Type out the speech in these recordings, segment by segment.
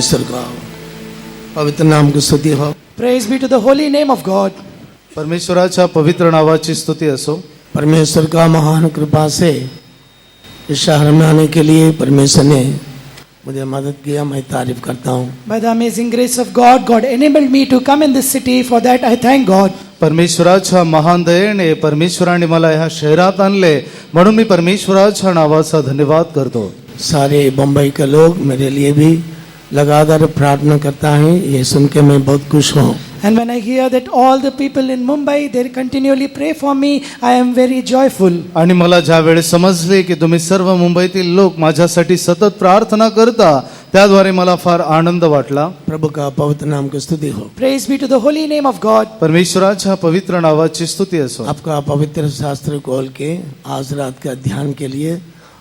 परमेश्वर का पवित्र नाम की स्तुति हो. Praise be to the holy name of God. परमेश्वराच्या पवित्र नावाची स्तुती असो. परमेश्वर का महान कृपा से इस शहर में आने के लिए परमेश्वर ने मुझे मदद किया. मैं तारीफ करता हूँ. By the amazing grace of God, God enabled me to come in this city. For that I thank God. परमेश्वराच्या महान दयेने परमेश्वराने मला ह्या शहरात आणले म्हणून मी परमेश्वराच्या नावाचा धन्यवाद करतो. सारे बम्बई के लोग मेरे लिए भी लगातार प्रार्थना करता है. ये सुन के मैं बहुत खुश हूँ. And when I hear that all the people in Mumbai, they continually pray for me, I am very joyful. आणि मला ज्या वेळेस समजले की तुम्ही सर्व मुंबईतील लोक माझ्यासाठी सतत प्रार्थना करता त्याद्वारे मला फार आनंद वाटला. प्रभु का पवित्र नाम की स्तुति हो. Praise be to the holy name of God. परमेश्वराच्या पवित्र नावाची स्तुती असो. आपका पवित्र शास्त्र खोल के आज रात का ध्यान के लिए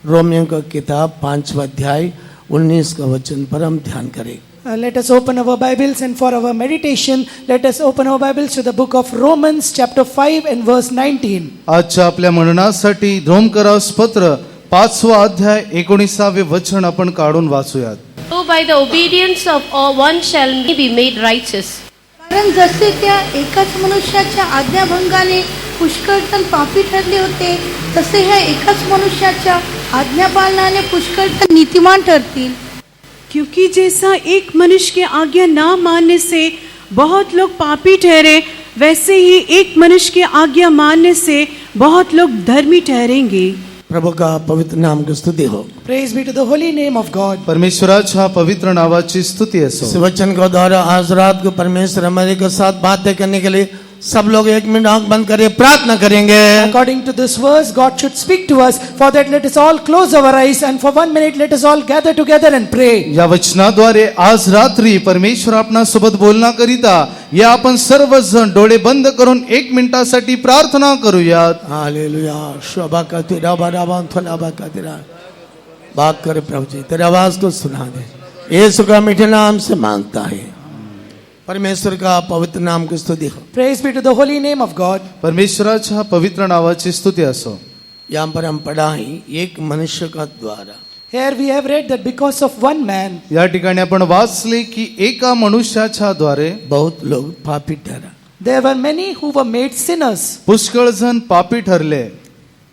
रोमियो का किताब 5वां अध्याय 19 का वचन पर हम ध्यान करें. Let us open our Bibles, and for our meditation, let us open our Bibles to the book of Romans chapter 5 and verse 19. आजच्या आपल्या मननासाठी रोमकरास पत्र 5वा अध्याय 19वे वचन आपण काढून वाचूयात. So by the obedience of all one shall be made righteous. कारण जसे त्या एकाच मनुष्याच्या आज्ञाभंगाने पुष्कळ जण पापी ठरले होते, तसे ह्या एकाच मनुष्याच्या आज्ञापालनाने पुष्कळ जण नीतिमान ठरतील. क्योंकि जैसा एक मनुष्य की आज्ञा ना मानने से बहुत लोग पापी ठहरे, वैसे ही एक मनुष्य की आज्ञा मानने से बहुत लोग धर्मी ठहरेंगे. प्रभु का पवित्र नाम की स्तुति हो. Praise be to the holy name of God. परमेश्वराच्या पवित्र नावाची स्तुती असो. इस वचन को द्वारा आज रात को परमेश्वर हमारे के साथ बातें करने के लिए सब लोग 1 मिनट आंख बंद करिए, प्रार्थना करेंगे. According to this verse, God should speak to us. For that, let us all close our eyes, and for 1 minute, let us all gather together and pray. या वचनाद्वारे आज रात्री परमेश्वर आपणासोबत बोलण्याकरिता या आपण सर्वजण डोळे बंद करून 1 मिनिटासाठी प्रार्थना करूयात. हालेलुया. शोभा का तेरा बराबर थोड़ा का तेरा बात करे प्रभु जी, तेरी आवाज को सुना दे. यीशु का मीठे नाम से मांगता है. परमेश्वर का पवित्र नाम की स्तुति हो. Praise be to the holy name of God. परमेश्वराच्या पवित्र नावाची स्तुती असो. यहाँ पर हम पढ़ा है एक मनुष्य का द्वारा. Here we have read that because of one man, या ठिकाणी आपण वाचले की एका मनुष्याच्या द्वारे बहुत लोग पापी ठहरा. there were many who were made sinners. पुष्कळ जण पापी ठरले.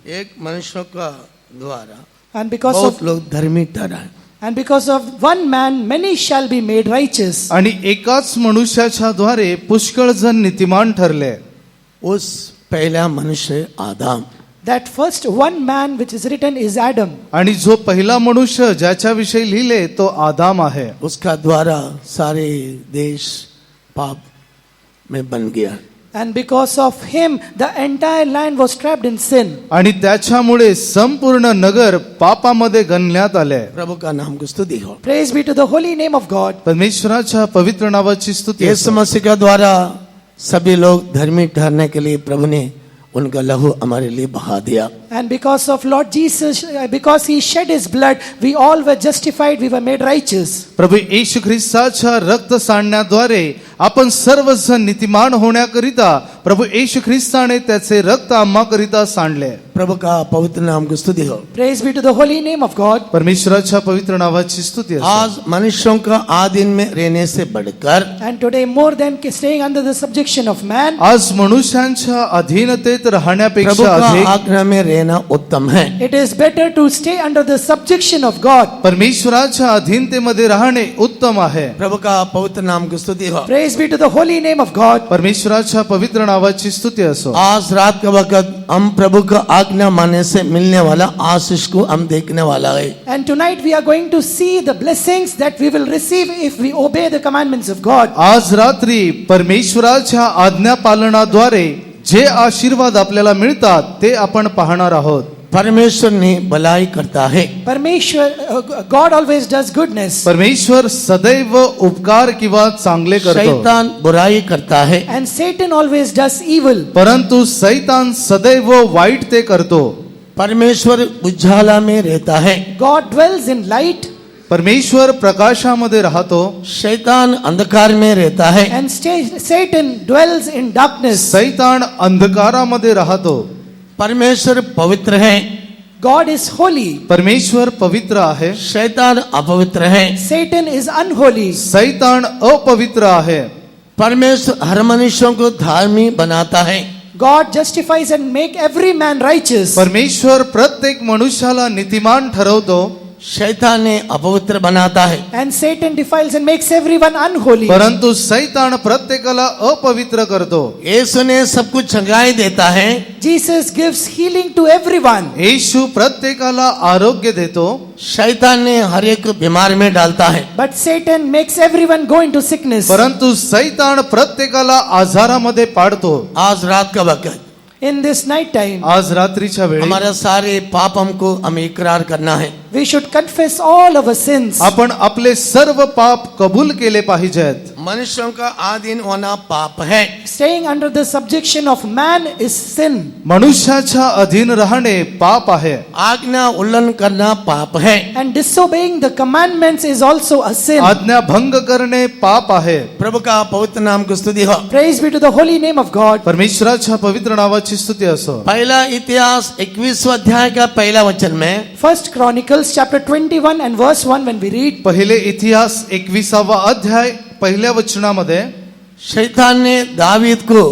एक मनुष्य का द्वारा And because बहुत of लोग धर्मी ठहरा. and because of one man, many shall be made righteous. आणि एकाच मनुष्याच्या द्वारे पुष्कळ जण नीतिमान ठरले. उस पहला मनुष्य आदम. That first one man which is written is Adam. आणि जो पहिला मनुष्य ज्याच्याविषयी लिहिले तो आदाम आहे. उसका द्वारा सारे देश पाप में बन गया. And because of him, the entire land was trapped in sin. आणि त्याच्यामुळे संपूर्ण नगर पापामध्ये गणण्यात आले. प्रभु का नाम की स्तुति हो. Praise be to the holy name of God. परमेश्वराच्या पवित्र नावाची स्तुती यीशु असो. मसीह के द्वारा सभी लोग धर्मी ठहरने के लिए प्रभु ने उनका लहू हमारे लिए बहा दिया. And because of Lord Jesus, because he shed his blood, we all were justified, we were made righteous. प्रभू येशू ख्रिस्ताच्या रक्त सांडण्याद्वारे आपण सर्वजण नीतिमान होण्याकरिता प्रभू येशू ख्रिस्ताने त्याचे रक्त आम्हाकरिता सांडले. प्रभु का पवित्र नाम की स्तुति हो. Praise be to the holy name of God. परमेश्वराच्या पवित्र नावाची स्तुती असो. आज मनुष्यों का आधीन में रहने से बढ़कर And today, more than staying under the subjection of man, आज मनुष्यांच्या अधीनतेत प्रभु राहण्यापेक्षा का अधिक आज्ञा में रहना उत्तम है. it is better to stay under the subjection of God. परमेश्वराच्या अधीनतेमध्ये राहणे उत्तम आहे. प्रभु का पवित्र नाम की स्तुति हो. Praise be to the holy name of God. परमेश्वराच्या पवित्र नावाची स्तुती असो. आज रात का वक्त हम प्रभु का आज्ञा मानने से मिलने वाला आशीष को हम देखने वाला है. And tonight we are going to see the blessings that we will receive if we obey the commandments of God. आज रात्री परमेश्वराच्या आज्ञा पालनाद्वारे जे आशीर्वाद आपल्याला मिळतात ते आपण पाहणार आहोत. परमेश्वर ने भलाई करता है. God always does goodness. परमेश्वर सदैव उपकार किंवा चांगले करतो. शैतान बुराई करता है. And Satan always does evil. परंतु सैतान सदैव वाईट ते करतो. परमेश्वर उजाला में रहता है. God dwells in light. परमेश्वर प्रकाशामध्ये राहतो. शैतान अंधकार में रहता है. And Satan dwells in darkness. सैतान अंधकारामध्ये राहतो. परमेश्वर पवित्र है. God is holy. परमेश्वर पवित्र आहे, शैतान अपवित्र है। Satan is unholy. सैतान अपवित्र आहे. परमेश्वर हर मनुष्यों को धार्मिक बनाता है। God justifies and make every man righteous. परमेश्वर प्रत्येक मनुष्याला नीतिमान ठरवतो, शैतान ने अपवित्र बनाता है। And Satan defiles and makes everyone unholy. परंतु सैतान प्रत्येकाला अपवित्र करतो. यीशु ने सब कुछ चंगाई देता है। Jesus gives healing to everyone. येशू प्रत्येकाला आरोग्य देतो, शैतान ने हर एक को बीमार में डालता है। But Satan makes everyone go into sickness. परंतु सैतान प्रत्येकाला आजारामध्ये पाडतो. आज रात का वक्त In this night time, आज रात्रीच्या वेळी हमारा सारे पाप हमको हमें इकरार करना है। we should confess all our sins. आपण आपले सर्व पाप कबूल केले पाहिजेत. मनुष्यों का आधीन होना पाप है। Staying under the subjection of man is sin. मनुष्याच्या अधीन राहणे पाप आहे. आज्ञा उल्लंघन करना पाप है। And disobeying the commandments is also a sin. आज्ञा भंग करणे पाप आहे. प्रभु का पवित्र नाम की स्तुति हो। Praise be to the holy name of God. परमेश्वराच्या पवित्र नावाची स्तुती असो. पहला इतिहास 21वां अध्याय का पहला वचन में First Chronicles chapter 21 and verse 1 when we read, पहिले इतिहास 21वा अध्याय पहिल्या वचनामध्ये शैतान ने दावीद को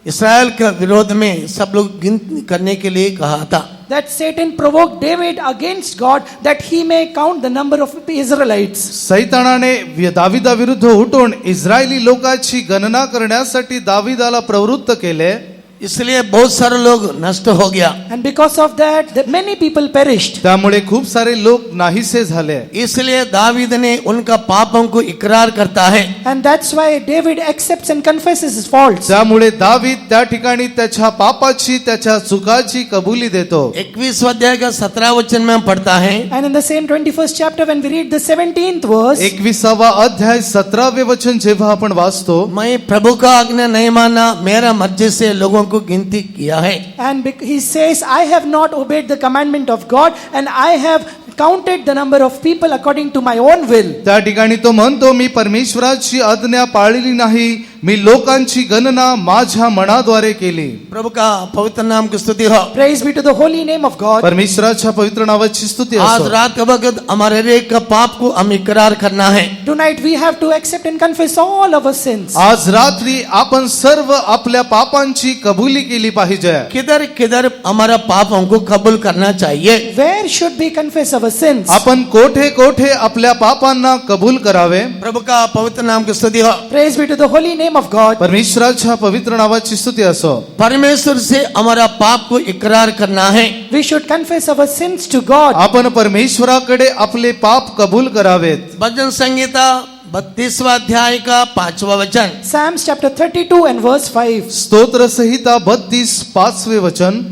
इस्राएल के विरोध में सब लोग गिनती करने के लिए कहा था। that Satan provoked David against God that he may count the number of Israelites. सैतानाने दाविदाविरुद्ध उठून इस्रायली लोकांची गणना करण्यासाठी दाविदाला प्रवृत्त केले. इसलिए बहुत सारे लोग नष्ट हो गया। And because of that, many people perished. त्यामुळे खूप सारे लोक नाहीसे झाले. इसलिए दावीद ने उनका पापों को इकरार करता है। And that's why David accepts and confesses his faults. त्यामुळे दावीद त्या ठिकाणी त्याच्या पापाची, त्याच्या चुकाची कबुली देतो. 21वां अध्याय का 17 वचन में हम पढ़ता है, And in the same 21st chapter when we read the 17th verse, 21वा अध्याय 17वे वचन जेव्हा आपण वाचतो, मैं प्रभु का आज्ञा नहीं माना, मेरा मर्जी से लोगों को गिनती किया है। and he says, I have not obeyed the commandment of God and I have counted the number of people according to my own will. त्या ठिकाणी तो म्हणतो, मी परमेश्वराची आज्ञा पाळली नाही, मी लोकांची गणना माझ्या मनाद्वारे केली. प्रभु का पवित्र नाम की स्तुति हो। Praise be to the holy name of God. परमेश्वराच्या पवित्र नावाची स्तुती आज असो. रात का वक्त हमारे हर एक का पाप को हम इकरार करना है। Tonight we have to accept and confess all our sins. आज रात्री आपण सर्व आपल्या पापांची कबुली केली पाहिजे. किधर किधर हमारा पाप हमको कबूल करना चाहिए। Where should we confess our sins? आपण कोठे कोठे आपल्या पापांना कबूल करावे. प्रभु का पवित्र नाम की स्तुति हो। Praise be to the holy name of God. परमेश्वराच्या पवित्र नावाची स्तुती असो. परमेश्वर से हमारा पाप को इकरार करना है। We should confess our sins to God. आपण परमेश्वराकडे आपले पाप कबूल करावेत. भजन संगीता 32वां अध्याय का 5वां वचन, Psalms chapter 32 and verse 5. स्तोत्र संहिता 32 5वे वचन.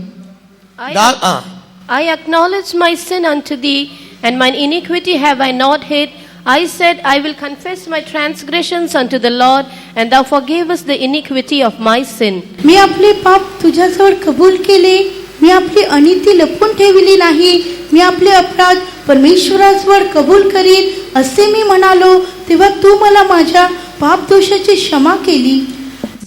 I acknowledge my sin unto thee, and mine iniquity have I not hid. I said, I will confess my transgressions unto the Lord, and thou forgavest the iniquity of my sin. मी आपले पाप तुझ्याजवळ कबूल केले, मी आपली अनिती लपून ठेवली नाही, मी आपले अपराध परमेश्वराजवळ कबूल करीन असे मी म्हणालो, तेव्हा तू मला माझ्या पाप दोषाची क्षमा केली.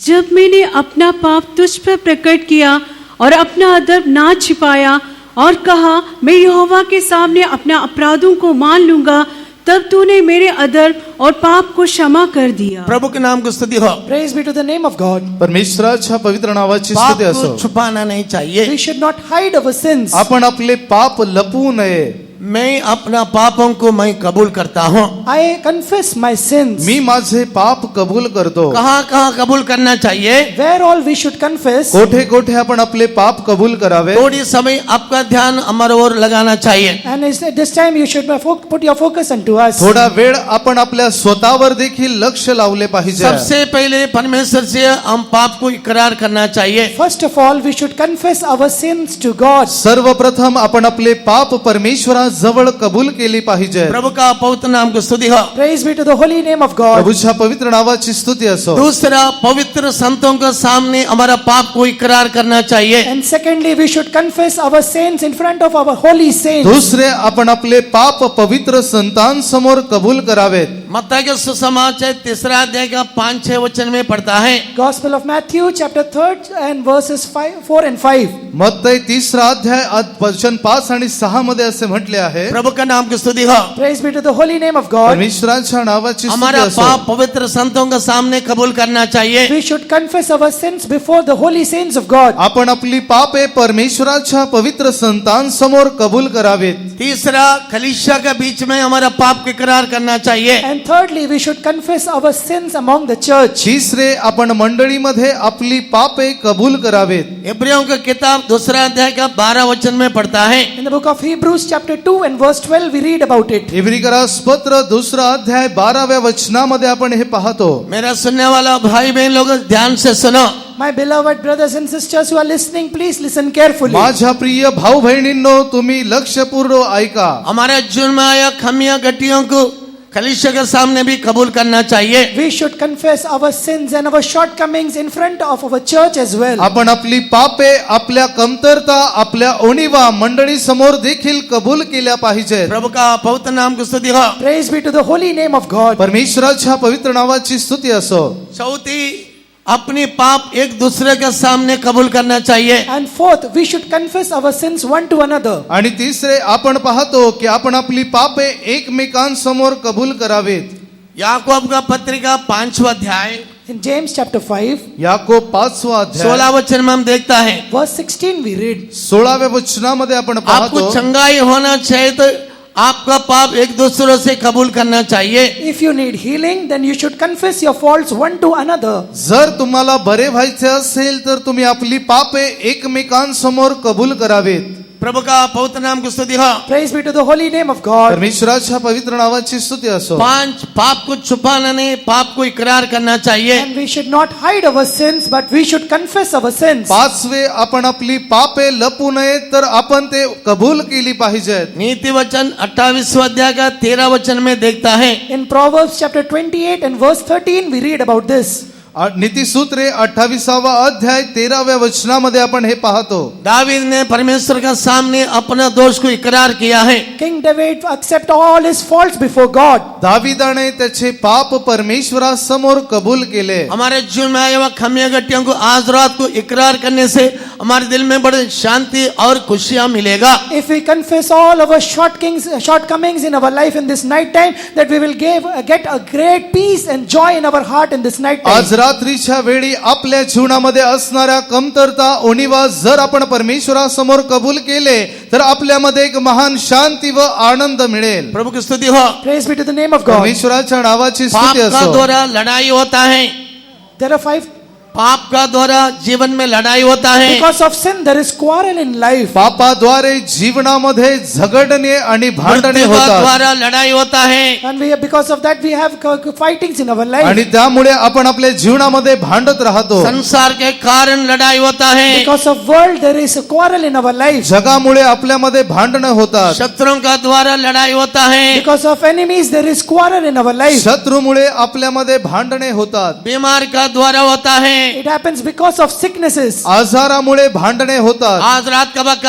जब मैंने अपना पाप तुझ पर प्रकट किया और अपना अदब ना छिपाया और कहा, मैं यहोवा के सामने अपना अपराधों को मान लूंगा, तब तूने मेरे अदब और पाप को क्षमा कर दिया. प्रभु के नाम की स्तुति हो। Praise be to the name of God. परमेश्वराच्या पवित्र नावाची पाप स्तुती को असो. छुपाना नहीं चाहिए। We should not hide our sins. आपण आपले पाप लपवू नये. मैं अपना पापों को मैं कबूल करता हूँ। I confess my sins. मी माझे पाप कबूल करतो. कहाँ कहाँ कबूल करना चाहिए? Where all we should confess. कोठे कोठे आपण आपले पाप कबूल करावे. थोड़ी समय आपका ध्यान हमारे ओर लगाना चाहिए। And at this time you should put your focus unto us. थोडा वेळ आपण आपल्या स्वतःवर देखील लक्ष लावले पाहिजे. सबसे पहले परमेश्वर से हम पाप को इकरार करना चाहिए। First of all, we should confess our sins to God. सर्वप्रथम आपण आपले पाप परमेश्वरा जवळ कबूल केली पाहिजे. प्रभु का पवित्र नाम की स्तुति हो। Praise be to the holy name of God. प्रभूच्या पवित्र नावाची स्तुती असो. दूसरा, पवित्र संतों के सामने हमारा पाप को इकरार करना चाहिए। And secondly, we should confess our sins in front of our holy saints. दुसरे, आपण आपले पाप पवित्र संतांसमोर कबूल करावेत. मत्ती के सुसमाचार 3 अध्याय का 5-6 वचन में पढ़ता है, Gospel of Matthew, chapter 3 and verses 4 and 5. मत्ती 3 अध्याय वचन 5 आणि 6 मध्ये असे म्हटले आहे, प्रभु का नाम की स्तुति हो। Praise be to the holy name of God. परमेश्वराच्या नावाची स्तुती हमारा असो। पाप पवित्र संतों के सामने कबूल करना चाहिए। We should confess our sins before the holy saints of God. आपण आपली पापे परमेश्वराच्या पवित्र संतांसमोर कबूल करावेत। तीसरा, कलीसिया के बीच में हमारा पाप का इकरार करना चाहिए। And thirdly, we should confess our sins among the church. तिसरे, आपण मंडळीमध्ये आपली पापे कबूल करावेत। इब्रियों की किताब 2 अध्याय का 12 वचन में पढ़ता है, In the book of Hebrews, chapter 2 and verse 12, we read about it. इब्रिकरास पत्र 2 अध्याय 12व्या वचनामध्ये आपण हे पाहतो। मेरा सुनने वाला भाई बहन लोग ध्यान से सुनो। My beloved brothers and sisters who are listening, please listen carefully. माझ्या प्रिय भाऊ बहिणींनो, तुम्ही लक्षपूर्वक ऐका। हमारे जीवन में आया खमियां गटियों को कलीसिया के सामने भी कबूल करना चाहिए। We should confess our sins and our shortcomings in front of our church as well. आपण आपली पापे, आपल्या कमतरता, आपल्या उणीवा मंडळी समोर देखील कबूल केल्या पाहिजेत। प्रभु का पवित्र नाम की स्तुति हो। Praise be to the holy name of God. परमेश्वराच्या पवित्र नावाची स्तुती असो। चौथी, अपनी पाप एक दूसरे के सामने कबूल करना चाहिए। And fourth, we should confess our sins one to another. आणि तिसरे, आपण पाहतो की आपण आपली पापे एकमेकांसमोर कबूल करावेत। याकूब का पत्रिका 5वां अध्याय In James chapter 5, याकोब 5वां अध्याय 16 वचन में हम देखता है, verse 16, we read, 16व्या वचनामध्ये आपण आपको पाहतो, चंगाई होना चाहिए तो आपका पाप एक दूसरे से कबूल करना चाहिए। if you need healing, then you should confess your faults one to another. जर तुम्हाला बरे व्हायचे असेल तर तुम्ही आपली पापे एकमेकांसमोर कबूल करावेत। प्रभु का पवित्र नाम की स्तुति हो। Praise be to the holy name of God. परमेश्वराच्या पवित्र नावाची स्तुती असो। 5, पाप को छुपाना नहीं, पाप को इकरार करना चाहिए। And we should not hide our sins, but we should confess our sins. 5वे, आपण आपली पापे लपू नये तर आपण ते कबूल केली पाहिजेत। नीति वचन 28वां अध्याय का 13 वचन में देखता है, In Proverbs chapter 28 and verse 13, we read about this. नीतिसूत्रे 28वा अध्याय 13व्या वचनामध्ये आपण हे पाहतो। दावीद ने परमेश्वर का सामने अपना दोष को इकरार किया है। King David accept all his faults before God. दाविदाने त्याचे पाप परमेश्वरासमोर कबूल केले। हमारे जीवन में आए हुए खमिया गट्टियों को आज रात को इकरार करने से हमारे दिल में बड़ी शांति और खुशियां मिलेगा। If we confess all our shortcomings in our life in this night time, that we will get a great peace and joy in our heart in this night time. आज रात्रीच्या वेळी आपल्या जीवनामध्ये असणाऱ्या कमतरता, उणीवा जर आपण परमेश्वरासमोर कबूल केले तर आपल्यामध्ये एक महान शांती व आनंद मिळेल। प्रभु की स्तुति हो। Praise be to the name of God. परमेश्वराच्या नावाची पाप स्तुती का असो। द्वारा लड़ाई होता है। There are 5. पाप का द्वारा जीवन में लड़ाई होता है। Because of sin, there is quarrel in life. पापाद्वारे जीवनामध्ये झगडणे आणि भांडणे मृत्यु का होतात द्वारा लड़ाई होता है। And because of that, we have fightings in our आणि life. त्यामुळे आपण आपल्या जीवनामध्ये भांडत राहतो। संसार के कारण लड़ाई होता है। Because of world, there is a quarrel in our life. जगामुळे आपल्यामध्ये भांडणं होतात। शत्रुओं का द्वारा लड़ाई होता है। Because of enemies, there is quarrel in our life. शत्रूमुळे आपल्यामध्ये भांडणे होतात। बीमार का द्वारा होता है। It happens because of sicknesses. आजारामुळे भांडणे होतात। आज रात का वक्त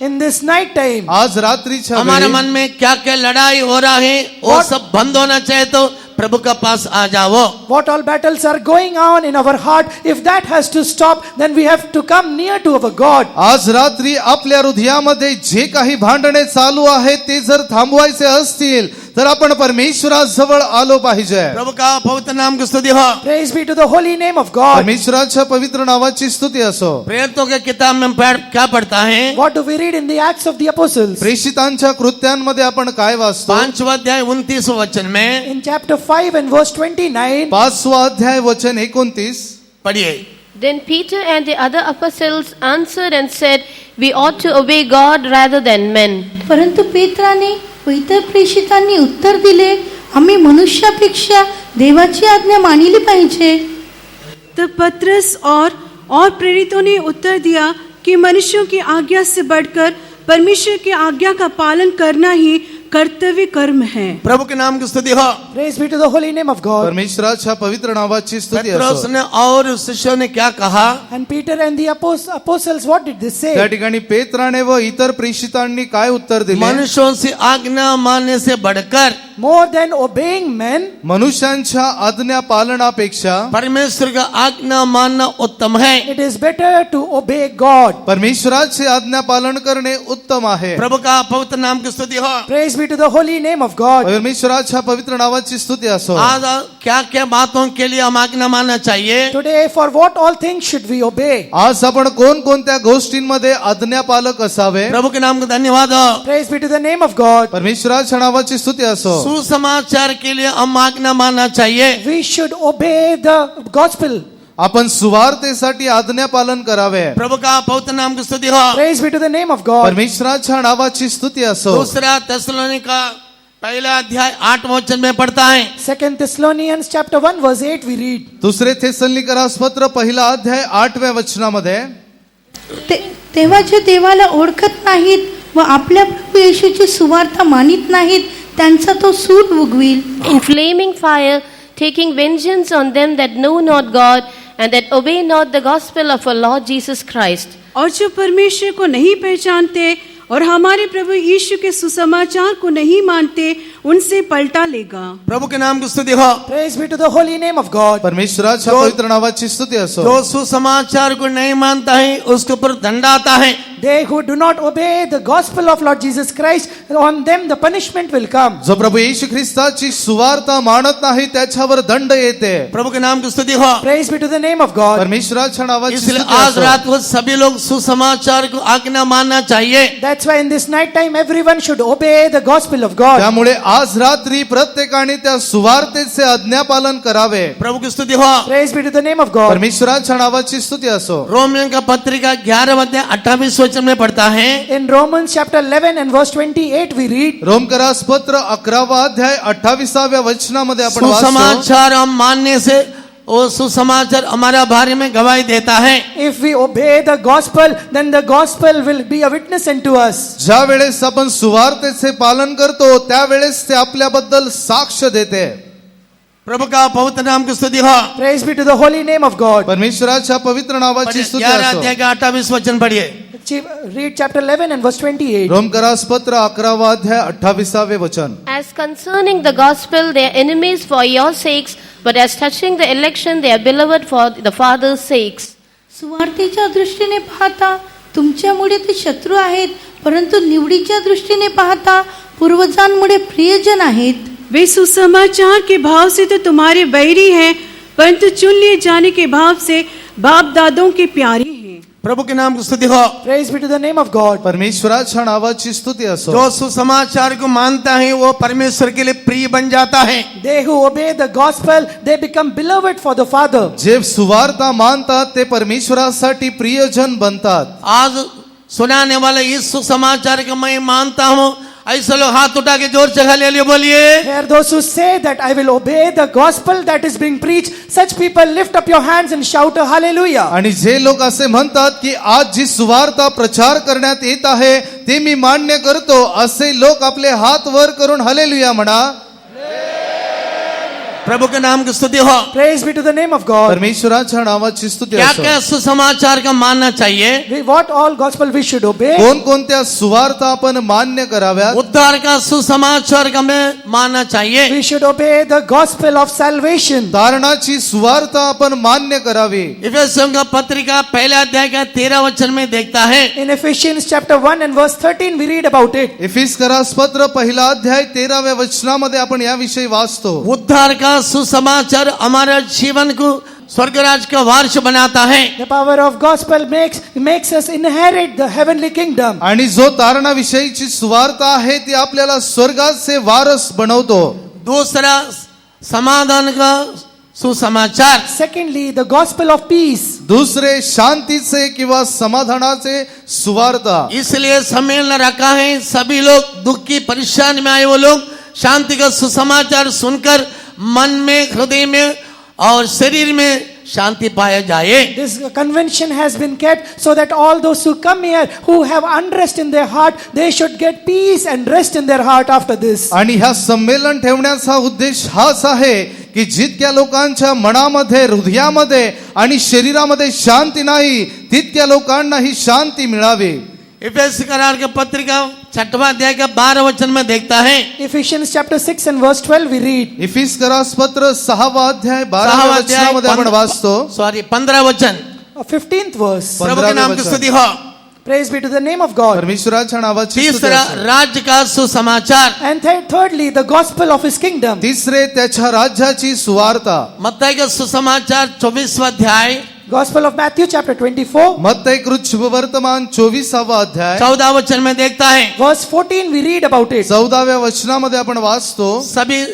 In this night time, आज रात्रीच्या हमारे वेळी मन में क्या क्या लड़ाई हो रहा है वो What? सब बंद होना चाहिए तो प्रभु का पास आ जाओ। what all battles are going on in our heart, if that has to stop, then we have to come near to our God. आज रात्री आपल्या हृदयामध्ये जे काही भांडणे चालू आहेत ते जर थांबवायचे असतील तर आपण परमेश्वराजवळ आलो पाहिजे। प्रभु का पवित्र नाम की स्तुति हो। Praise be to the holy name of God. परमेश्वराच्या पवित्र नावाची स्तुती असो। प्रेरितों के किताब में क्या पढ़ता है? What do we read in the Acts of the Apostles? प्रेषितांच्या कृत्यांमध्ये आपण काय वाचतो? 5वां अध्याय 29 वचन में In chapter 5 and verse 29, 5वां अध्याय वचन 29 पढ़िए। Then Peter and the other apostles answered and said, We ought to obey God rather than men. परंतु पेत्राने व इतर प्रेषितांनी उत्तर दिले, आम्ही मनुष्यापेक्षा देवाची आज्ञा मानिली पाहिजे। तब पतरस और प्रेरितों ने उत्तर दिया कि मनुष्यों की आज्ञा से बढ़कर परमेश्वर की आज्ञा का पालन करना ही कर्तव्य कर्म है। प्रभु के नाम की स्तुति हो। praise be to the holy name of God. परमेश्वराच्या पवित्र नावाची स्तुती पतरस असो। ने और शिष्यों ने क्या कहा? And Peter and the apostles, what did they say? त्या ठिकाणी पेत्राने व इतर प्रेषितांनी काय उत्तर दिले? मनुष्यों से आज्ञा मानने से बढ़कर more than obeying men, मनुष्यांच्या आज्ञा पालनापेक्षा परमेश्वर का आज्ञा मानना उत्तम है। it is better to obey God. परमेश्वराचे आज्ञा पालन करणे उत्तम आहे। प्रभु का पवित्र नाम की स्तुति हो। Praise be to the holy name of God. परमेश्वराच्या पवित्र नावाची स्तुती असो। आज क्या क्या बातों के लिए हम आज्ञा मानना चाहिए? Today, for what all things should we obey? आज आपण कोणकोणत्या गोष्टींमध्ये आज्ञापालक असावे? प्रभु के नाम को धन्यवाद हो। Praise be to the name of God. परमेश्वराच्या नावाची स्तुती असो। सुसमाचार के लिए हम आज्ञा मानना चाहिए। We should obey the gospel. आपण सुवार्तेसाठी आज्ञा पालन करावे। प्रभु का पवित्र नाम की स्तुति हो। Praise be to the name of God. परमेश्वराच्या नावाची स्तुती असो। दूसरा थिस्सलुनीका पहला अध्याय 8 वचन में पढ़ता है। 2 Thessalonians chapter 1 verse 8 we read. दुसरे थेसलोनिकरास पत्र पहिला अध्याय 8व्या वचनामध्ये तेव्हा जे देवाला ओळखत नाहीत व आपल्या प्रभू येशूची सुवार्ता मानित नाहीत त्यांचा तो सूड उगवील. In flaming fire, taking vengeance on them that know not God and that obey not the gospel of our Lord Jesus Christ. और जो परमेश्वर को नहीं पहचानते और हमारे प्रभु यीशु के सुसमाचार को नहीं मानते उनसे पलटा लेगा। प्रभु के नाम की स्तुति हो। Praise be to the holy name of God. परमेश्वराच्या पवित्र नावाची स्तुती असो। जो सुसमाचार को नहीं मानता है उसके ऊपर दंड आता है। They who do not obey the gospel of Lord Jesus Christ, on them the punishment will come. जो प्रभू येशू ख्रिस्ताची सुवार्ता मानत नाही त्याच्यावर दंड येते। प्रभु के नाम की स्तुति हो। Praise be to the name of God. परमेश्वराच्या नावाची इसलिए स्तुती आज असो। रात को सभी लोग सुसमाचार को आज्ञा मानना चाहिए। That's why in this night time everyone should obey the gospel of God. त्यामुळे आज रात्री प्रत्येकाने त्या सुवार्तेचे आज्ञापालन करावे। प्रभु की स्तुति हो। Praise be to the name of God. परमेश्वराच्या नावाची स्तुती असो। रोमियों का पत्रिका 11 अध्याय 28 वचन में पढ़ता है। In Romans chapter 11 and verse 28 we read. रोमकरास पत्र 11वा अध्याय 28व्या वचनामध्ये आपण वाचतो सुसमाचार हम मानने से वो सुसमाचार हमारा बारे में गवाही देता है। If we obey the gospel, then the gospel will be a witness unto us. ज्या वेळेस आपण सुवार्तेचे पालन करतो त्यावेळेस ते आपल्याबद्दल साक्ष देते। प्रभु का पवित्र नाम की स्तुति हो। Praise be to the holy name of God. परमेश्वराच्या पवित्र नावाची स्तुती 11 असो। अध्याय का 28 वचन पढ़िए। Read chapter 11 and verse 28. रोमकरास पत्र 11वा अध्याय 28वे वचन। As concerning the gospel, they are enemies for your sakes, but as touching the election, they are beloved for the Father's sakes. सुवार्तेच्या दृष्टीने पाहता तुमच्यामुळे ते शत्रू आहेत, परंतु निवडीच्या दृष्टीने पाहता पूर्वजांमुळे प्रियजन आहेत. वे सुसमाचार के भाव से तो तुम्हारे बैरी हैं, परंतु चुन लिए जाने के भाव से बाप दादों के प्यारे हैं। प्रभु के नाम की स्तुति हो। Praise be to the name of God. परमेश्वराच्या नावाची स्तुती असो। जो सुसमाचार को मानता है वो परमेश्वर के लिए प्रिय बन जाता है। They who obey the gospel, they become beloved for the Father. जे सुवार्ता मानतात ते परमेश्वरासाठी प्रियजन बनतात। आज सुनाने वाले इस सुसमाचार को मैं मानता हूँ, ऐसे लोग हाथ उठा के जोर से हालेलुया बोलिए। Here those who say that I will obey the gospel that is being preached, such people lift up your hands and shout a hallelujah. आणि जे लोक असे म्हणतात की आज जी सुवार्ता प्रचार करण्यात येत आहे ते मी मान्य करतो, असे लोक आपले हात वर करून हालेलुया म्हणा। प्रभु के नाम की स्तुति हो। Praise be to the name of God. परमेश्वराच्या नावाची स्तुती क्या असो। क्या सुसमाचार का मानना चाहिए? What all gospel we should obey? कोणकोणत्या सुवार्ता आपण मान्य कराव्यात? उद्धार का सुसमाचार का में मानना चाहिए। We should obey the gospel of salvation. तारणाची सुवार्ता आपण मान्य करावी। इफिसियों का पत्रिका पहला अध्याय का 13 वचन में देखता है। In Ephesians chapter 1 and verse 13 we read about it. इफिसकरास पत्र पहिला अध्याय 13व्या वचनामध्ये आपण याविषयी वाचतो। उद्धार का सुसमाचार हमारे जीवन को स्वर्ग राज्य का वारस बनाता है। The power of gospel makes us inherit the heavenly kingdom. आणि जो तारणाविषयीची सुवार्ता आहे ती आपल्याला स्वर्गाचे वारस बनवतो। दूसरा समाधान का सुसमाचार। Secondly, the gospel of peace. दुसरे शांतीचे किंवा समाधानाचे सुवार्ता। इसलिए सम्मेलन रखा है, सभी लोग दुख की परेशानी में आए वो लोग शांति का सुसमाचार सुनकर मन में, हृदय में और शरीर में शांति पाया जाए। This convention has been kept so that all those who come here who have unrest in their heart, they should get peace and rest in their heart after this. आणि ह्या संमेलन ठेवण्याचा उद्देश हाच आहे की जितक्या लोकांच्या मनामध्ये, हृदयामध्ये आणि शरीरामध्ये शांती नाही तितक्या लोकांना ही शांती मिळावी। इफिसी करार के पत्रिका 6वां अध्याय का 12 वचन में देखता है। Ephesians chapter 6 and verse 12 we read. इफिस करास पत्र 6वा अध्याय 12व्या वचनामध्ये आपण वाचतो. 15 वचन, 15th verse. प्रभु के नाम की स्तुति हो। Praise be to the name of God. परमेश्वराच्या नावाची स्तुती तीसरा, असो. राज्य का सुसमाचार। And thirdly, the gospel of his kingdom. तिसरे त्याच्या राज्याची सुवार्ता. मत्ती का सुसमाचार 24वां अध्याय Gospel of Matthew chapter 24. मत्ती कृत शुभवर्तमान 24वा अध्याय 14 वचन में देखता है। Verse 14 we read about it. 14व्या वचनामध्ये आपण वाचतो. सभी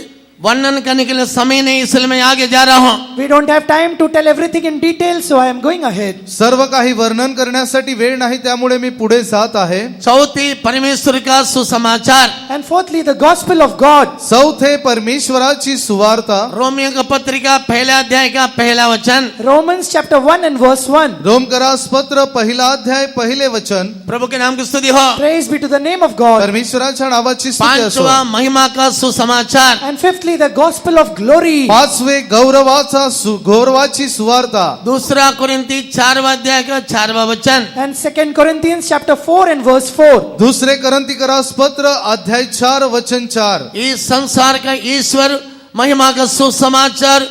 वर्णन करने के लिए समय नहीं, इसलिए मैं आगे जा रहा हूँ। We don't have time to tell everything in detail, so I am going ahead. सर्व काही वर्णन करण्यासाठी वेळ नाही, त्यामुळे मी पुढे जात आहे. चौथी, परमेश्वर का सुसमाचार। And fourthly, the gospel of God. चौथे, परमेश्वराची सुवार्ता. रोमियो का पत्रिका 1 अध्याय का 1 वचन, Romans chapter 1 and verse 1. रोमकरास पत्र 1 अध्याय 1 वचन. प्रभु के नाम की स्तुति हो। Praise be to the name of God. परमेश्वराच्या नावाची स्तुती असो. 5वां, महिमा का सुसमाचार। And fifthly, the gospel of glory. 5वे, गौरवाची सुवार्ता. दूसरा कोरिन्थी 4वां अध्याय का 4वां वचन, And 2 Corinthians chapter 4 and verse 4. दुसरे करंथीकरास पत्र अध्याय 4 वचन 4. इस संसार का ईश्वर महिमा का सुसमाचार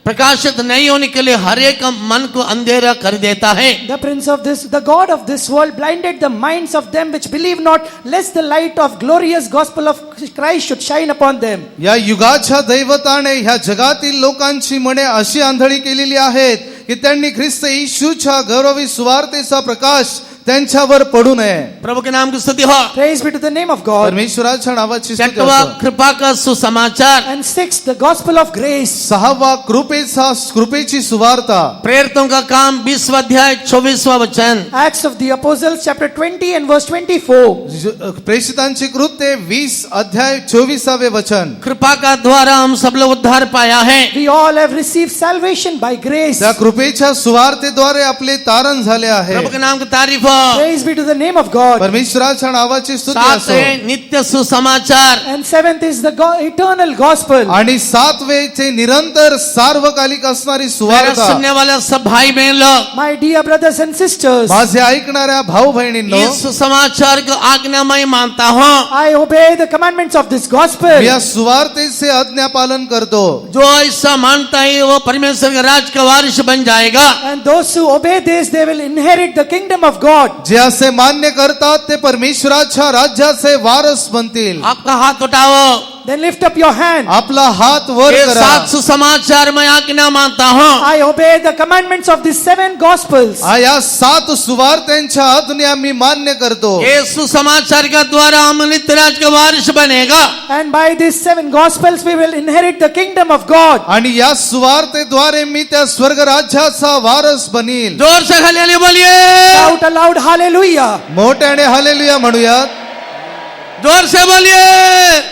प्रकाशित नहीं होने के लिए हर एक मन को अंधेरा कर देता है। The God of this world blinded the minds of them which believe not, lest the light of glorious gospel of Christ should shine upon them. या युगाच्या दैवताने ह्या जगातील लोकांची मने अशी आंधळी केलेली आहेत की त्यांनी ख्रिस्त येशूच्या गौरवी सुवार्तेचा प्रकाश त्यांच्यावर पडू नये. प्रभु के नाम की स्तुति हो। Praise be to the name of God. परमेश्वराच्या नावाची स्तुती 6वां, असो. कृपा का सुसमाचार। And sixth, the gospel of grace. 6वा, कृपेची सुवार्ता. प्रेरितों का काम 20वां अध्याय 24वां वचन, Acts of the Apostles chapter 20 and verse 24. प्रेषितांची कृत्ये 20 अध्याय 24वे वचन. कृपा का द्वारा हम सब लोग उद्धार पाया है। We all have received salvation by grace. त्या कृपेच्या सुवार्तेद्वारे आपले तारण झाले आहे. प्रभु के नाम की तारीफ हो। Praise be to the name of God. परमेश्वराच्या नावाची स्तुती 7 असो. है नित्य सुसमाचार। And seventh is the eternal gospel. आणि 7वे ते निरंतर सार्वकालिक असणारी मेरे सुवार्ता. सुनने वाले सब भाई बहन लोग, My dear brothers and sisters, माझे ऐकणाऱ्या भाऊ बहिणींनो, इस सुसमाचार को आज्ञा मैं मानता हूँ। I obey the commandments of this gospel. मी या सुवार्तेचे आज्ञा पालन करतो. जो ऐसा मानता है वो परमेश्वर के राज का वारिस बन जाएगा। And those who obey this, they will inherit the kingdom of God. जे असे मान्य करतात ते परमेश्वराच्या राज्याचे वारस बनतील. आपका हाथ उठाओ। Then lift up your hand. आपला हात वर ये करा. 7 सुसमाचार मैं आज्ञा मानता हूँ। I obey the commandments of these 7 gospels. या 7 सुवार्त्यांच्या आज्ञा मी मान्य करतो. ये सुसमाचार का द्वारा हम नित्य राज के वारिस बनेगा। And by these 7 gospels, we will inherit the kingdom of God. आणि या सुवार्तेद्वारे मी त्या स्वर्ग राज्याचा वारस बनील. जोर से हालेलुया बोलिए। Shout aloud, hallelujah. मोठ्याने हालेलुया म्हणूयात. जोर से बोलिए।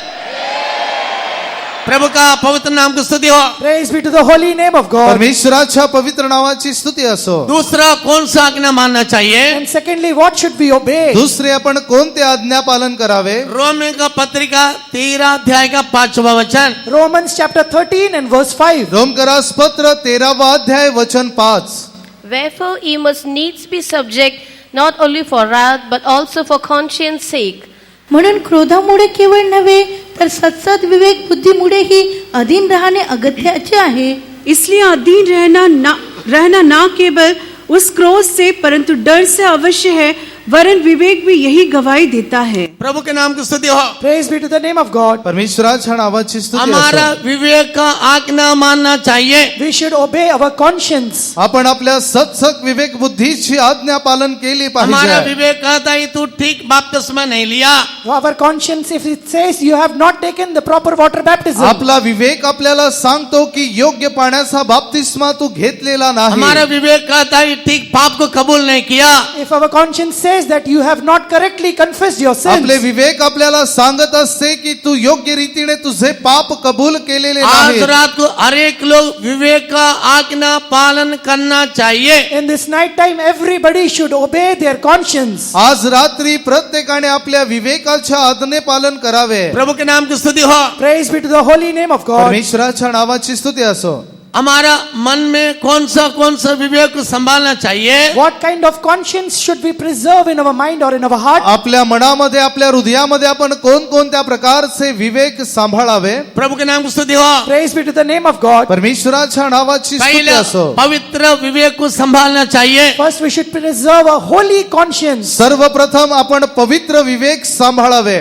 प्रभु का पवित्र नाम की स्तुति हो। Praise be to the holy name of God. परमेश्वराच्या पवित्र नावाची स्तुती असो. दूसरा कौन सा आज्ञा मानना चाहिए? And secondly, what should we obey? दुसरे आपण कोणते आज्ञा पालन करावे? रोमियो का पत्रिका 13 अध्याय का 5वां वचन, Romans chapter 13 and verse 5. रोमकरास पत्र 13वा अध्याय वचन 5. Wherefore ye must needs be subject, not only for wrath, but also for conscience sake. म्हणून क्रोधामुळे केवळ नव्हे तर सत्सद विवेक बुद्धीमुळेही अधीन राहणे अगत्याचे आहे. इसलिए अधीन रहना ना केवल उस क्रोध से परंतु डर से अवश्य है, वरन विवेक भी यही गवाही देता है. प्रभु के नाम की स्तुति हो। Praise be to the name of God. परमेश्वराच्या नावाची स्तुती हमारा असो. विवेक का आज्ञा मानना चाहिए। We should obey our conscience. आपण आपल्या सत्सक विवेक बुद्धीची आज्ञा पालन केली हमारा पाहिजे. विवेक कहता है तू ठीक बपतिस्मा नहीं लिया। Our conscience, if it says you have not taken the proper water baptism, आपला विवेक आपल्याला सांगतो की योग्य पाण्याचा बाप्तिस्मा तू घेतलेला हमारा नाही. विवेक कहता है ठीक पाप को कबूल नहीं KIA. if our conscience says that you have not correctly confessed your आपले sins, विवेक आपल्याला सांगत असते की तू योग्य रीतीने तुझे पाप कबूल केलेले आज नाही. रात को हर एक लोग विवेक का आज्ञा पालन करना चाहिए। in this night time, everybody should obey their conscience. आज रात्री प्रत्येकाने आपल्या विवेकाच्या आज्ञे पालन करावे. प्रभु के नाम की स्तुति हो। Praise be to the holy name of God. परमेश्वराच्या नावाची स्तुती असो. हमारा मन में कौन सा विवेक को संभालना चाहिए? What kind of conscience should we preserve in our mind or in our heart? आपल्या मनामध्ये आपल्या हृदयामध्ये आपण कोणकोणत्या प्रकारचे विवेक सांभाळावे? प्रभु के नाम को स्तुति हो. Praise be to the name of God. परमेश्वराच्या नावाची स्तुती पहले असो. पवित्र विवेक को संभालना चाहिए. First, we should preserve a holy conscience. सर्वप्रथम आपण पवित्र विवेक सांभाळावे.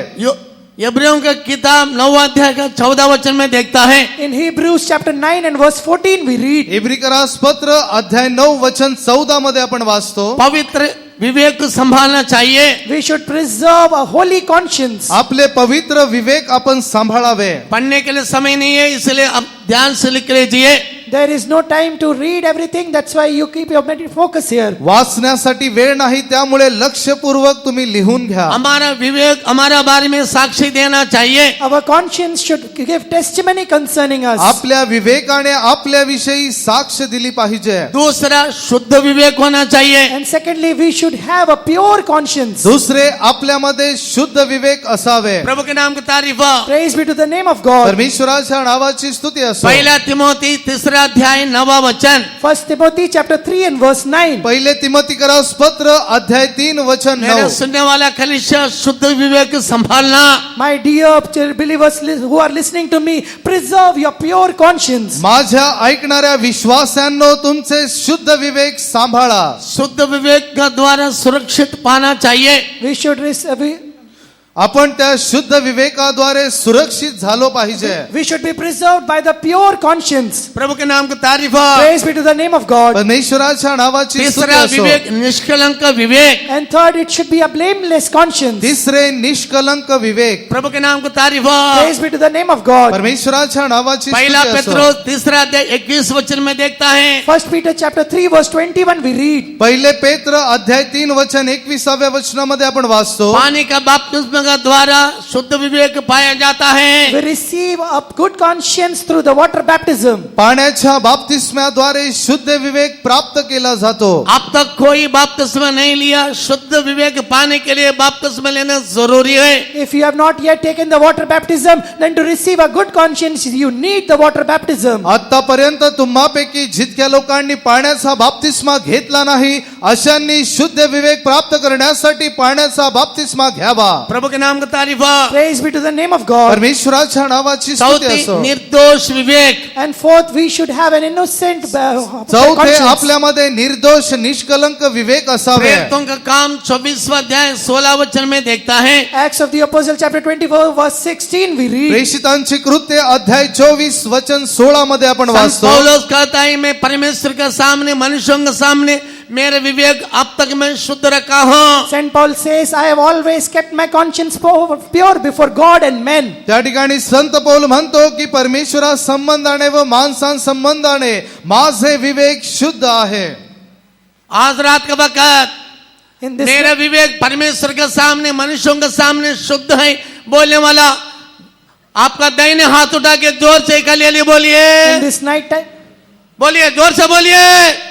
इब्रियों का किताब 9 अध्याय का 14 वचन में देखता है. In Hebrews chapter 9 and verse 14 we read, इब्रिकरास पत्र अध्याय 9 वचन 14 मध्ये आपण वाचतो. पवित्र विवेक को संभालना चाहिए. we should preserve a holy conscience. आपले पवित्र विवेक आपण सांभाळावे. पढ़ने के लिए समय नहीं है, इसलिए अब ध्यान से लिख लीजिए. There is no time to read everything, that's why you keep your focus here. वाचण्यासाठी वेळ नाही, त्यामुळे लक्षपूर्वक तुम्ही लिहून घ्या. हमारा विवेक हमारा बारे में साक्षी देना चाहिए. Our conscience should give testimony concerning us. आपल्या विवेकाने आपल्या विषयी साक्ष दिली पाहिजे. दूसरा शुद्ध विवेक होना चाहिए. And secondly, we should have a pure conscience. दुसरे आपल्यामध्ये शुद्ध विवेक असावे. प्रभु के नाम की तारीफ हो. Praise be to the name of God. परमेश्वराच्या नावाची स्तुती असो. पहला तिमोथी 3 अध्याय 9 वचन. 1 Timothy chapter 3 and verse 9. पहिले तिमोथीकरास पत्र अध्याय 3 वचन मेरे 9. सुनने वाला कलीसिया शुद्ध विवेक संभालना. My dear believers who are listening to me, preserve your pure conscience. माझ्या ऐकणाऱ्या विश्वासांनो तुमचे शुद्ध विवेक सांभाळा. शुद्ध विवेक का द्वारा सुरक्षित पाना चाहिए. We should आपण त्या शुद्ध विवेकाद्वारे सुरक्षित झालो पाहिजे. we should be preserved by the pure conscience. प्रभु के नाम की तारीफ हो. Praise be to the name of God. परमेश्वराच्या नावाची स्तुती तीसरा असो. विवेक निष्कलंक विवेक. And third, it should be a blameless conscience. तिसरे निष्कलंक विवेक. प्रभु के नाम की तारीफ हो. Praise be to the name of God. परमेश्वराच्या नावाची पहला स्तुती असो. पेत्रोस 3 अध्याय 21 वचन में देखता है. 1 Peter chapter 3 verse 21 we read, पहिले पेत्र अध्याय 3 वचन 21व्या वचनामध्ये आपण वाचतो. पानी का बपतिस्मा का द्वारा शुद्ध विवेक पाया जाता है. we receive a good conscience through the water baptism. पाण्याच्या बाप्तिस्म्याद्वारे शुद्ध विवेक प्राप्त केला जातो. अब तक कोई बपतिस्मा नहीं लिया, शुद्ध विवेक पाने के लिए बपतिस्मा लेना जरूरी है. If you have not yet taken the water baptism, then to receive a good conscience, you need the water baptism. आतापर्यंत तुम्हापैकी जितक्या लोकांनी पाण्याचा बाप्तिस्मा घेतला नाही, अशांनी शुद्ध विवेक प्राप्त करण्यासाठी पाण्याचा बाप्तिस्मा घ्यावा. प्रभु के नाम का तारीफ हो. Praise be to the name of God. परमेश्वराच्या नावाची स्तुती चौथी असो. निर्दोष विवेक. And fourth, we should have an innocent चौथे conscience. आपल्यामध्ये निर्दोष निष्कलंक विवेक असावे. प्रेरितों का काम 24वां अध्याय 16 वचन में देखता है. Acts of the Apostle chapter 24 verse 16 we read, प्रेषितांची कृत्य अध्याय 24 वचन 16 मध्ये आपण संत वाचतो. पौलुस कहता है, मैं परमेश्वर के सामने, मनुष्यों के सामने मेरे विवेक अब तक मैं शुद्ध रखा हूँ. Saint Paul says, I have always kept my conscience pure before God and men. त्या ठिकाणी संत पौल म्हणतो की परमेश्वरा संबंधाने व माणसां संबंधाने माझे विवेक शुद्ध आहे. आज रात के वक्त In this, मेरा विवेक परमेश्वर के सामने, मनुष्यों के सामने शुद्ध है बोलने वाला आपका दाहिने हाथ उठा के जोर से कलियाली बोलिए. in this night time, बोलिए, जोर से बोलिए.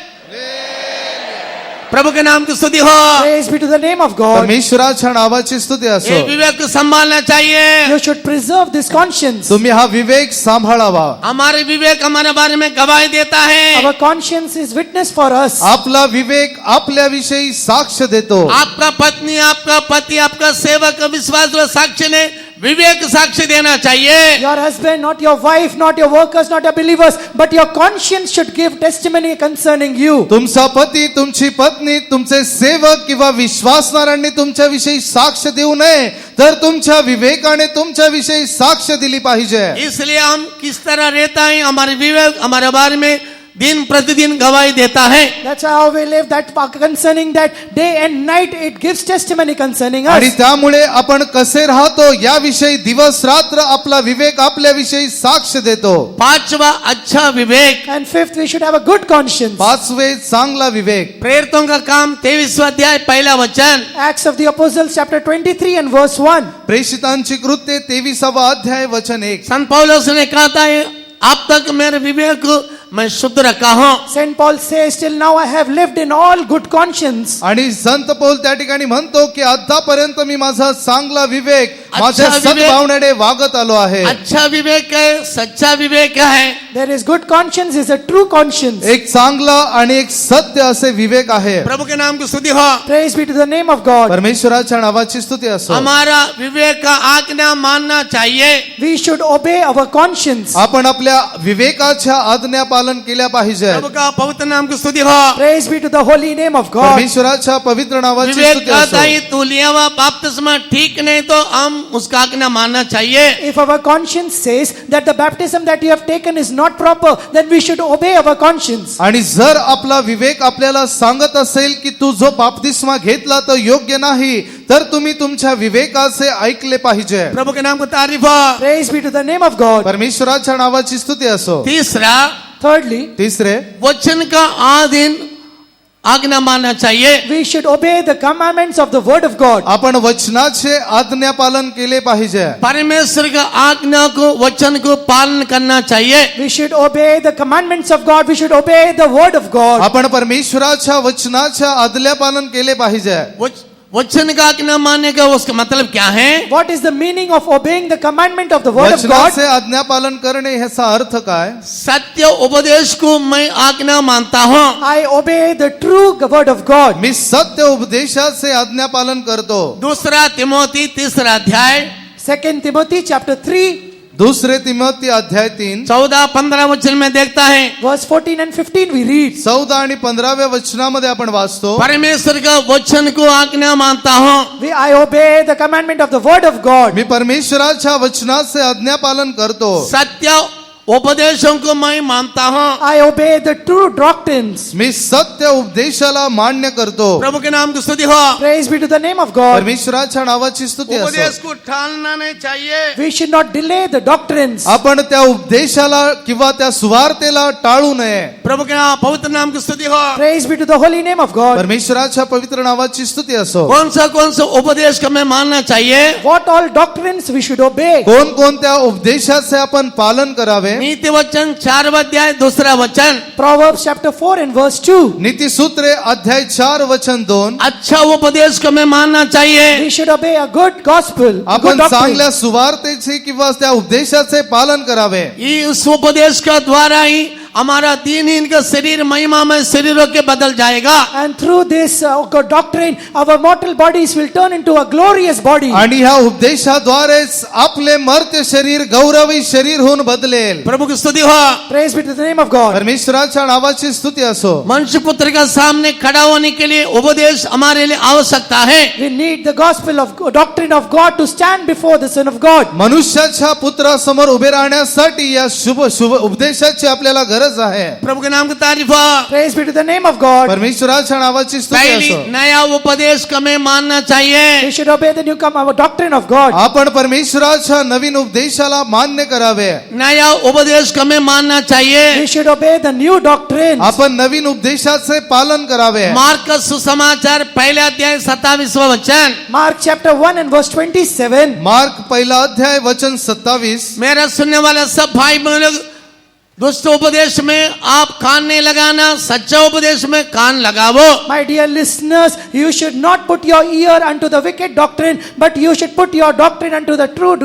प्रभु के नाम की स्तुति हो. praise be to the name of God. परमेश्वराच्या नावाची स्तुती ये असो. विवेक को संभालना चाहिए. You should preserve this conscience. तुम्ही हा विवेक सांभाळावा. हमारे विवेक हमारे बारे में गवाही देता है. Our conscience is witness for us. आपला विवेक आपल्याविषयी साक्ष देतो. आपका पत्नी, आपका पति, आपका सेवक, विश्वास साक्ष्य ने विवेक साक्ष्य देना चाहिए. Your husband, not your wife, not your workers, not your believers, but your conscience should give testimony concerning you. तुमचा पती, तुमची पत्नी, तुमचे सेवक किंवा विश्वासणाऱ्यांनी तुमच्याविषयी साक्ष देऊ नये, तर तुमच्या विवेकाने तुमच्याविषयी साक्ष दिली पाहिजे. इसलिए हम किस तरह रहता है, हमारे विवेक हमारे बारे में दिन प्रतिदिन गवाही देता है. That's how we live. That concerning that day and night, it gives testimony concerning आणि us. त्यामुळे आपण कसे राहतो याविषयी दिवस रात्र आपला विवेक आपल्याविषयी साक्ष देतो. पांचवा अच्छा विवेक. And fifth, we should have a good conscience. पाचवे चांगला विवेक. प्रेरितों का काम 23वां अध्याय पहला वचन. Acts of the Apostles chapter 23 and verse 1. प्रेषितांची कृत्य 23वा अध्याय वचन 1. संत पौलुस ने कहता है, अब तक मेरे विवेक को मैं शुद्ध रखा हूँ. Saint Paul says, till now I have lived in all good conscience. आणि संत पौल त्या ठिकाणी म्हणतो की आतापर्यंत मी माझा चांगला विवेक माझ्या अच्छा विवेक सद्भावनेने वागत आलो आहे. अच्छा विवेक है, सच्चा विवेक है. There is good conscience, is a true conscience. एक चांगला आणि एक सत्य असे विवेक आहे. प्रभु के नाम की स्तुति हो. Praise be to the name of God. परमेश्वराच्या नावाची स्तुती असो. हमारा विवेक का आज्ञा मानना चाहिए. We should obey our conscience. आपण आपल्या विवेकाच्या आज्ञा पालन केल्या पाहिजे. प्रभु का पवित्र नाम की स्तुति हो. Praise be to the holy name of God. परमेश्वराच्या पवित्र नावाची विवेक स्तुती कहता असो. है तू लिया हुआ बपतिस्मा ठीक नहीं तो हम उसका आज्ञा मानना चाहिए. If our conscience says that the baptism that you have taken is not proper, then we should obey our conscience. आणि जर आपला विवेक आपल्याला सांगत असेल की तू जो बाप्तिस्मा घेतला तो योग्य नाही, तर तुम्ही तुमच्या विवेकाचे ऐकले पाहिजे. प्रभु के नाम को तारीफ हो. Praise be to the name of God. परमेश्वराच्या नावाची स्तुती असो. तीसरा, Thirdly, तिसरे, वचन का आधीन आज्ञा मानना चाहिए. we should obey the commandments of the word of God. आपण वचनाचे आज्ञा पालन केले पाहिजे. परमेश्वर का आज्ञा को वचन को पालन करना चाहिए. We should obey the commandments of God. We should obey the word of God. आपण परमेश्वराच्या वचनाच्या आज्ञा पालन केले पाहिजे. वचन का आज्ञा मानने का उसका मतलब क्या है? What is the meaning of obeying the commandment of the word of God? वचनाचे आज्ञा पालन करणे ह्याचा अर्थ काय? सत्य उपदेश को मैं आज्ञा मानता हूँ. I obey the true word of God. मी सत्य उपदेशाचे आज्ञा पालन करतो. दूसरा तिमोथी तीसरा अध्याय 2 Timothy chapter 3 दुसरे तिमोथी अध्याय 3 14-15 वचन में देखता है. verse 14 and 15 we read. 14 आणि 15व्या वचनामध्ये आपण वाचतो. परमेश्वर का वचन को आज्ञा मानता हूँ. I obey the commandment of the word of God. मी परमेश्वराच्या वचनाचे आज्ञा पालन करतो. सत्य उपदेशों को मैं मानता हूँ. I obey the true doctrines. मी सत्य उपदेशाला मान्य करतो. प्रभु के नाम की स्तुति हो. Praise be to the name of God. परमेश्वराच्या नावाची स्तुती उपदेश असो. को टालना नहीं चाहिए. We should not delay the doctrines. आपण त्या उपदेशाला किंवा त्या सुवार्तेला टाळू नये. प्रभु के नाम पवित्र नाम की स्तुति हो. Praise be to the holy name of God. परमेश्वराच्या पवित्र नावाची स्तुती असो. कौन सा उपदेश का मैं मानना चाहिए? What all doctrines we should obey? कोणकोणत्या उपदेशाचे आपण पालन करावे? नीति वचन 4 अध्याय 2 वचन. Proverbs chapter 4 and verse 2. नीति सूत्रे अध्याय 4 वचन 2. अच्छा उपदेश को मैं मानना चाहिए. We should obey a good gospel, a good आपण doctrine. चांगल्या सुवार्तेचे किंवा त्या उपदेशाचे पालन करावे. इस उपदेश का द्वारा ही हमारा दीनहीन का शरीर महिमा में शरीरों के बदल जाएगा. And through this doctrine, our mortal bodies will turn into a glorious body. आणि ह्या उपदेशाद्वारेच आपले मर्त्य शरीर गौरवी शरीर होऊन बदलेल. प्रभु की स्तुति हो. Praise be to the name of God. परमेश्वराच्या नावाची स्तुती असो. मनुष्य पुत्र का सामने खड़ा होने के लिए उपदेश हमारे लिए आवश्यकता है. We need the gospel of doctrine of God to stand before the Son of God. मनुष्याच्या पुत्रासमोर उभे राहण्यासाठी या शुभ उपदेशाची आपल्याला गरज आहे. प्रभु के नाम की तारीफ हो. Praise be to the name of God. परमेश्वराच्या नावाची स्तुती पहली असो. नया उपदेश का मैं मानना चाहिए. We should obey the new doctrine of God. आपण परमेश्वराच्या नवीन उपदेशाला मान्य करावे. नया उपदेश का मैं मानना चाहिए. We should obey the new doctrines. आपण नवीन उपदेशाचे पालन करावे. मार्क का सुसमाचार 1 अध्याय 27 वचन. Mark chapter 1 and verse 27. Mark 1 अध्याय वचन 27. मेरा सुनने वाले सब भाई बहन लोग, दुष्ट उपदेश में आप कान नहीं लगाना, सच्चा उपदेश में कान लगावो. My dear listeners, you should not put your ear unto the wicked doctrine, but you should put your doctrine unto the true,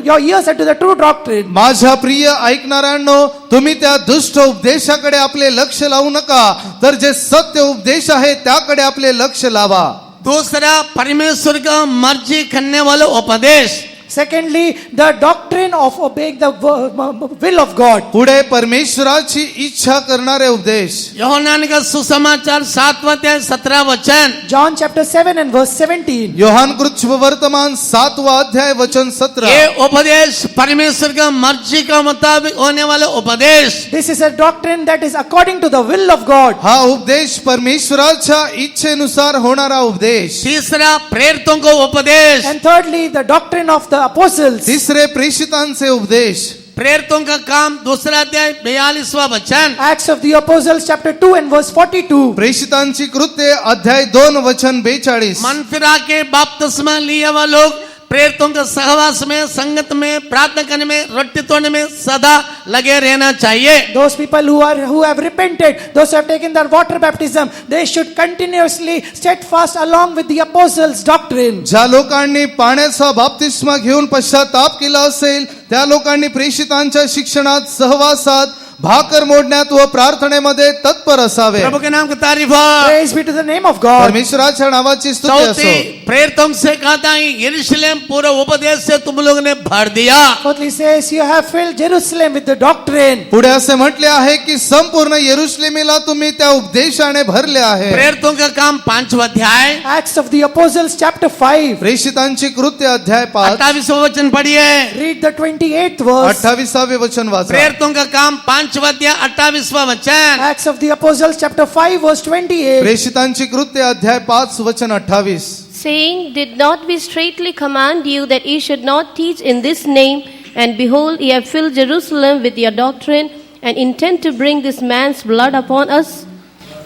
your ears unto the true doctrine. माझ्या प्रिय ऐकणाऱ्यांनो, तुम्ही त्या दुष्ट उपदेशाकडे आपले लक्ष लावू नका, तर जे सत्य उपदेश आहे त्याकडे आपले लक्ष लावा. दूसरा, परमेश्वर का मर्जी करने वाला उपदेश. Secondly, the doctrine of obeying the will of God. पुढे परमेश्वराची इच्छा करणारे उपदेश. योहन्ना का सुसमाचार 7 अध्याय 17 वचन. John chapter 7 and verse 17. Yohan कृत शुभवर्तमान 7वां अध्याय वचन 17. ये उपदेश परमेश्वर का मर्जी का मुताबिक होने वाला उपदेश. This is a doctrine that is according to the will of God. हा उपदेश परमेश्वराच्या इच्छेनुसार होणारा उपदेश. तीसरा, प्रेरितों को उपदेश. And thirdly, the doctrine of the apostles. तिसरे प्रेषितांचे उपदेश. प्रेरितों का काम 2 अध्याय 42वां वचन. Acts of the Apostles chapter 2 and verse 42. प्रेषितांची कृत्ये अध्याय 2 वचन 42. मन फिरा के बपतिस्मा लिए हुए लोग प्रेरितों के सहवास में, संगत में, प्रार्थना करने में, रोटी तोड़ने में सदा लगे रहना चाहिए. Those people who have repented, those who have taken their water baptism, they should continuously steadfast along with the apostles' doctrine. ज्या लोकांनी पाण्याचा बाप्तिस्मा घेऊन पश्चाताप केला असेल त्या लोकांनी प्रेषितांच्या शिक्षणात, सहवासात, भाकर मोडण्यात व प्रार्थनेमध्ये तत्पर असावे. प्रभु के नाम की तारीफ हो. Praise be to the name of God. परमेश्वराच्या नावाची स्तुती असो. चौथी, प्रेरितों से कहता है यरूशलेम पूरा उपदेश से तुम लोगों ने भर दिया. Fourthly says, you have filled Jerusalem with the doctrine. पुढे असे म्हटले आहे की संपूर्ण यरुशलेमीला तुम्ही त्या उपदेशाने भरले आहे. प्रेरितों का काम 5वां अध्याय Acts of the Apostles chapter 5. प्रेषितांची कृत्य अध्याय 5 28वां वचन पढ़िए. Read the 28th verse. 28वे वचन वाचा. प्रेरितों का काम 5वां अध्याय 28वां वचन. Acts of the Apostles chapter 5 verse 28. प्रेषितांची कृत्य अध्याय 5 वचन 28. saying, Did not we straitly command you that ye should not teach in this name? And behold, ye have filled Jerusalem with your doctrine, and intend to bring this man's blood upon us.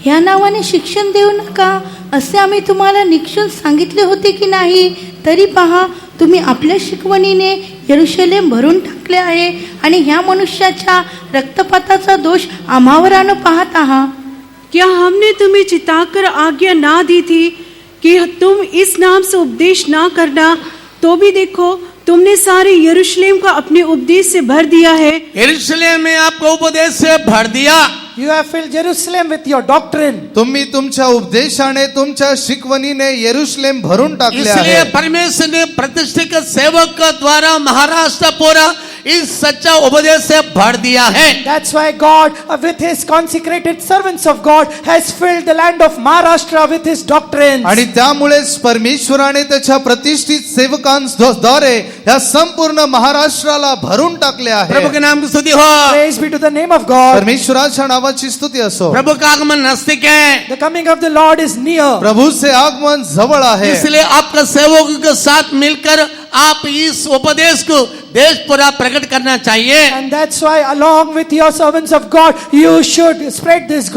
ह्या नावाने शिक्षण देऊ नका असे आम्ही तुम्हाला निक्षून सांगितले होते की नाही. तरी पहा, तुम्ही आपल्या शिकवणीने यरूशलेम भरून टाकले आहे आणि ह्या मनुष्याच्या रक्तपाताचा दोष आम्हावर आणू पाहत आहात. क्या हमने तुम्हें चिताकर आज्ञा ना दी थी कि तुम इस नाम से उपदेश ना करना? तो भी देखो, तुमने सारे यरूशलेम को अपने उपदेश से भर दिया है. यरूशलेम में आपको उपदेश से भर दिया. You have filled Jerusalem with your doctrine. तुम्ही तुमच्या उपदेशाने, तुमच्या शिकवणीने यरुशलेम भरून टाकले इसलिए आहे. परमेश्वर ने प्रतिष्ठित सेवक के द्वारा महाराष्ट्र पूरा इस सच्चा उपदेश से भर दिया है. That's why God, with His consecrated servants of God, has filled the land of Maharashtra with His doctrines. आणि त्यामुळेच परमेश्वराने त्याच्या प्रतिष्ठित सेवकांद्वारे या संपूर्ण महाराष्ट्राला भरून टाकले प्रभु आहे. के नाम की स्तुति हो. Praise be to the name of God. परमेश्वराच्या नावाची स्तुती असो. प्रभु का आगमन नजदीक है. The coming of the Lord is near. प्रभूचे आगमन जवळ आहे. इसलिए आपका सेवकों के साथ मिलकर आप इस उपदेश को देश पूरा प्रकट करना चाहिए. And that's why, along with your servants of God, you should spread this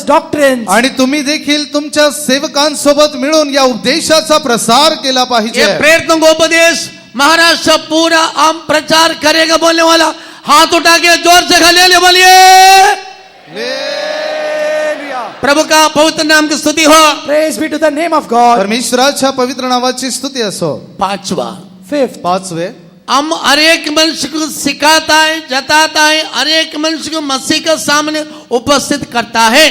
doctrines. आणि तुम्ही देखील तुमच्या सेवकांसोबत मिळून या उपदेशाचा प्रसार केला ये पाहिजे. प्रेरितों का उपदेश महाराष्ट्र पूरा हम प्रचार करेगा बोलने वाला हाथ उठा के जोर से खले बोलिए. प्रभु का पवित्र नाम की स्तुति हो. Praise be to the name of God. परमेश्वराच्या पवित्र नावाची स्तुती असो. 5वां, Fifth, 5वे, हम हर एक मनुष्य को सिखाता है, जताता है, हर एक मनुष्य को मसीह के सामने उपस्थित करता है.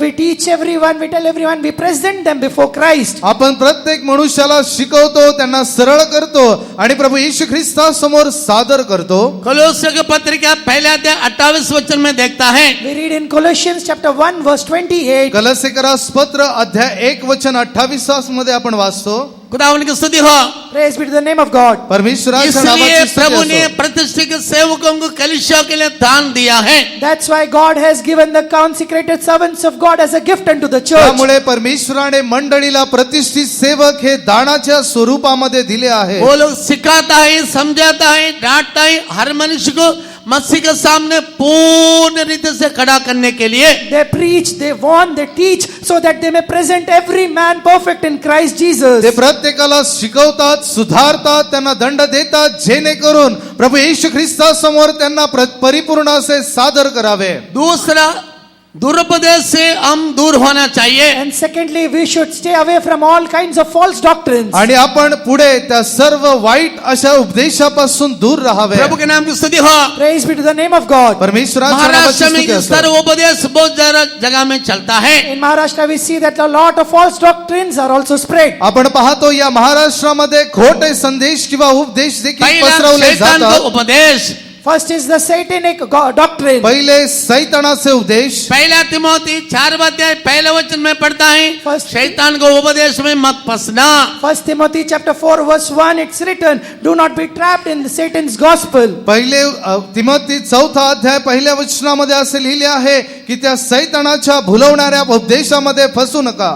we teach everyone, we tell everyone, we present them before Christ. आपण प्रत्येक मनुष्याला शिकवतो, त्यांना सरळ करतो आणि प्रभू येशू ख्रिस्तासमोर सादर करतो. कोलोस्यों की पत्रिका पहले अध्याय 28 वचन में देखता है. We read in Colossians chapter 1 verse 28. कलसेकरास पत्र अध्याय 1 वचन 28 मध्ये आपण वाचतो. खुदावंद की स्तुति हो. Praise be to the name of God. परमेश्वराच्या इसलिए नावाची स्तुती प्रभु ने असो. प्रतिष्ठित सेवकों को कलीसिया के लिए दान दिया है. That's why God has given the consecrated servants of God as a gift unto the church. त्यामुळे परमेश्वराने मंडळीला प्रतिष्ठित सेवक हे दानाच्या स्वरूपामध्ये दिले आहे. वो लोग सिखाता है, समझाता है, डांटता है हर मनुष्य को मसीह के सामने पूर्ण रीति से खड़ा करने के लिए. They preach, they warn, they teach, so that they may present every man perfect in Christ Jesus. ते प्रत्येकाला शिकवतात, सुधारतात, त्यांना दंड देतात, जेणेकरून प्रभू येशू ख्रिस्तासमोर त्यांना परिपूर्ण असे सादर करावे. दूसरा, दुरुपदेश से हम दूर होना चाहिए. And secondly, we should stay away from all kinds of false doctrines. आणि आपण पुढे त्या सर्व वाईट अशा उपदेशापासून दूर राहावे. प्रभु के नाम की स्तुति हो. Praise be to the name of God. परमेश्वराच्या महाराष्ट्र नावाची में स्तुती इस असो. तरह उपदेश बहुत जगह में चलता है. In Maharashtra, we see that a lot of false doctrines are also spread. आपण पाहतो या महाराष्ट्रामध्ये खोटे संदेश किंवा उपदेश देखील पहला पसरवले शैतान का जातात. उपदेश. First is the satanic doctrine. पहिले सैतानाचे उपदेश. पहला तिमोथी 4 अध्याय पहले वचन में पढ़ता है, First- शैतान को उपदेश में मत फंसना. 1 Timothy chapter 4 verse 1, it's written, do not be trapped in Satan's gospel. पहिले तिमोथी 4 अध्याय पहिल्या वचनामध्ये असे लिहिले आहे की त्या सैतानाच्या भुलवणाऱ्या उपदेशामध्ये फसू नका.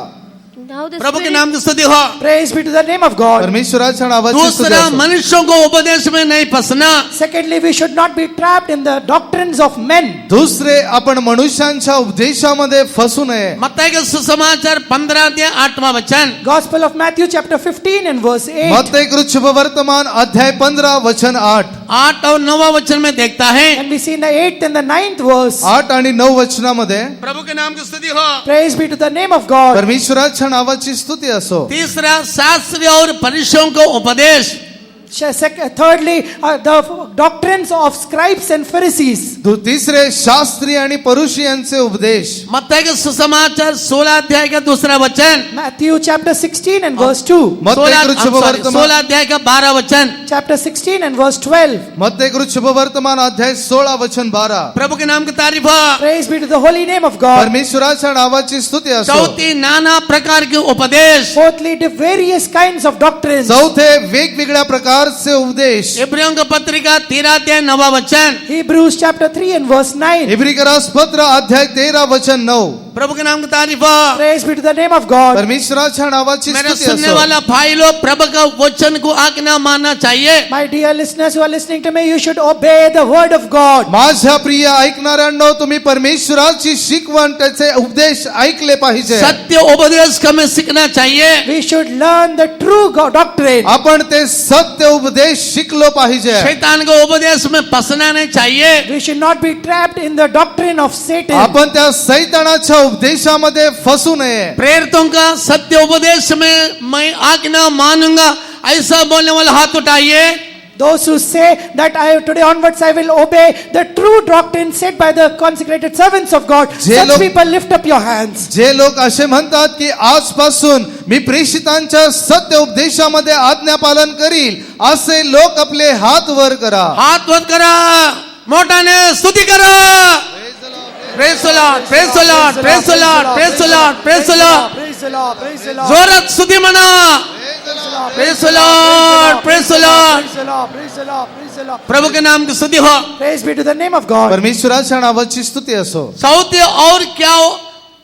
Now the Prabhu K Spirit, नाम की स्तुति हो। Praise be to the name of God. परमेश्वराच्या नावाची स्तुती दूसरा, असो. मनुष्यों को उपदेश में नहीं फंसना। Secondly, we should not be trapped in the doctrines of men. दुसरे, आपण मनुष्यांच्या उपदेशामध्ये फसू नये. मत्ती के सुसमाचार 15 अध्याय 8वां वचन। Gospel of Matthew chapter 15 and verse 8. मत्ती कृत शुभवर्तमान अध्याय 15 वचन 8. 8 और 9वां वचन में देखता है, And we see in the 8th and the 9th verse. 8 आणि 9 वचनामध्ये प्रभु के नाम की स्तुति हो। Praise be to the name of God. परमेश्वराच्या नावाची स्तुती असो. तीसरा, शास्त्री और फरीसियों को उपदेश। Thirdly, the doctrines of scribes and Pharisees. तिसरे, शास्त्री आणि परुषी यांचे उपदेश. मत्ती के सुसमाचार 16 अध्याय का दूसरा वचन। Matthew chapter 16 and verse 2. मत्ती कृत शुभवर्तमान 16 अध्याय का 12 वचन। Chapter 16 and verse 12. मत्ती कृत शुभवर्तमान अध्याय 16 वचन 12. प्रभु के नाम की तारीफ हो। Praise be to the holy name of God. परमेश्वराच्या नावाची स्तुती असो. चौथी, नाना प्रकार के उपदेश। Fourthly, the various kinds of doctrines. चौथे, वेगवेगळ्या प्रकारचे उपदेश. इब्रियों की पत्रिका 13 अध्याय 9वां वचन। Hebrews chapter 3 and verse 9. इब्री का पत्र अध्याय 13 वचन 9. प्रभु के नाम की तारीफ हो। Praise be to the name of God. परमेश्वराच्या नावाची मेरे स्तुती सुनने असो. वाला भाई लोग, प्रभु का वचन को आज्ञा मानना चाहिए। My dear listeners who are listening to me, you should obey the word of God. माझ्या प्रिय ऐकणाऱ्यांनो, तुम्ही परमेश्वराची शिकवण, त्याचे उपदेश ऐकले पाहिजे. सत्य उपदेश का हमें सीखना चाहिए। We should learn the true doctrine. आपण ते सत्य उपदेश शिकलो पाहिजे. शैतान के उपदेश में फंसना नहीं चाहिए। We should not be trapped in the doctrine of Satan. आपण त्या सैतानाच्या उपदेशामध्ये फसू नये. प्रेरितों का सत्य उपदेश में मैं आज्ञा मानूंगा, ऐसा बोलने वाला हाथ उठाइए। Those who say that today onwards I will obey the true doctrine said by the consecrated servants of God. जे Such लोक- people lift up your hands. जे लोक असे म्हणतात की आजपासून मी प्रेषितांच्या सत्य उपदेशामध्ये आज्ञा पालन करील, असे लोक आपले हात वर करा. हाथ वर करा, मोठाने स्तुति करा। Praise the Lord, praise the Lord, praise the Lord, praise the Lord, praise the Lord. Praise the Lord, praise the Lord. जोरत स्तुति मना। Praise the Lord, praise the Lord. Praise the Lord, praise the Lord, praise the Lord. प्रभु के नाम की स्तुति हो। Praise be to the name of God. परमेश्वराच्या नावाची स्तुती असो. चौथे, और क्या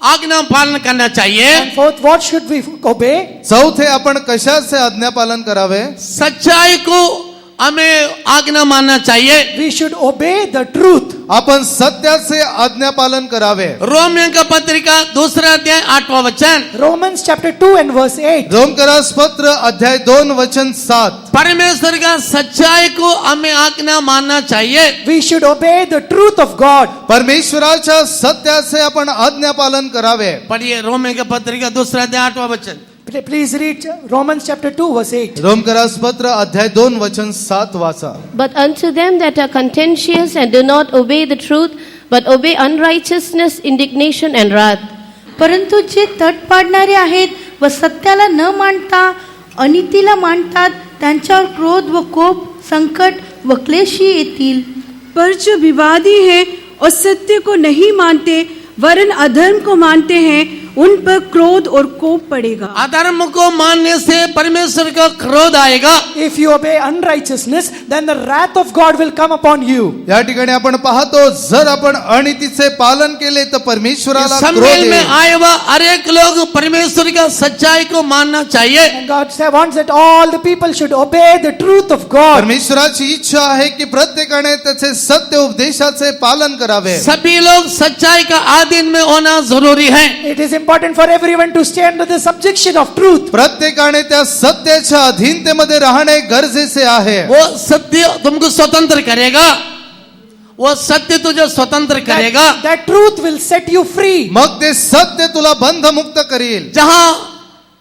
आज्ञा पालन करना चाहिए? And fourth, what should we obey? चौथे, आपण कशाचे आज्ञा पालन करावे? सच्चाई को हमें आज्ञा मानना चाहिए। We should obey the truth. आपण सत्याचे आज्ञा पालन करावे. रोमियों का पत्रिका 2 अध्याय 8वां वचन। Romans chapter 2 and verse 8. रोमकरास पत्र अध्याय 2 वचन 7. परमेश्वर का सच्चाई को हमें आज्ञा मानना चाहिए। We should obey the truth of God. परमेश्वराच्या सत्याचे आपण आज्ञा पालन करावे. पढ़िए रोमियों का पत्रिका 2 अध्याय 8वां वचन। Please read Romans chapter 2 verse 8. रोमकरास पत्र अध्याय 2 वचन 7 वाचा. But unto them that are contentious and do not obey the truth, but obey unrighteousness, indignation and wrath. परंतु जे तट पाडणारे आहेत व सत्याला न मानता अनितीला मानतात, त्यांच्यावर क्रोध व कोप, संकट व क्लेशी येतील. पर जो विवादी है और सत्य को नहीं मानते वरन अधर्म को मानते हैं, उन पर क्रोध और कोप पड़ेगा. अधर्म को मानने से परमेश्वर का क्रोध आएगा। If you obey unrighteousness, then the wrath of God will come upon you. या ठिकाणी आपण पाहतो, जर आपण अनितीचे पालन केले तर परमेश्वराला क्रोध सम्मेलन में येईल. आए हुआ हर एक लोग परमेश्वर का सच्चाई को मानना चाहिए। And God wants that all the people should obey the truth of God. परमेश्वराची इच्छा आहे की प्रत्येकाने त्याचे सत्य उपदेशाचे पालन करावे. सभी लोग सच्चाई का अधीन में होना जरूरी है। It is important for everyone to stay under the subjection of truth. प्रत्येकाने त्या सत्याच्या अधीनतेमध्ये राहणे गरजेचे आहे. वो सत्य तुमको स्वतंत्र करेगा, वो सत्य तुझे स्वतंत्र करेगा। That truth will set you free. मग ते सत्य तुला बंधमुक्त करील. जहाँ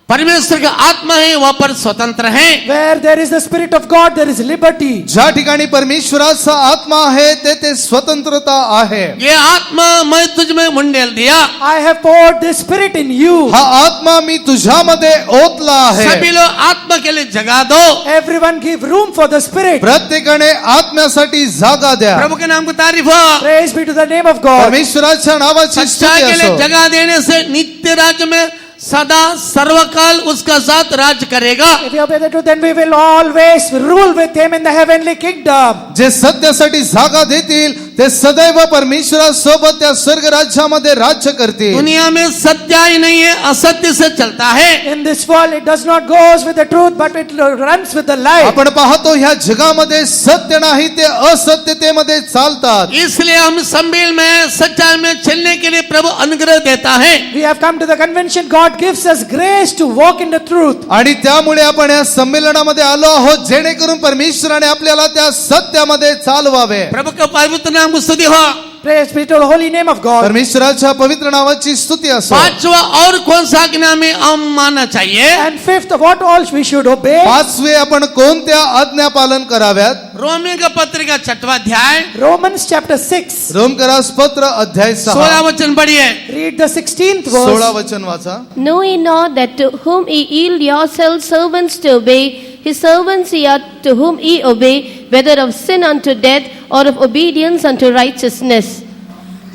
परमेश्वर का आत्मा है वहां पर स्वतंत्र है। Where there is the Spirit of God, there is liberty. ज्या ठिकाणी परमेश्वराचा आत्मा आहे तेथे स्वतंत्रता आहे. ये आत्मा मैं तुझ में मुंडेल दिया। I have poured the Spirit in you. हा आत्मा मी तुझ्यामध्ये ओतला आहे. सभी लोग आत्मा के लिए जगह दो। Everyone give room for the Spirit. प्रत्येकाने आत्म्यासाठी जागा द्या. प्रभु के नाम की तारीफ हो। Praise be to the name of God. परमेश्वराच्या नावाची सच्चाई स्तुती के लिए असो. जगह देने से नित्य राज्य में सदा सर्वकाल उसका साथ राज करेगा। If you obey the truth, then we will always rule with Him in the heavenly kingdom. जे सत्यासाठी जागा देतील ते सदैव परमेश्वरासोबत त्या स्वर्ग राज्यामध्ये राज्य करतील. दुनिया में सच्चाई नहीं है, असत्य से चलता है. In this world, it does not goes with the truth, but it runs with the lie. आपण पाहतो ह्या जगामध्ये सत्य नाही, ते असत्यतेमध्ये चालतात. इसलिए हम सम्मेलन में सच्चाई में चलने के लिए प्रभु अनुग्रह देता है. We have come to the convention. God gives us grace to walk in the truth. आणि त्यामुळे आपण या संमेलनामध्ये आलो आहोत जेणेकरून परमेश्वराने आपल्याला त्या सत्यामध्ये चालवावे. प्रभु का पवित्र नाम की स्तुति हो. Praise be to the holy name of God. परमेश्वराच्या पवित्र नावाची स्तुती असो. पांचवा और कौन सा आज्ञा में हम मानना चाहिए? And fifth, what all we should obey. पाचवे आपण कोणत्या आज्ञा पालन कराव्यात? रोमी का पत्रिका 6वां अध्याय Romans chapter 6. रोमकरास पत्र अध्याय 16 6 वचन पढ़िए. Read the 16th 16 verse. वचन वाचा. Know ye not that to whom ye yield yourselves servants to obey, his servants ye are to whom ye obey, whether of sin unto death or of obedience unto righteousness.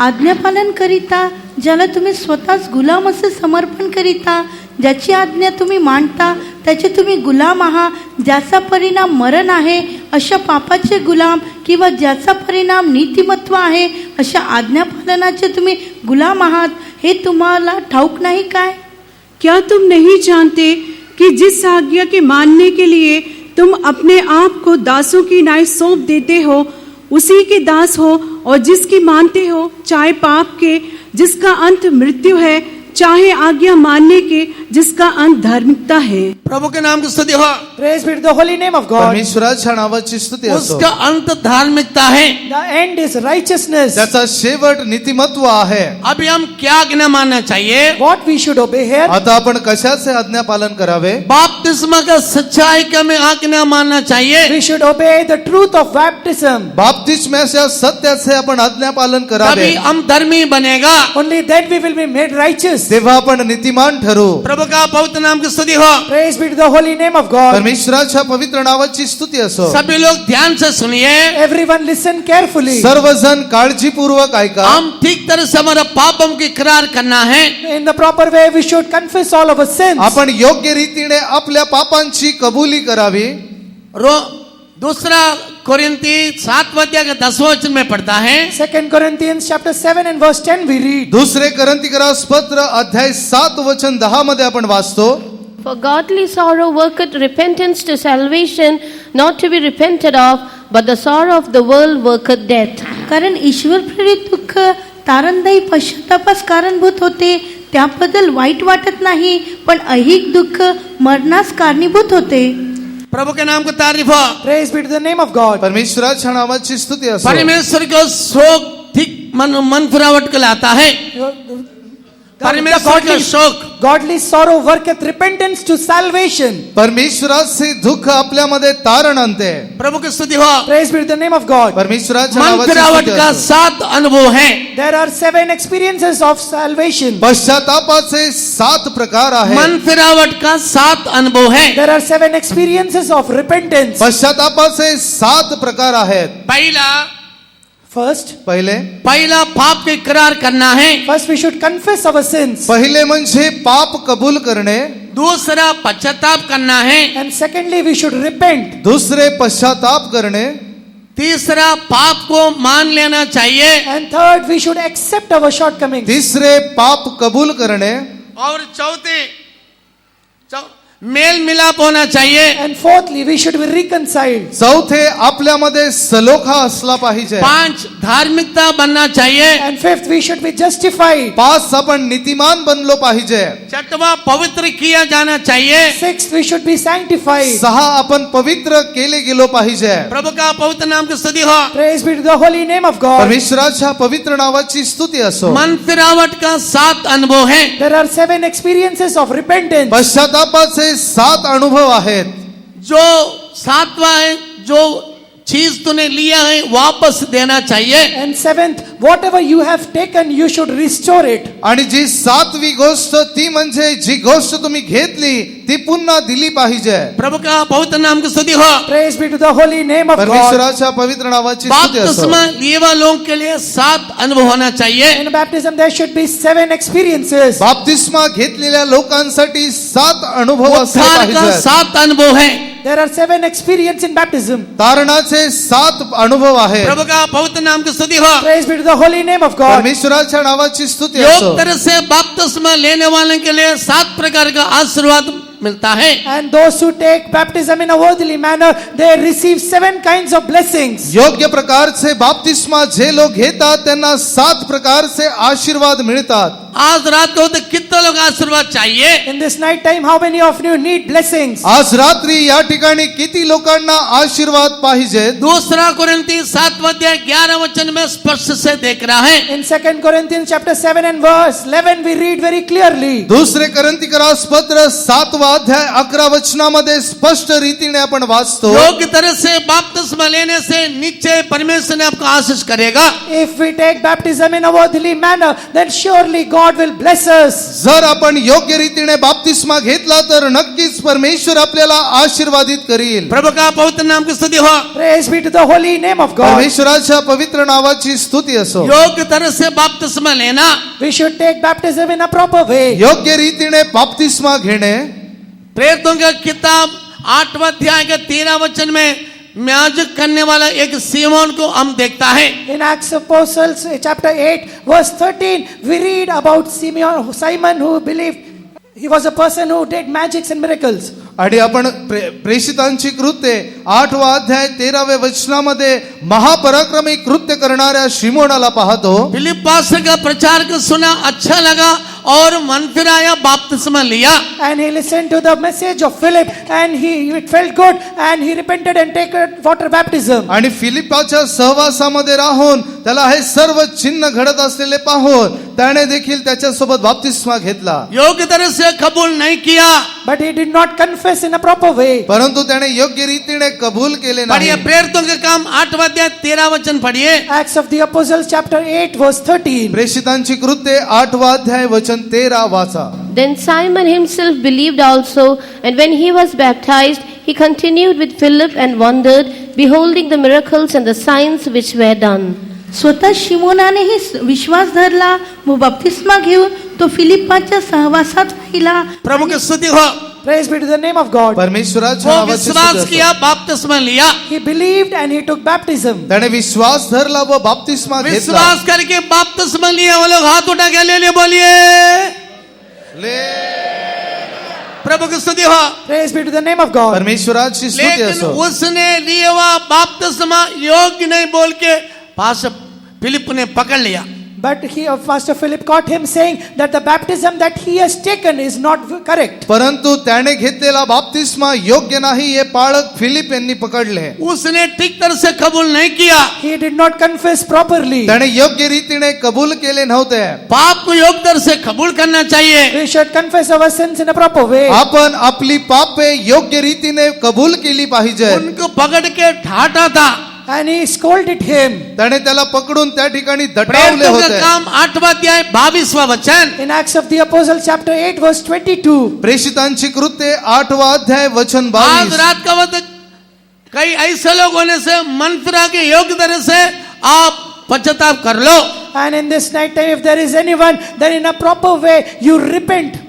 आज्ञापालन करिता ज्याला तुम्ही स्वतःच गुलाम असे समर्पण करिता, ज्याची आज्ञा तुम्ही मांडता त्याचे तुम्ही गुलाम आहात, ज्याचा परिणाम मरण आहे अशा पापाचे गुलाम, किंवा ज्याचा परिणाम नीतिमत्व आहे अशा आज्ञापालनाचे तुम्ही गुलाम आहात, हे तुम्हाला ठाऊक नाही काय? क्या तुम नहीं जानते कि जिस आज्ञा के मानने के लिए तुम अपने आप को दासों की नाई सौंप देते हो, उसी के दास हो, और जिसकी मानते हो, चाहे पाप के जिसका अंत मृत्यु है, चाहे आज्ञा मानने के जिसका अंत धार्मिकता है. प्रभु के नाम की स्तुति हो. Praise be to the holy name of God. परमेश्वराच्या नावाची स्तुती असो. उसका अंत धार्मिकता है. The end is righteousness. त्याचा शेवट नीतिमत्व आहे. अभी हम क्या आज्ञा मानना चाहिए? What we should obey here. आता आपण कशाचे आज्ञा पालन करावे? बपतिस्मा का सच्चाई का में आज्ञा मानना चाहिए. We should obey the truth of baptism. बाप्तिस्म्याच्या सत्याचे आपण आज्ञा पालन करावे. तभी हम धर्मी बनेगा. Only then we will be made righteous. तेव्हा आपण नीतिमान ठरू. प्रभु का पवित्र नाम की स्तुति हो. Praise be to the holy name of God. परमेश्वराच्या पवित्र नावाची स्तुती असो. सभी लोग ध्यान से सुनिए. Everyone listen carefully. सर्वजण काळजीपूर्वक ऐका. हम ठीक तरह से हमारा पापों की इकरार करना है. In the proper way, we should confess all of our sins. आपण योग्य रीतीने आपल्या पापांची कबुली करावी. दूसरा कोरिन्थी 7वां अध्याय के 10वां वचन में पढ़ता है. 2 Corinthians chapter 7 and verse 10 we read. दुसरे करंथीकरास पत्र अध्याय 7 वचन 10 मध्ये आपण वाचतो. For godly sorrow worketh repentance to salvation, not to be repented of, but the sorrow of the world worketh death. कारण ईश्वर प्रेरित दुःख तारणदायी पश्चातापास कारणभूत होते, त्याबद्दल वाईट वाटत नाही, पण ऐहिक दुःख मरणास कारणीभूत होते. प्रभु के नाम को तारीफ हो. Praise be to the name of God. परमेश्वराच्या नावाची स्तुती असो. परमेश्वर को शोक ठीक मन फिरावट को लाता है. परमेश्वर का शोक. Godly sorrow worketh repentance to salvation. परमेश्वराचे दुःख आपल्यामध्ये तारण आणते. प्रभु की स्तुति हो. Praise be to the name of God. परमेश्वराच्या मन नावाची फिरावट स्तुती का असो. 7 अनुभव है. There are 7 experiences of salvation. पश्चातापाचे 7 प्रकार आहेत. मन फिरावट का 7 अनुभव है. There are 7 experiences of repentance. पश्चातापाचे 7 प्रकार आहेत. First, पहिला पाप के इकरार करना है. first we should confess our sins. पहिले म्हणजे पाप कबूल करणे. दूसरा पश्चाताप करना है. And secondly, we should repent. दुसरे पश्चाताप करणे. तीसरा पाप को मान लेना चाहिए. And third, we should accept our shortcomings. तिसरे पाप कबूल करणे. और चौथे मेल मिलाप होना चाहिए. And fourthly, we should be reconciled. चौथे आपल्यामध्ये सलोखा असला पाहिजे. 5 धार्मिकता बनना चाहिए. And fifth, we should be justified. 5 आपण नीतिमान बनलो पाहिजे. 6वां पवित्र किया जाना चाहिए. Sixth, we should be sanctified. 6 आपण पवित्र केले गेलो पाहिजे. प्रभु का पवित्र नाम की स्तुति हो. Praise be to the holy name of God. परमेश्वराच्या पवित्र नावाची स्तुती असो. मन फिरावट का 7 अनुभव है. There are 7 experiences of repentance. पश्चातापाचे 7 अनुभव आहेत. जो 7वां है, जो चीज तूने लिया है वापस देना चाहिए. And seventh, whatever you have taken, you should restore it. आणि जी 7वी गोष्ट ती म्हणजे जी गोष्ट तुम्ही घेतली ती पुन्हा दिली पाहिजे. प्रभु का पवित्र नाम की स्तुति हो. Praise be to the holy name of God. परमेश्वराच्या पवित्र नावाची स्तुती असो. बपतिस्मा लिए हुए लोगों के लिए 7 अनुभव होना चाहिए. In baptism there should be 7 experiences. बाप्तिस्मा घेतलेल्या लोकांसाठी 7 अनुभव असले उद्धार का पाहिजेत. 7 अनुभव है. There are 7 experiences in baptism. तारणाचे 7 अनुभव आहेत. प्रभु का पवित्र नाम की स्तुति हो. Praise be to the holy name of God. परमेश्वराच्या नावाची स्तुती असो. योग तरह से बपतिस्मा लेने वाले के लिए 7 प्रकार का आशीर्वाद मिलता है. And those who take baptism in a worldly manner, they receive 7 kinds of blessings. योग्य प्रकारचे बाप्तिस्मा जे लोक घेतात त्यांना 7 प्रकारचे आशीर्वाद मिळतात. आज रात को तो कितने लोग आशीर्वाद चाहिए. In this night time, how many of you need blessings? आज रात्री या ठिकाणी किती लोकांना आशीर्वाद पाहिजेत. दूसरा कोरिन्थी 7 अध्याय 11 वचन में स्पष्ट से देख रहा है. In 2 Corinthians chapter 7 and verse 11, we read very clearly. दुसरे करंथीकरास पत्र 7 अध्याय 11 वचनामध्ये स्पष्ट रीतीने आपण वाचतो. योग्य तरह से बपतिस्मा लेने से निश्चय परमेश्वर ने आपको आशीष करेगा. If we take baptism in a worldly manner, then surely God will bless us. जर आपण योग्य रीतीने बाप्तिस्मा घेतला तर नक्कीच परमेश्वर आपल्याला आशीर्वादित करील. प्रभु का पवित्र नाम की स्तुति हो. Praise be to the holy name of God. परमेश्वराच्या पवित्र नावाची स्तुती असो. योग्य तरह से बपतिस्मा लेना. We should take baptism in a proper way. योग्य रीतीने बाप्तिस्मा घेणे. प्रेरितों का किताब 8वां अध्याय के 13 वचन में म्याजक करने वाला एक सीमोन को हम देखता है. In Acts of Apostles chapter 8 verse 13, we read about Simon who believed he was a person who did magics and miracles. आणि आपण प्रेषितांची कृत्ये 8वा अध्याय 13व्या वचनामध्ये महापराक्रमी कृत्य करणाऱ्या शिमोनाला पाहतो. फिलिप पास्टर का प्रचार को सुना, अच्छा लगा और मन फिर आया, बपतिस्मा लिया. And he listened to the message of Philip and it felt good and he repented and taken water baptism. आणि फिलिपाच्या सहवासामध्ये राहून त्याला हे सर्व चिन्ह घडत असलेले पाहून त्याने देखील त्याच्यासोबत बाप्तिस्मा घेतला. योग्य तरह से कबूल नहीं KIA. But he did not confess in a proper way. परंतु त्याने योग्य रीतीने कबूल केले नाही. पढ़िए प्रेरितों के काम 8वां अध्याय 13 वचन पढ़िए. Acts of the Apostles chapter 8 verse 13. प्रेषितांची कृत्ये 8वा अध्याय वचन 13 वाचा. Then Simon himself believed also, and when he was baptized, he continued with Philip and wondered, beholding the miracles and the signs which were done. स्वतः शिमोनानेही विश्वास धरला व बप्तिस्मा घेऊन तो फिलिप्पाच्या सहवासात राहिला. प्रभु की स्तुति हो. Praise be to the name of God. परमेश्वराच्या वो नावाची स्तुती विश्वास असो. किया, बपतिस्मा लिया. He believed and he took baptism. त्याने विश्वास धरला व बाप्तिस्मा घेतला. विश्वास करके बपतिस्मा लिया. वो लोग हाथ उठा के ले बोलिए प्रभु की स्तुति हो. Praise be to the name of God. परमेश्वराची स्तुती लेकिन असो. उसने लिया हुआ बपतिस्मा योग्य नहीं बोल के पास फिलिप ने पकड़ लिया. But Pastor Philip caught him saying that the baptism that he has taken is not correct. परंतु त्याने घेतलेला बाप्तिस्मा योग्य नाही हे पाळक फिलिप यांनी पकडले. उसने ठीक तरह से कबूल नहीं KIA. He did not confess properly. त्याने योग्य रीतीने कबूल केले नव्हते. पाप को योग्य तरह से कबूल करना चाहिए. We should confess our sins in a proper way. आपण आपली पापे योग्य रीतीने कबूल केली पाहिजे. उनको पकड़ के ठाटा था. And he scolded him. त्याने त्याला पकडून त्या ठिकाणी दटावले प्रेरितों का होते. काम 8वां अध्याय 22वां वचन. In Acts of the Apostles chapter 8 verse 22. प्रेषितांची कृत्ये 8वा अध्याय वचन आज 22. रात का वक्त कई ऐसे लोग होने से मन फिरा के योग्य तरह से आप पश्चाताप कर low. And in this night time, if there is anyone, then in a proper way you repent.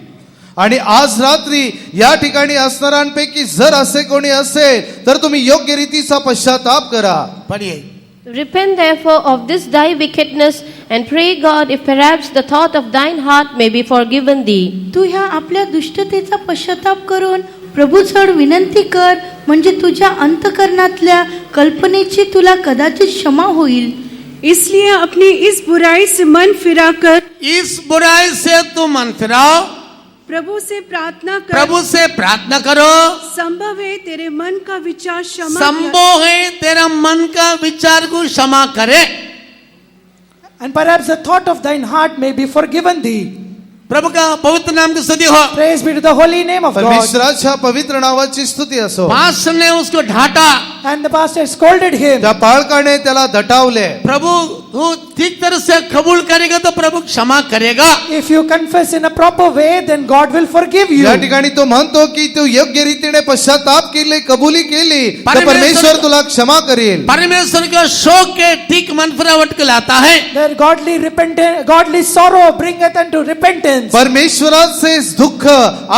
आणि आज रात्री या ठिकाणी असणाऱ्यांपैकी जर असे कोणी असेल तर तुम्ही योग्य रीतीचा पश्चाताप करा. पढ़िए. Repent therefore of this thy wickedness, and pray God, if perhaps the thought of thine heart may be forgiven thee. तू ह्या आपल्या दुष्टतेचा पश्चाताप करून प्रभूजवळ विनंती कर, म्हणजे तुझ्या अंतःकरणातल्या कल्पनेची तुला कदाचित क्षमा होईल. इसलिए अपनी इस बुराई से मन फिराकर इस बुराई से तू मन फिराओ. प्रभु से प्रार्थना कर. प्रभु से प्रार्थना करो. संभव है तेरे मन का विचार क्षमा संभव है तेरा मन का विचार को क्षमा करे. And perhaps the thought of thine heart may be forgiven thee. प्रभु का पवित्र नाम की स्तुति हो. Praise be to the holy name of God. परमेश्वराच्या पवित्र नावाची स्तुती असो. पास्टर ने उसको ढांटा. and the pastor scolded him. त्या बाळकाने त्याला दटावले. प्रभु तू ठीक तरह से कबूल करेगा तो प्रभु क्षमा करेगा. If you confess in a proper way, then God will forgive you. या ठिकाणी तो म्हणतो की तू योग्य रीतीने पश्चाताप केले, कबुली केली तर परमेश्वर तुला क्षमा करेल. परमेश्वर का शोक के ठीक मन फिरावट को लाता है. Then godly sorrow bringeth unto repentance. परमेश्वराचे दुःख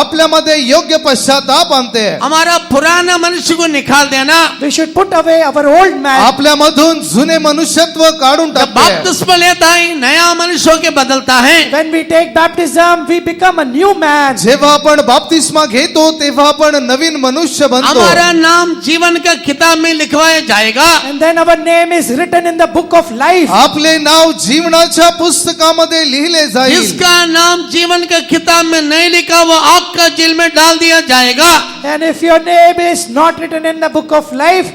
आपल्यामध्ये योग्य पश्चाताप आणते. हमारा पुराना मनुष्य को निकाल देना. We should put away our old man. आपल्यामधून जुने मनुष्यत्व काढून टाकते. बपतिस्मा लेता है नया मनुष्य के बदलता है. When we take baptism, we become a new man. जेव्हा आपण बाप्तिस्मा घेतो तेव्हा आपण नवीन मनुष्य बनतो. हमारा नाम जीवन का किताब में लिखवाया जाएगा. And then our name is written in the book of life. आपले नाव जीवनाच्या पुस्तकामध्ये लिहिले जाईल. जिसका नाम जीवन का किताब में नहीं लिखा वो आग का जेल में डाल दिया जाएगा. And if your name is not written in the book of life,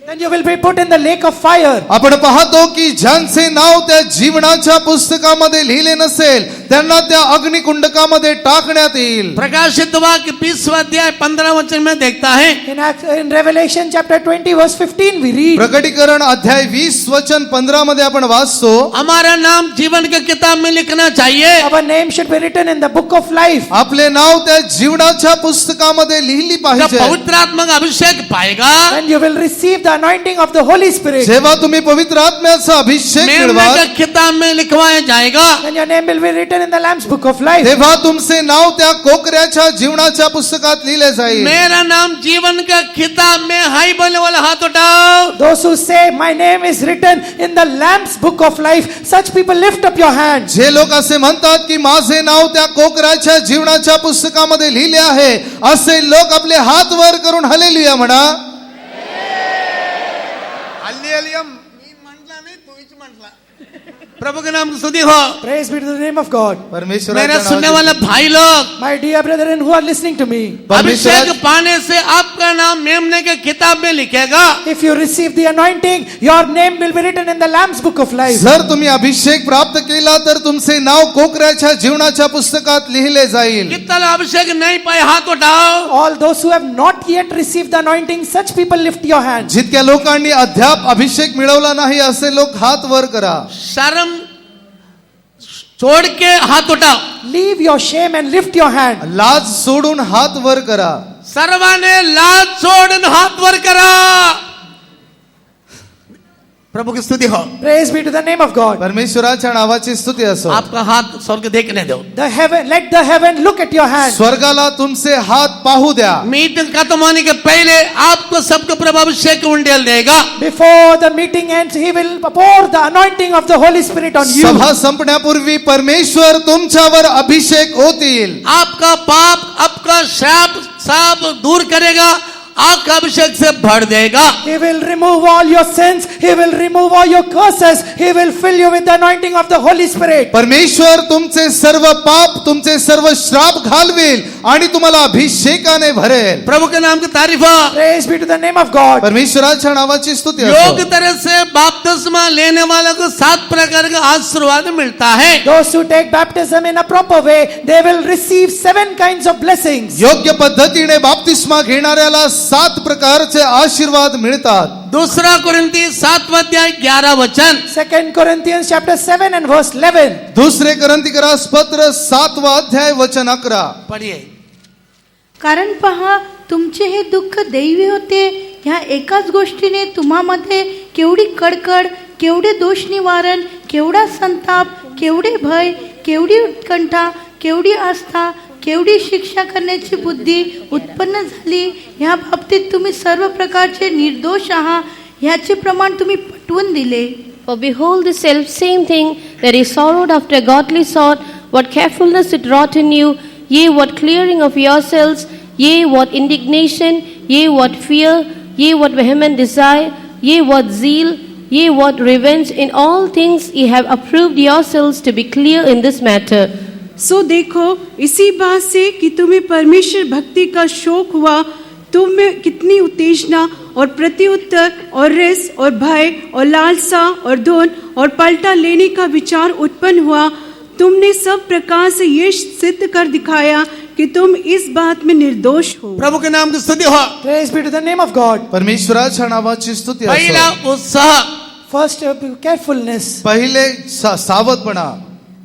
then you will be put in the lake of fire. आपण पाहतो की ज्यांचे नाव त्या जीवनाच्या पुस्तकामध्ये लिहिले नसेल त्यांना त्या अग्निकुंडकामध्ये टाकण्यात येईल. प्रकाशित वाक्य 20वां अध्याय 15 वचन में देखता है. In Revelation chapter 20 verse 15 we read. प्रकटीकरण अध्याय 20 वचन 15 मध्ये आपण वाचतो. हमारा नाम जीवन के किताब में लिखना चाहिए. Our name should be written in the book of life. आपले नाव त्या जीवनाच्या पुस्तकामध्ये लिहिली जब पाहिजे. पवित्र आत्मा का अभिषेक पाएगा, And you will receive the anointing of the Holy Spirit. जेव्हा तुम्ही पवित्र आत्म्याचा अभिषेक मेमने मिळवाल का किताब में लिखवाया जाएगा. Then your name will be written in the Lamb's book of life. तेव्हा तुमचे नाव त्या कोकऱ्याच्या जीवनाच्या पुस्तकात लिहिले जाईल. मेरा नाम जीवन का किताब में हाई बोलने वाला हाथ उठाओ. Those who say my name is written in the Lamb's book of life, such people lift up your hands. जे लोक असे म्हणतात की माझे नाव त्या कोकऱ्याच्या जीवनाच्या पुस्तकामध्ये लिहिले आहे असे लोक आपले हात वर करून हालेलुया म्हणा. प्रभु के नाम की स्तुति हो. Praise be to the name of God. मेरे सुनने वाले भाई लोग, My dear brethren who are listening to me, अभिषेक पाने से आपका नाम मेमने के किताब में लिखेगा. if you receive the anointing, your name will be written in the Lamb's book of life. जर तुम्ही अभिषेक प्राप्त केला तर तुमचे नाव कोकऱ्याच्या जीवनाच्या पुस्तकात लिहिले जाईल. कितना लोग अभिषेक नहीं पाए हाथ उठाओ. All those who have not yet received the anointing, such people lift your hands. जितक्या लोकांनी अद्याप अभिषेक मिळवला नाही असे लोक हात वर करा. शर्म छोड़ के हाथ उठाओ. Leave your shame and lift your hand. लाज सोडून हात वर करा. सर्वाने लाज छोड़न हाथ वर करा. प्रभु की स्तुति हो. Praise be to the name of God. परमेश्वराच्या नावाची स्तुती असो. आपका हात स्वर्ग देखने दो. Let the heaven look at your hand. स्वर्गाला तुमचे हात पाहू द्या. मीटिंग खत्म होने के पहले आपको सबको प्रभु अभिषेक उंडेल देगा. Before the meeting ends, He will pour the anointing of the Holy Spirit on you. सभा संपण्यापूर्वी परमेश्वर तुमच्यावर अभिषेक होतील. आपका पाप, आपका श्राप सब दूर करेगा. आपका अभिषेक से भर देगा. He will remove all your sins. He will remove all your curses. He will fill you with the anointing of the Holy Spirit. परमेश्वर तुमचे सर्व पाप, तुमचे सर्व श्राप घालवेल आणि तुम्हाला अभिषेकाने भरेल. प्रभु के नाम की तारीफ हो. Praise be to the name of God. परमेश्वराच्या नावाची स्तुती योग असो. तरह से बपतिस्मा लेने वालों को 7 प्रकार का आशीर्वाद मिलता है. Those who take baptism in a proper way, they will receive 7 kinds of blessings. योग्य पद्धतीने बाप्तिस्मा घेणाऱ्याला 7 प्रकारचे आशीर्वाद मिळतात. दूसरा कुरिन्थी 7वां अध्याय 11 वचन. 2 Corinthians chapter 7 and verse 11. दुसरे करंथीकरास पत्र 7वां अध्याय वचन 11. पढ़िए. कारण पहा तुमचे हे दुःख दैवी होते. ह्या एकाच गोष्टीने तुम्हामध्ये केवढी कडकड, केवढे दोष निवारण, केवढा संताप, केवढे भय, केवढी उत्कंठा, केवढी आस्था, केवढी शिक्षा करण्याची बुद्धी उत्पन्न झाली. ह्या बाबतीत तुम्ही सर्व प्रकारचे निर्दोष आहात ह्याचे प्रमाण तुम्ही पटवून दिले. For behold, the self same thing that is sorrowed after a godly sort, what carefulness it wrought in you, yea, what clearing of yourselves, yea, what indignation, yea, what fear, yea, what vehement desire, yea, what zeal, yea, what revenge. In all things ye have approved yourselves to be clear in this matter. So देखो इसी बात से कि तुम्हें परमेश्वर भक्ति का शौक हुआ, तुम में कितनी उत्तेजना और प्रत्युत्तर और रस और भय और लालसा और धोन और पलटा लेने का विचार उत्पन्न हुआ. तुमने सब प्रकार से ये सिद्ध कर दिखाया कि तुम इस बात में निर्दोष हो। प्रभु के नाम की स्तुति हो। Praise be to the name of God. परमेश्वराच्या नावाची स्तुती पहिला असो. उत्साह, First, carefulness. पहिले सावधपणा,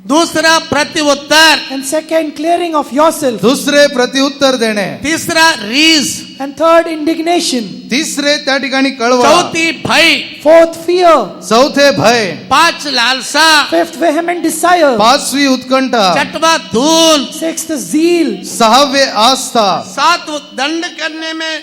दूसरा प्रत्युत्तर, And second, clearing of yourself. दुसरे प्रतिउत्तर देणे, तीसरा रीस, And third, indignation. तिसरे त्या ठिकाणी कळवळ, चौथी भय, Fourth, fear. चौथे भय, पांच लालसा, Fifth, vehement desire. पाचवी उत्कंठा, छठवा धूल, Sixth, zeal. सहावे आस्था, सात दंड करने में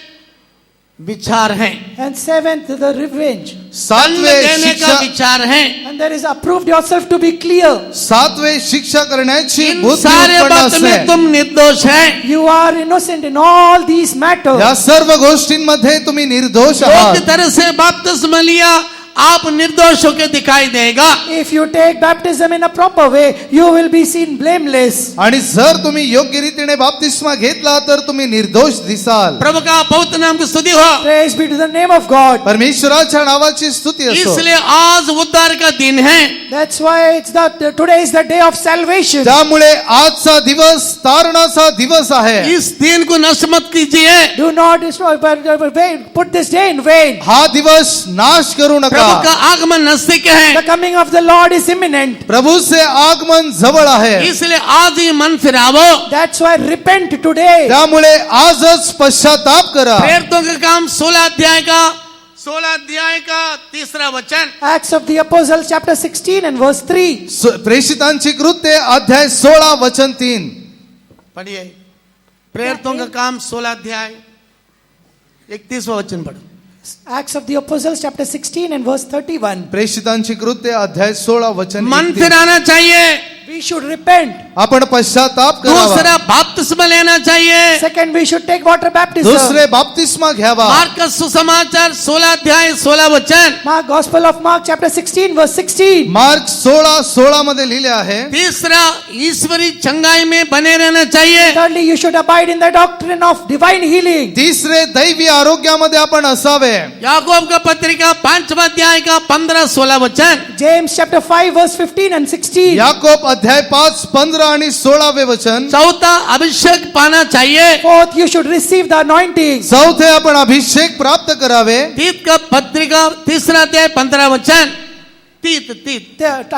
विचार है, And seventh, the revenge. दंड सातवे देने का शिक्षा, विचार है। And there is approved yourself to be clear. सातवे शिक्षा करण्याची इन बुद्धी सारे उत्पन्न बात में असणे. तुम निर्दोष है। You are innocent in all these matters. या सर्व गोष्टींमध्ये तुम्ही निर्दोष योग्य आहात. तरह से बपतिस्मा लिया, आप निर्दोष होकर दिखाई देगा। If you take baptism in a proper way, you will be seen blameless. आणि जर तुम्ही योग्य रीतीने बाप्तिस्मा घेतला तर तुम्ही निर्दोष दिसाल. प्रभु का पवित्र नाम की स्तुति हो। Praise be to the name of God. परमेश्वराच्या नावाची स्तुती असो. इसलिए आज उद्धार का दिन है। That's why it's today is the day of salvation. त्यामुळे आजचा दिवस तारणाचा दिवस आहे. इस दिन को नष्ट मत कीजिए। Do not destroy, but put this day in vain. हा दिवस नाश करू प्रभु नका. का आगमन नजदीक है, The coming of the Lord is imminent. प्रभु से आगमन जवळ आहे. इसलिए आज ही मन फिरावो। That's why repent today. त्यामुळे आजच पश्चाताप करा. प्रेरितों का काम 16 अध्याय का तीसरा वचन। Acts of the Apostles chapter 16 and verse 3. प्रेषितांची कृत्ये अध्याय 16 वचन 3. पढ़िए, प्रेरितों का काम 16 अध्याय 31वां वचन पढ़ो। Acts of the Apostles chapter 16 and verse 31. प्रेषितांची कृत्ये अध्याय 16 वचन मन 31. फिराना चाहिए। We should repent. आपण पश्चाताप करावा. दूसरा बपतिस्मा लेना चाहिए। Second, we should take water baptism. दुसरे बाप्तिस्मा घ्यावा. मार्क का सुसमाचार 16 अध्याय 16 वचन। Mark, Gospel of Mark chapter 16 verse 16. Mark 16:16 मध्ये लिहिले आहे. तीसरा ईश्वरी चंगाई में बने रहना चाहिए। Thirdly, you should abide in the doctrine of divine healing. तिसरे दैवी आरोग्यामध्ये आपण असावे. याकूब का पत्रिका 5वां अध्याय का 15-16 वचन। James chapter 5 verse 15 and 16. Yakob अध्याय 5 15 आणि 16वे वचन. चौथा अभिषेक पाना चाहिए। Fourth, you should receive the anointing. चौथे आपण अभिषेक प्राप्त करावे. तीत का पत्रिका 3 अध्याय 15 वचन। तीत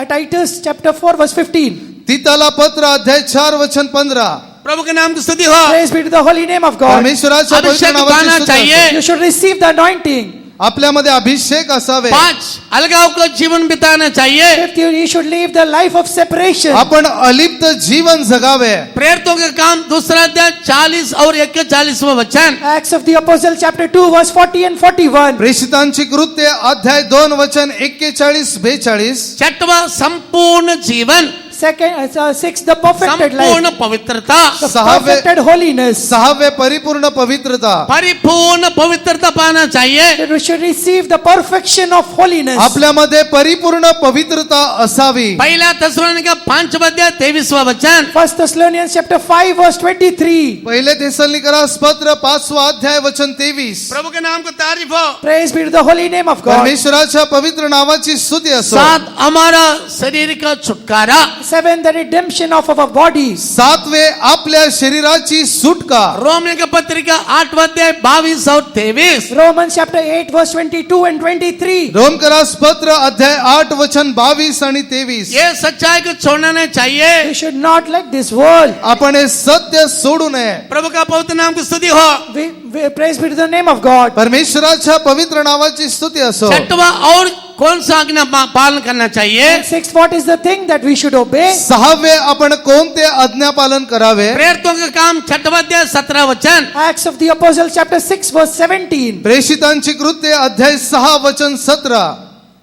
Titus chapter 4 verse 15. तीताला पत्र अध्याय 4 वचन 15. प्रभु के नाम की स्तुति हो। Praise be to the holy name of God. परमेश्वराच्या पवित्र अभिषेक नावाची पाना स्तुती चाहिए। असो. You should receive the anointing. आपल्यामध्ये अभिषेक असावे. 5 अलगाव का जीवन बिताना चाहिए। Fifth, you should live the life of separation. आपण अलिप्त जीवन जगावे. प्रेरितों का काम 2 अध्याय 40 और 41वां वचन। Acts of the Apostles chapter 2 verse 40 and 41. प्रेषितांची कृत्ये अध्याय 2 वचन 41-42. छठवा संपूर्ण जीवन, Sixth, the perfected संपूर्ण life. पवित्रता, The सहावे perfected holiness. 6वे परिपूर्ण पवित्रता. परिपूर्ण पवित्रता पाना चाहिए। That we should receive the perfection of holiness. आपल्यामध्ये परिपूर्ण पवित्रता असावी. पहला थेसलोनिका 5वां अध्याय 23वां वचन। 1 Thessalonians chapter 5 verse 23. पहिले थेसलोनिकरास पत्र 5वा अध्याय वचन 23. प्रभु के नाम को तारीफ हो। Praise be to the holy name of God. परमेश्वराच्या पवित्र नावाची स्तुती असो. 7 हमारा शरीर का छुटकारा। 7, the redemption of our bodies. 7वे आपल्या शरीराची सुटका. रोमियो की पत्रिका 8वां अध्याय 22 और 23। Romans chapter 8 verse 22 and 23. रोमकरास पत्र अध्याय 8 वचन 22 आणि 23. ये सच्चाई को छोड़ना नहीं चाहिए। We should not like this world. आपण हे सत्य सोडू नये. प्रभु का पवित्र नाम की स्तुति हो। Praise be to the name of God. परमेश्वराच्या पवित्र नावाची स्तुती असो. छठवा और कौन सा आज्ञा पालन करना चाहिए? And sixth, what is the thing that we should obey? 6वे आपण कोणते आज्ञापालन करावे. प्रेरितों का काम 6वां अध्याय 17 वचन। Acts of the Apostles chapter 6 verse 17. प्रेषितांची कृत्ये अध्याय 6 वचन 17.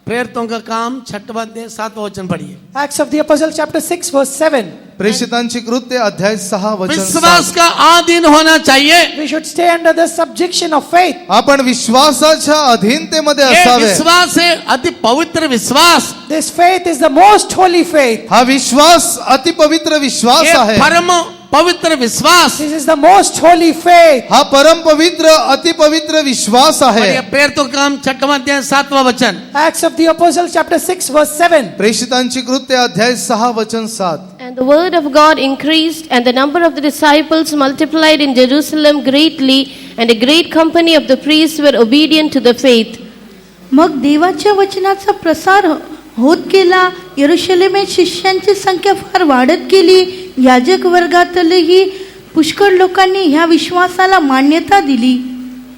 प्रेरितों का काम 6वां अध्याय 7वां वचन पढ़िए। Acts of the Apostles chapter 6 verse 7. प्रेषितांची कृत्ये अध्याय 6 वचन विश्वास 7. का अधीन होना चाहिए। We should stay under the subjection of faith. आपण विश्वासाच्या अधीनतेमध्ये ये असावे. विश्वास है अति पवित्र विश्वास। This faith is the most holy faith. हा विश्वास अति पवित्र विश्वास ये आहे. परम पवित्र विश्वास। This is the most holy faith. हा परम पवित्र अति पवित्र विश्वास और आहे. ये प्रेरितों का काम 6वां अध्याय 7वां वचन। Acts of the Apostles chapter 6 verse 7. प्रेषितांची कृत्ये अध्याय 6 वचन 7. And And the word of God increased, and the number of the disciples multiplied in Jerusalem greatly, and a great company of the priests were obedient to the faith. मग देवाच्या वचनाचा प्रसार होत गेला. यरूशलेमेत शिष्यांची संख्या फार वाढत गेली. याजक वर्गातलेही पुष्कळ लोकांनी ह्या विश्वासाला मान्यता दिली.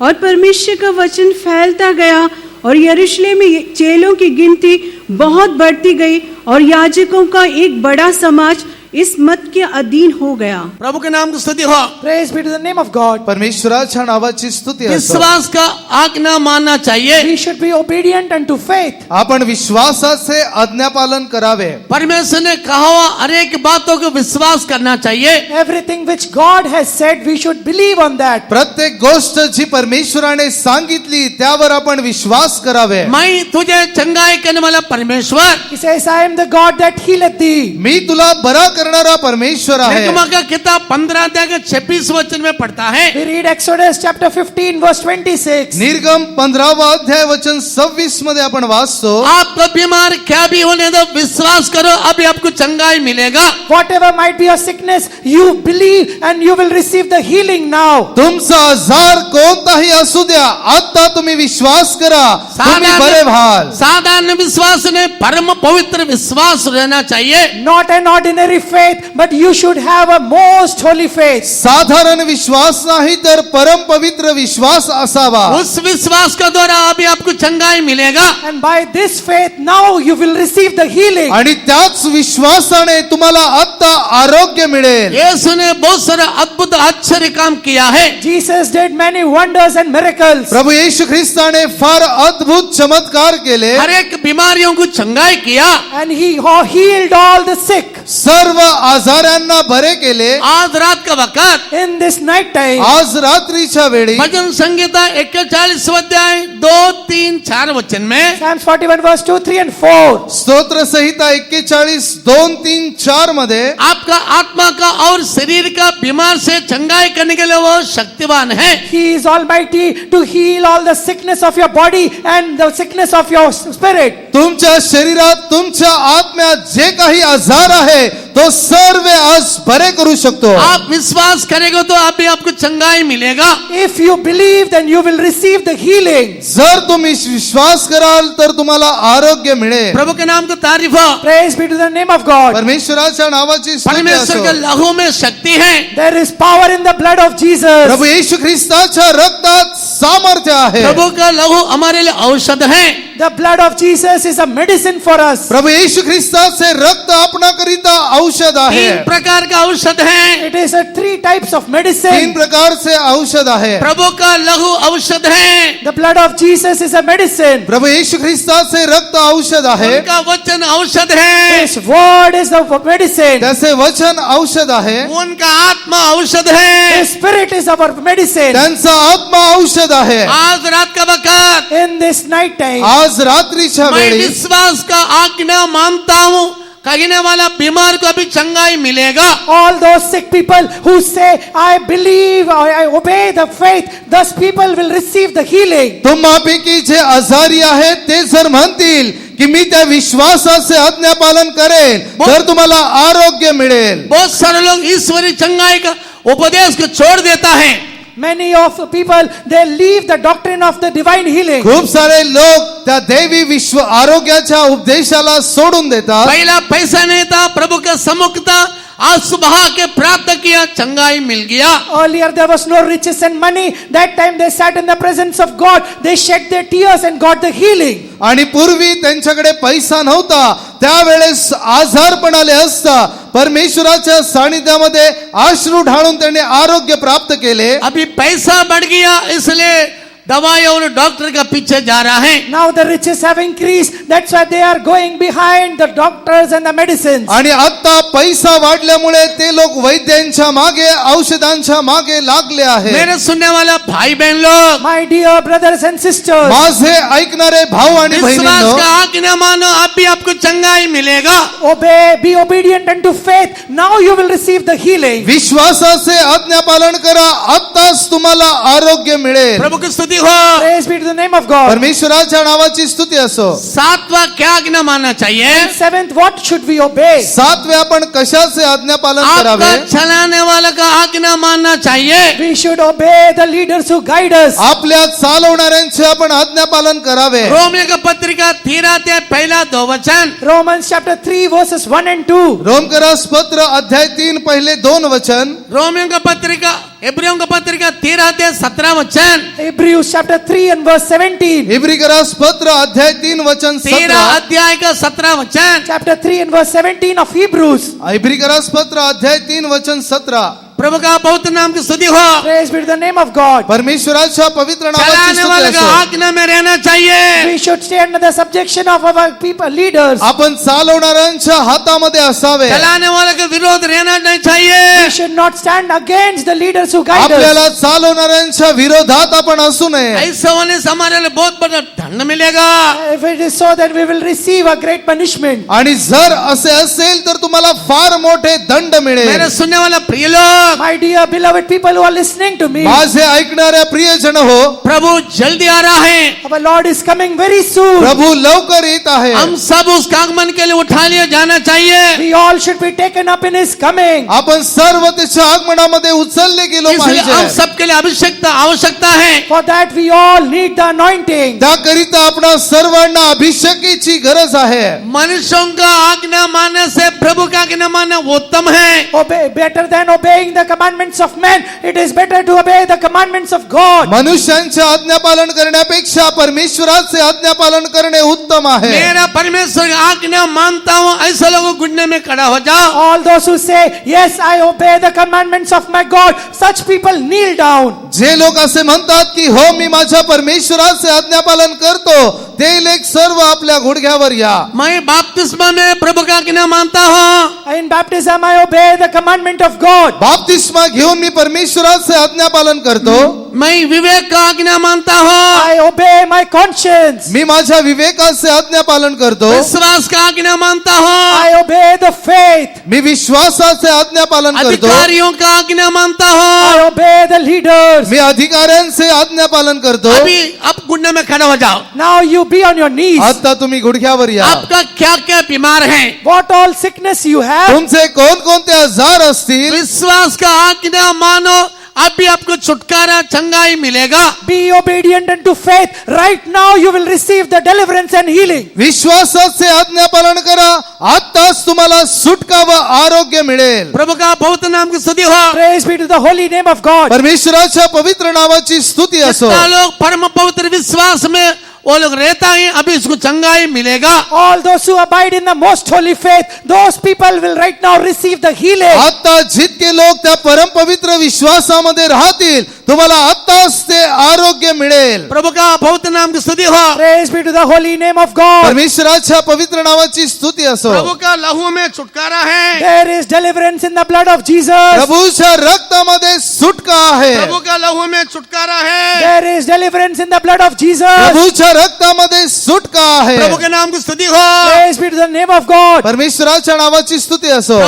और परमेश्वर का वचन फैलता गया और यरूशलेम में चेलों की गिनती बहुत बढ़ती गई और याजकों का एक बड़ा समाज इस मत के अधीन हो गया. प्रभु के नाम की स्तुति हो. Praise be to the name of God. परमेश्वराच्या नावाची स्तुती असो. विश्वास का आज्ञा मानना चाहिए. We should be obedient unto faith. आपण विश्वासाचे आज्ञापालन करावे. परमेश्वर ने कहा हुआ हर एक बातों को विश्वास करना चाहिए. Everything which God has said, we should believe on that. प्रत्येक गोष्ट जी परमेश्वराने सांगितली त्यावर आपण विश्वास करावे. मैं तुझे चंगाई करने वाला परमेश्वर. He says, I am the God that healeth thee. मी तुला बरा करणारा परमेश्वर आहे. निर्गमन का किताब 15 अध्याय के 26 वचन में पढ़ता है. We read Exodus chapter 15 verse 26. निर्गम 15वा अध्याय वचन 26 मध्ये आपण वाचतो. आपको बीमार क्या भी होने दो, विश्वास करो, अभी आपको चंगाई मिलेगा. Whatever might be your sickness, you believe and you will receive the healing now. तुमचा आजार कोणताही असू द्या, आता तुम्ही विश्वास करा, तुम्ही बरे व्हाल. साधारण विश्वास ने परम पवित्र विश्वास रहना चाहिए. Not an ordinary faith, but you should have a most holy faith. साधारण विश्वास नाही तर परम पवित्र विश्वास असावा. उस विश्वास के द्वारा अभी आपको चंगाई मिलेगा. And by this faith, now you will receive the healing. आणि त्याच विश्वासाने तुम्हाला आता आरोग्य मिळेल. यीशु ने बहुत सारा अद्भुत आश्चर्य काम किया है. Jesus did many wonders and miracles. प्रभु येशू ख्रिस्ताने फार अद्भुत चमत्कार केले. हर एक बीमारियों को चंगाई KIA. And he healed all the sick. सर्व आजारांना बरे केले. आज रात का वक्त In this night time, आज रात्रीच्या वेळी भजन संहिता 41 अध्याय 2, 3, 4 वचन में Psalms 41 verse 2, 3 and 4. स्तोत्र संहिता 41 2, 3, 4 मध्ये आपका आत्मा का और शरीर का बीमार से चंगाई करने के लिए वो शक्तिवान है. He is almighty to heal all the sickness of your body and the sickness of your spirit. तुमच्या शरीरात तुमच्या आत्म्यात जे काही आजार आहे तो सर्व आज बरे करू शकतो. आप विश्वास करेंगे तो अभी आपको चंगाई मिलेगा. If you believe, then you will receive the healing. जर तुम्ही विश्वास कराल तर तुम्हाला आरोग्य मिळेल. प्रभु के नाम को तारीफ हो. Praise be to the name of God. परमेश्वराच्या नावाची स्तुती परमेश्वर के असो. लहू में शक्ति है. There is power in the blood of Jesus. प्रभु येशू ख्रिस्ताच्या रक्तात सामर्थ्य आहे. प्रभु का लहू हमारे लिए औषध है. The blood of Jesus is a medicine for us. प्रभु येशू ख्रिस्ताचे रक्त आपणाकरिता औषध आहे. 3 प्रकार का औषध है. It is a 3 types of 3 medicine. प्रकारचे औषध आहे. प्रभु का लहू औषध है. The blood of Jesus is a medicine. प्रभु येशू ख्रिस्ताचे रक्त औषध आहे. उनका वचन औषध है. His word is the medicine. त्याचे वचन औषध आहे. उनका आत्मा औषध है. His spirit is our medicine. त्यांचा आत्मा औषध आहे. आज रात का वक्त In this night time, आज रात्रीच्या मैं वेळी विश्वास का आज्ञा मानता हूँ, कहने वाला बीमार को अभी चंगाई मिलेगा. all those sick people who say, I believe, I obey the faith, those people will receive the healing. तुम्हापैकी जे आजारी आहेत ते जर म्हणतील की मी त्या विश्वासाचे आज्ञापालन करेन तर तुम्हाला आरोग्य मिळेल. बहुत सारे लोग ईश्वरी चंगाई का उपदेश को छोड़ देता है. Many of the people, they leave the doctrine of the divine healing. खूप सारे लोक त्या देवी विश्व आरोग्याच्या उपदेशाला सोडून देतात. पहला पैसा नहीं था, प्रभु का सम्मुख था, आज सुबह के प्राप्त किया, चंगाई mill Gaya. Earlier there was no riches and money. That time they sat in the presence of God. They shed their tears and got the healing. आणि पूर्वी त्यांच्याकडे पैसा नव्हता, त्यावेळेस आजारपण आले असता परमेश्वराच्या सानिध्यामध्ये अश्रू ढाळून त्यांनी आरोग्य प्राप्त केले. अभी पैसा बढ़ गया, इसलिए दवाई और डॉक्टर का पीछे जा रहा है. Now the riches have increased. That's why they are going behind the doctors and the medicines. आणि आता पैसा वाढल्यामुळे ते लोक वैद्यांच्या मागे औषधांच्या मागे लागले आहेत. मेरे सुनने वाला भाई बहन लोग, My dear brothers and sisters, माझे ऐकणारे भाऊ आणि विश्वास बहिणींनो, का आज्ञा मानो, अभी आपको चंगाई मिलेगा. obey, be obedient unto faith. Now you will receive the healing. विश्वासाचे आज्ञापालन करा, आताच तुम्हाला आरोग्य मिळेल. प्रभु की स्तुति स्तुति हो। Praise be to the name of God. परमेश्वराच्या नावाची स्तुती असो. सातवा क्या आज्ञा मानना चाहिए? And seventh, what should we obey? सातवे आपण कशाचे आज्ञापालन करावे? आपका चलाने वाला का आज्ञा मानना चाहिए। We should obey the leaders who guide us. आपल्या चालवणाऱ्यांचे आपण आज्ञापालन करावे. रोमियो का पत्रिका 13:1-2 Romans chapter 3 verses 1 and 2. रोमकरास पत्र अध्याय 3 पहिले 2 वचन. रोमियो का पत्रिका इब्रियों का पत्रिका 13-17 Hebrews chapter 3 and verse 17. इब्रिकरास पत्र अध्याय 3 वचन 13 17. अध्याय का 17 वचन। Chapter 3 and verse 17 of Hebrews. इब्रिकरास पत्र अध्याय 3 वचन 17. प्रभु का पवित्र नाम की स्तुति हो। Praise be to the name of God. परमेश्वराच्या पवित्र नावाची चलाने वाले स्तुती का असो. आज्ञा में रहना चाहिए। We should stay under the subjection of our people, leaders. आपण चालवणाऱ्यांच्या हातामध्ये असावे. चलाने वाले का विरोध रहना नहीं चाहिए। We should not stand against the leaders who guide us. आपल्याला चालवणाऱ्यांच्या विरोधात आपण असू नये. ऐसा होने से हमारे लिए बहुत बड़ा दंड मिलेगा। If it is so, then we will receive a great punishment. आणि जर असे असेल तर तुम्हाला फार मोठे दंड मिळेल. मेरे सुनने वाला प्रिय लोग, My dear beloved people who are listening to me, माझे ऐकणाऱ्या प्रियजन हो, प्रभु जल्दी आ रहा है। our Lord is coming very soon. प्रभू लवकर येत आहे. हम सब उस आगमन के लिए उठा लिए जाना चाहिए। We all should be taken up in His coming. आपण सर्व त्याच्या आगमनामध्ये उचलले गेलो इसलिए हम पाहिजे. सबके लिए आवश्यकता है। For that we all need the anointing. त्याकरिता आपणा सर्वांना अभिषेकीची गरज आहे. मनुष्यों का आज्ञा मानने से प्रभु का आज्ञा मानना उत्तम है। Obey better than obeying the commandments of men. It is better to obey the commandments of God. मनुष्यांचे आज्ञापालन करण्यापेक्षा परमेश्वराचे आज्ञापालन करणे उत्तम आहे. मेरा परमेश्वर की आज्ञा मानता हूँ, ऐसे लोगों गुड़ने में खड़ा हो जाओ। All those who say, yes, I obey the commandments of my God, such people kneel down. जे लोक असे म्हणतात की हो मी माझ्या परमेश्वराचे आज्ञापालन करतो, ते लेख सर्व आपल्या गुडघ्यावर या. मैं बपतिस्मा में प्रभु का आज्ञा मानता हूँ। In baptism, I obey the commandment of God. बाप्तिस्मा घेऊन मी परमेश्वराचे आज्ञापालन करतो. मैं विवेक का आज्ञा मानता हूँ। I obey my conscience. मी माझ्या विवेकाचे आज्ञापालन करतो. विश्वास का आज्ञा मानता हूँ। I obey the faith. मी विश्वासाचे आज्ञापालन करतो. अधिकारियों का आज्ञा मानता I हूँ। obey the leaders. मी अधिकाऱ्यांचे आज्ञापालन करतो. अभी अब गुड़ने में खड़ा हो जाओ। Now you be on your knees. आता तुम्ही गुडघ्यावर या. आपका क्या क्या बीमार है? What all sickness you have. तुमचे कोणकोणते आजार असतील, विश्वास का आज्ञा मानो, अभी आपको छुटकारा चंगाई मिलेगा। Be obedient unto faith. Right now you will receive the deliverance and healing. विश्वासाचे आज्ञापालन करा. आताच तुम्हाला सुटका व आरोग्य मिळेल. प्रभु का पवित्र नाम की स्तुति हो। Praise be to the holy name of God. परमेश्वराच्या पवित्र नावाची स्तुती असो. जितना लोग परम पवित्र विश्वास में वो लोग रहता है, अभी इसको चंगाई मिलेगा। All those who abide in the most holy faith, those people will right now receive the healing. आता जितके लोक त्या परम पवित्र विश्वासामध्ये राहतील, तुम्हाला आताच ते आरोग्य मिळेल. प्रभु का पवित्र नाम की स्तुति हो। Praise be to the holy name of God. परमेश्वराच्या पवित्र नावाची स्तुती असो. प्रभु का लहू में छुटकारा है। There is deliverance in the blood of Jesus. प्रभूच्या रक्तामध्ये सुटका आहे. प्रभु का लहू में छुटकारा है। There is deliverance in the blood of Jesus. प्रभूच्या रक्तामध्ये सुटका आहे. प्रभु के नाम की स्तुति हो। Praise be to the name of God. परमेश्वराच्या नावाची स्तुती असो.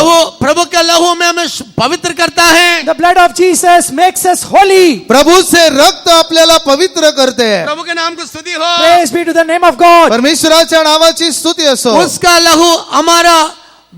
प्रभु का लहू में हमें पवित्र करता है। The blood of Jesus makes us holy. प्रभूचे रक्त आपल्याला पवित्र करते. प्रभु के नाम की स्तुति हो। Praise be to the name of God. परमेश्वराच्या नावाची स्तुति असो. उसका लहू हमारा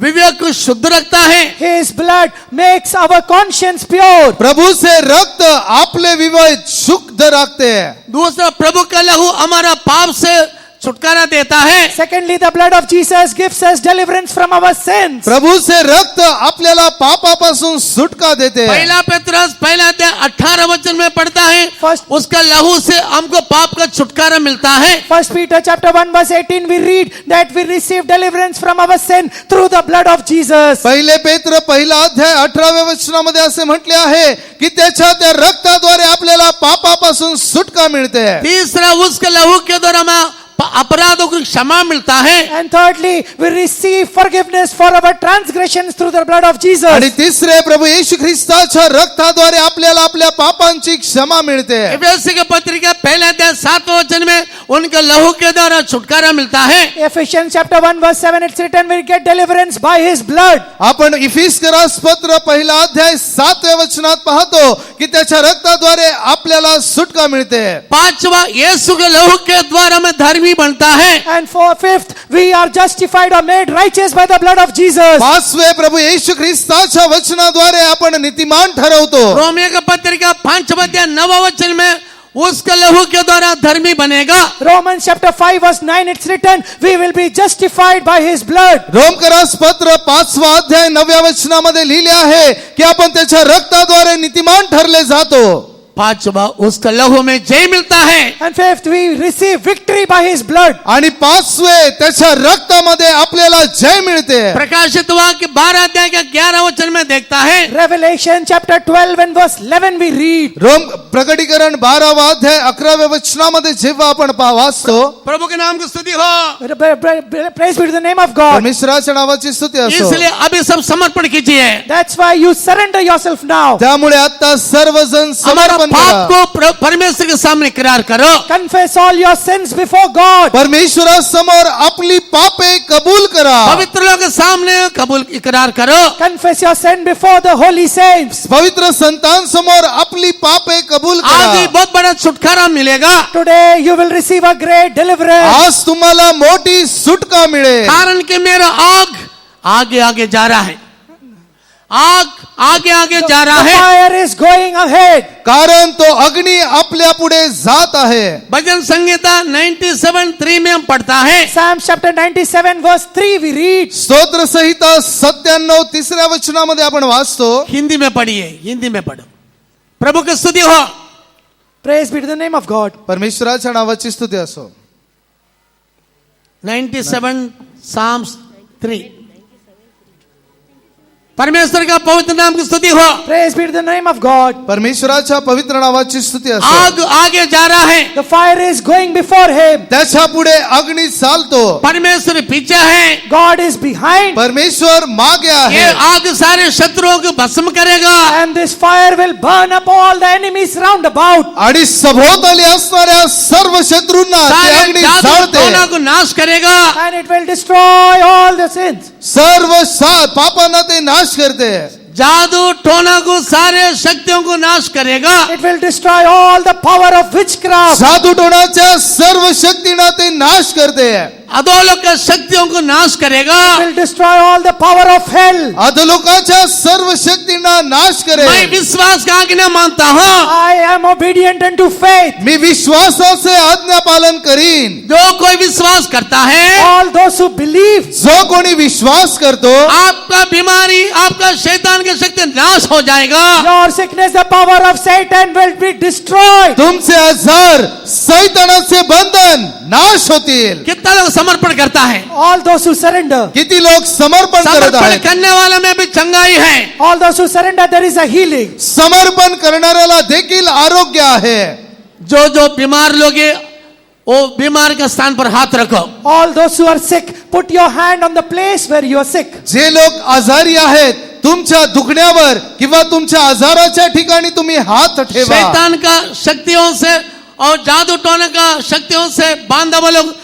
विवेक को शुद्ध रखता है। His blood makes our conscience pure. प्रभूचे रक्त आपले विवेक शुद्ध रखते हैं. दूसरा, प्रभु का लहू हमारा पाप से छुटकारा देता है। Secondly, the blood of Jesus gives us deliverance from our sins. प्रभूचे रक्त आपल्याला पापापासून सुटका देते. पहला पेत्रस पहला अध्याय 18 वचन में पढ़ता है, First- उसका लहू से हमको पाप का छुटकारा मिलता है। 1 Peter chapter 1 verse 18 we read that we receive deliverance from our sin through the blood of Jesus. पहिले पेत्र पहिला अध्याय 18व्या वचनामध्ये असे म्हटले आहे की त्याच्या त्या रक्ताद्वारे आपल्याला पापापासून सुटका मिळते. तीसरा, उसके लहू के द्वारा हम अपराधों को क्षमा मिलता है। And thirdly, we receive forgiveness for our transgressions through the blood of Jesus. आणि तिसरे, प्रभु येशू ख्रिस्ताच्या रक्ताद्वारे आपल्याला आपल्या पापांची क्षमा मिळते. इफिसी की पत्रिका पहले अध्याय 7वें वचन में उनके लहू के द्वारा छुटकारा मिलता है। Ephesians chapter 1 verse 7, it's written, we get deliverance by His blood. आपण इफिस्करास पत्र पहिला अध्याय 7व्या वचनात पाहतो की त्याच्या रक्ताद्वारे आपल्याला सुटका मिळते. पांचवा, यीशु के लहू के द्वारा में धर्मी बनता है। And for fifth, we are justified or made righteous by the blood of Jesus. पाचवे, प्रभु येशू ख्रिस्ताच्या वचनाद्वारे आपण नीतिमान ठरवतो. रोमियो की पत्रिका 5वें अध्याय 9वें वचन में उसके लहू के द्वारा धर्मी बनेगा। Romans chapter 5 verse 9, it's written, we will be justified by His blood. रोमकरास पत्र 5वा अध्याय 9व्या वचनामध्ये लिहिले आहे की आपण त्याच्या रक्ताद्वारे नीतिमान ठरले जातो. पांचवा, उसका लहू में जय मिलता है। And fifth, we receive victory by His blood. आणि पाचवे, त्याच्या रक्तामध्ये आपल्याला जय मिळते. प्रकाशित वाक्य 12 अध्याय के 11 वचन में देखता है। Revelation chapter 12 and verse 11 we read. Rome प्रकटीकरण 12वा अध्याय 11व्या वचनामध्ये जेव्हा आपण वाचतो, प्रभु के नाम की स्तुति हो। Praise be to the name of God. परमेश्वराच्या नावाची स्तुती असो. इसलिए अभी सब समर्पण कीजिए। That's why you surrender yourself now. त्यामुळे आता सर्वजण हमारा समर्पण पाप करा. को परमेश्वर के सामने इकरार करो। Confess all your sins before God. परमेश्वरासमोर आपली पापे कबूल करा. पवित्र लोगों के सामने कबूल इकरार करो। Confess your sin before the holy saints. पवित्र संतांसमोर आपली पापे कबूल आज ही करा. बहुत बड़ा छुटकारा मिलेगा। Today you will receive a great deliverance. आज तुम्हाला मोठी सुटका मिळेल. कारण कि मेरा आग आगे आगे जा रहा है। आग आगे आगे जा रहा The है। fire is going ahead. कारण तो अग्नी आपल्या पुढे जात आहे. भजन संहिता 97:3 में हम पढ़ता है। Psalms chapter 97 verse 3 we read. स्तोत्र संहिता 97 3ऱ्या वचनामध्ये आपण वाचतो. हिंदी में पढ़िए, हिंदी में पढ़ो। प्रभु की स्तुति हो। Praise be to the name of God. परमेश्वराच्या नावाची स्तुती असो. 97 Psalms 3। परमेश्वर का पवित्र नाम की स्तुति हो। Praise be to the name of God. परमेश्वराच्या पवित्र नावाची स्तुती असो. आग आगे जा रहा है। The fire is going before Him. त्याच्या पुढे अग्नी चालतो. परमेश्वर पीछे है। God is behind. परमेश्वर मागे ये आहे. आग सारे शत्रुओं को भस्म करेगा। And this fire will burn up all the enemies round about. आणि सभोवताली असणाऱ्या सर्व शत्रूंना ते सारे अग्नी जादू जाळते. टोना को नाश करेगा। And it will destroy all the sins. सर्व पापांना ते नाश करते. जादू टोना को सारे शक्तियों को नाश करेगा। It will destroy all the power of witchcraft. जादू टोणाच्या सर्व शक्तींना ते नाश करते. अधोलोक के शक्तियों को नाश करेगा। It will destroy all the power of hell. अधोलोकाच्या सर्व शक्तींना नाश मैं करेल. विश्वास का आज्ञा मानता हूँ। I am obedient unto faith. मी विश्वासाचे आज्ञा पालन करीन. जो कोई विश्वास करता है, All those who believe, जो कोणी विश्वास करतो, आपका बीमारी, आपका शैतान की शक्ति नाश हो जाएगा। your sickness, the power of Satan will be destroyed. तुमचे आजार, सैतानाचे बंधन नाश होतील. कितना लोग समर्पण करता है? All those who surrender, किती लोक समर्पण करत समर्पण आहेत. करने वाले में भी चंगाई है। all those who surrender, there is a healing. समर्पण करणाऱ्याला देखील आरोग्य आहे. जो जो बीमार लोग हैं, वो बीमार के स्थान पर हाथ रखो। All those who are sick, put your hand on the place where you are sick. जे लोक आजारी आहेत, तुमच्या दुखण्यावर किंवा तुमच्या आजाराच्या ठिकाणी तुम्ही हात ठेवा. शैतान का शक्तियों से और जादू टोने का शक्तियों से बांधा हुआ लोग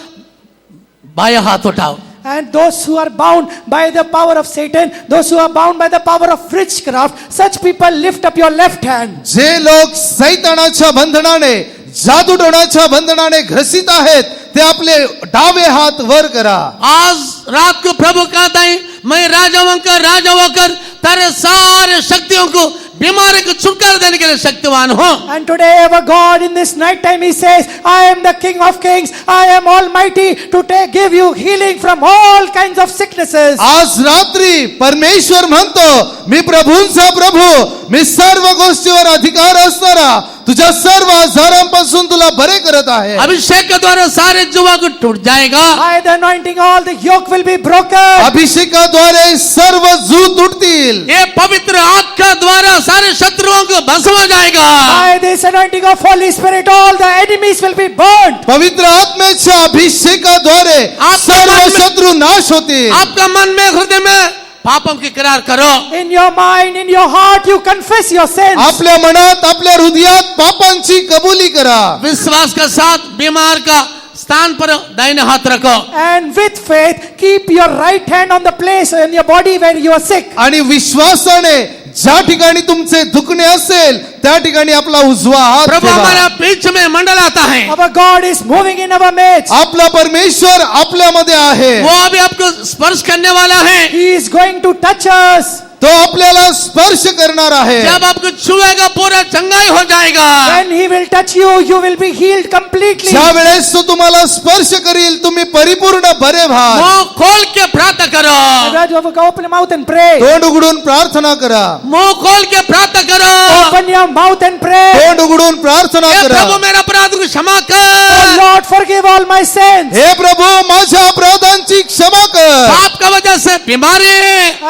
बाया हाथ उठाओ। And those who are bound by the power of Satan, those who are bound by the power of witchcraft, such people lift up your left hand. जे लोक सैतानाच्या बंधनाने, जादूटोणाच्या बंधनाने ग्रसित आहेत, ते आपले डावे हात वर करा. आज रात को प्रभु कहता है, मैं राजाओं का राजा होकर तेरे सारे शक्तियों को, बीमारी को छुटकारा देने के लिए शक्तिवान हूँ। And today our God in this night time He says, I am the King of Kings, I am Almighty to give you healing from all kinds of sicknesses. आज रात्री परमेश्वर म्हणतो, मी प्रभूंचा प्रभू, मी सर्व गोष्टीवर अधिकार असणारा, तुझ्या सर्व आजारांपासून तुला बरे करत आहे. अभिषेक के द्वारा सारे जुआ को टूट जाएगा. By the anointing, all the yoke will be broken. अभिषेकाद्वारे सर्व जू तुटतील. ये पवित्र आग के द्वारा सारे शत्रुओं को भस्म हो जाएगा. By this anointing of Holy Spirit, all the enemies will be burnt. पवित्र आत्म्याच्या अभिषेकाद्वारे आपल्या सर्व मन में- शत्रू नाश होतील. आपका मन में हृदय में पापों की करार करो. In your mind, in your heart, you confess your sins. आपल्या मनात आपल्या हृदयात पापांची कबुली करा. विश्वास के साथ बीमार का स्थान पर दाहिने हाथ रखो. And with faith, keep your right hand on the place in your body where you are sick. आणि विश्वासाने ज्या ठिकाणी तुमचे दुखणे असेल त्या ठिकाणी आपला उजवा हात प्रभु ठेवा. हमारा बीच में मंडलाता है. Our God is moving in our midst. आपला परमेश्वर आपल्यामध्ये आहे. वो अभी आपको स्पर्श करने वाला है. He is going to touch us. तो आपल्याला स्पर्श करणार आहे. जब आपको छुएगा पूरा चंगाई हो जाएगा. When He will touch you, you will be healed completely. ज्या वेळेस तो तुम्हाला स्पर्श करील तुम्ही परिपूर्ण बरे व्हाल. मुंह खोल के प्रार्थना करो. Raj, open your mouth and pray. तोंड उघडून प्रार्थना करा. मुंह खोल के प्रार्थना करो. Open your mouth and pray. तोंड उघडून प्रार्थना हे करा. प्रभु मेरा अपराध को क्षमा Oh कर. Lord, forgive all my sins. हे प्रभू माझ्या अपराधांची क्षमा कर. पाप का वजह से बीमारी,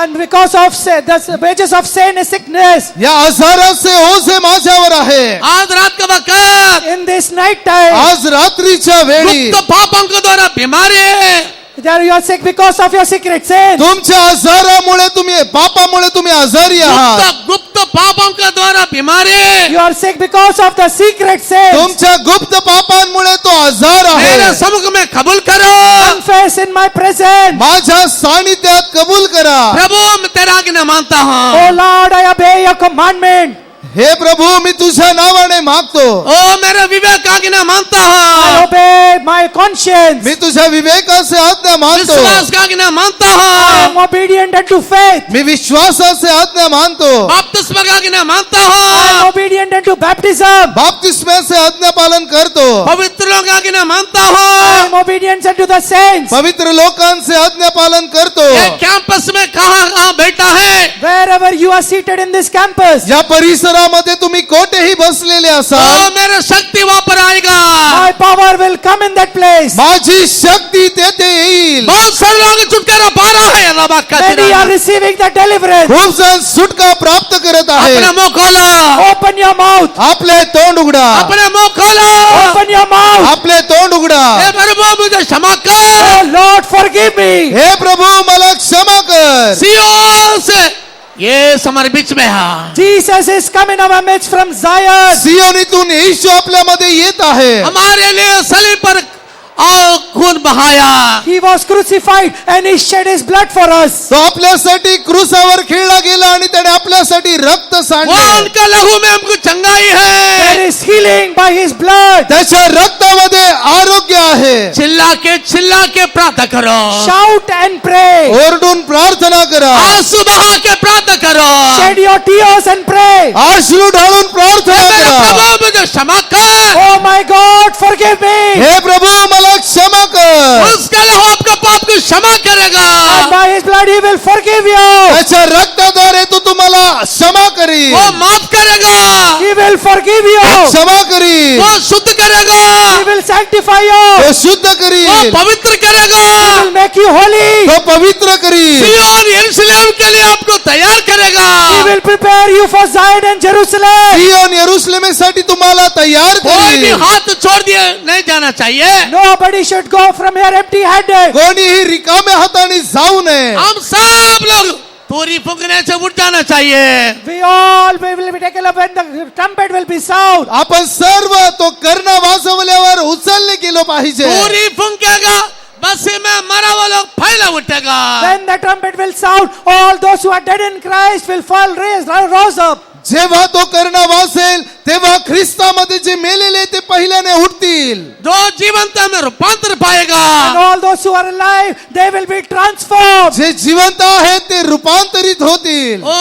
And because of sin, the wages of sin is sickness. या आजाराचे ओझे माझ्यावर आहे. आज रात का वक्त In this night time, आज रात्रीच्या वेळी गुप्त पापों के द्वारा बीमारी, that you are sick because of your secret sin. तुमच्या आजारामुळे तुम्ही पापामुळे तुम्ही आजारी आहात. गुप्त पापों के द्वारा बीमारी, You are sick because of the secret sin. तुमच्या गुप्त पापांमुळे तो आजार मेरे आहे. सम्मुख में कबूल करो. Confess in my presence. माझ्या सानिध्यात कबूल करा. प्रभु मैं तेरा आज्ञा मानता हूँ. Oh Lord, I obey your commandment. हे प्रभू मी तुझ्या नावाने मागतो. ओ मेरे विवेक आज्ञा मानता I हूँ. obey my conscience. मी तुझ्या विवेकाचे आज्ञा मानतो. विश्वास का आज्ञा मानता I am हूँ. obedient unto faith. मी विश्वासाचे आज्ञा मानतो. बपतिस्मा का आज्ञा मानता I am हूँ. obedient unto baptism. बाप्तिस्म्याचे आज्ञा पालन करतो. पवित्र लोग आज्ञा मानता I हूँ. am obedient unto the saints. पवित्र लोकांचे आज्ञा पालन करतो. ये कैंपस में कहाँ बैठा है. Wherever you are seated in this campus, या परिसरामध्ये तुम्ही कोठेही बसलेले असाल ओ मेरे शक्ति वहाँ पर आएगा. my power will come in that place. माझी शक्ती तेथे येईल. बहुत सारे लोग छुटकारा पा रहा है. रबा का Many are Tirana. receiving the deliverance. खूप जण सुटका प्राप्त करत आहे. अपना मुंह खोलो. Open your mouth. आपले तोंड उघडा. अपना मुंह खोलो. Open your mouth. आपले तोंड उघडा. हे प्रभु मुझे क्षमा कर. Oh Lord, forgive me. हे प्रभु मला क्षमा कर. सियोन से ये हमारे बीच में है. Jesus is coming our midst from Zion. सियोनीतून येशू आपल्यामध्ये येत आहे. हमारे लिए सलीब पर आओ खून बहाया. He was crucified and He shed His blood for us. तो आपल्यासाठी क्रूसावर खेळला गेला आणि त्याने आपल्यासाठी रक्त वो सांडले. उनका लहू में हमको चंगाई There है. is healing by His blood. त्याच्या रक्तामध्ये आरोग्य आहे. चिल्ला के प्रार्थना करो. Shout and pray. ओरडून प्रार्थना करा. आंसू बहा के प्रार्थना करो. Shed your tears and pray. आश्रू ढाळून हे प्रार्थना मेरे करा. प्रभु मुझे क्षमा कर. Oh my God, forgive me. हे प्रभु मला क्षमा कर. उसका लहू आपका पाप को क्षमा करेगा. And by His blood He will forgive you. त्याच्या रक्ताद्वारे तो तुम्हाला क्षमा करील. वो माफ करेगा. He will forgive you. क्षमा करील. वो शुद्ध करेगा. He will sanctify you. तो शुद्ध वो करील. पवित्र करेगा. He will make you holy. तो पवित्र करील. सियोन यरूशलेम के लिए आपको तैयार करेगा. He will prepare you for Zion and Jerusalem. सियोन यरूशलेमेसाठी तुम्हाला तैयार कोई भी करील. हाथ छोड़ दिए नहीं जाना चाहिए. Nobody should go from here empty-handed. कोणीही रिकाम्या हाताने जाऊ नये. हम सब लोग तोरी फुकने से उठ जाना चाहिए. We all will be taken up when the trumpet will be sound. आपण सर्व तो कर्ण वाजवल्यावर उचलले गेलो पाहिजे. तोरी फुंकेगा बसी में मरा हुआ लोग फैला उठेगा. When the trumpet will sound, all those who are dead in Christ will fall, rose up. जेव्हा तो कर्ण वाजेल तेव्हा ख्रिस्तामध्ये जे मेलेले ते पहिल्याने उठतील. जो जीवंत में रूपांतर पाएगा. And all those who are alive, they will be transformed. जे जिवंत आहेत ते रूपांतरित होतील. ओ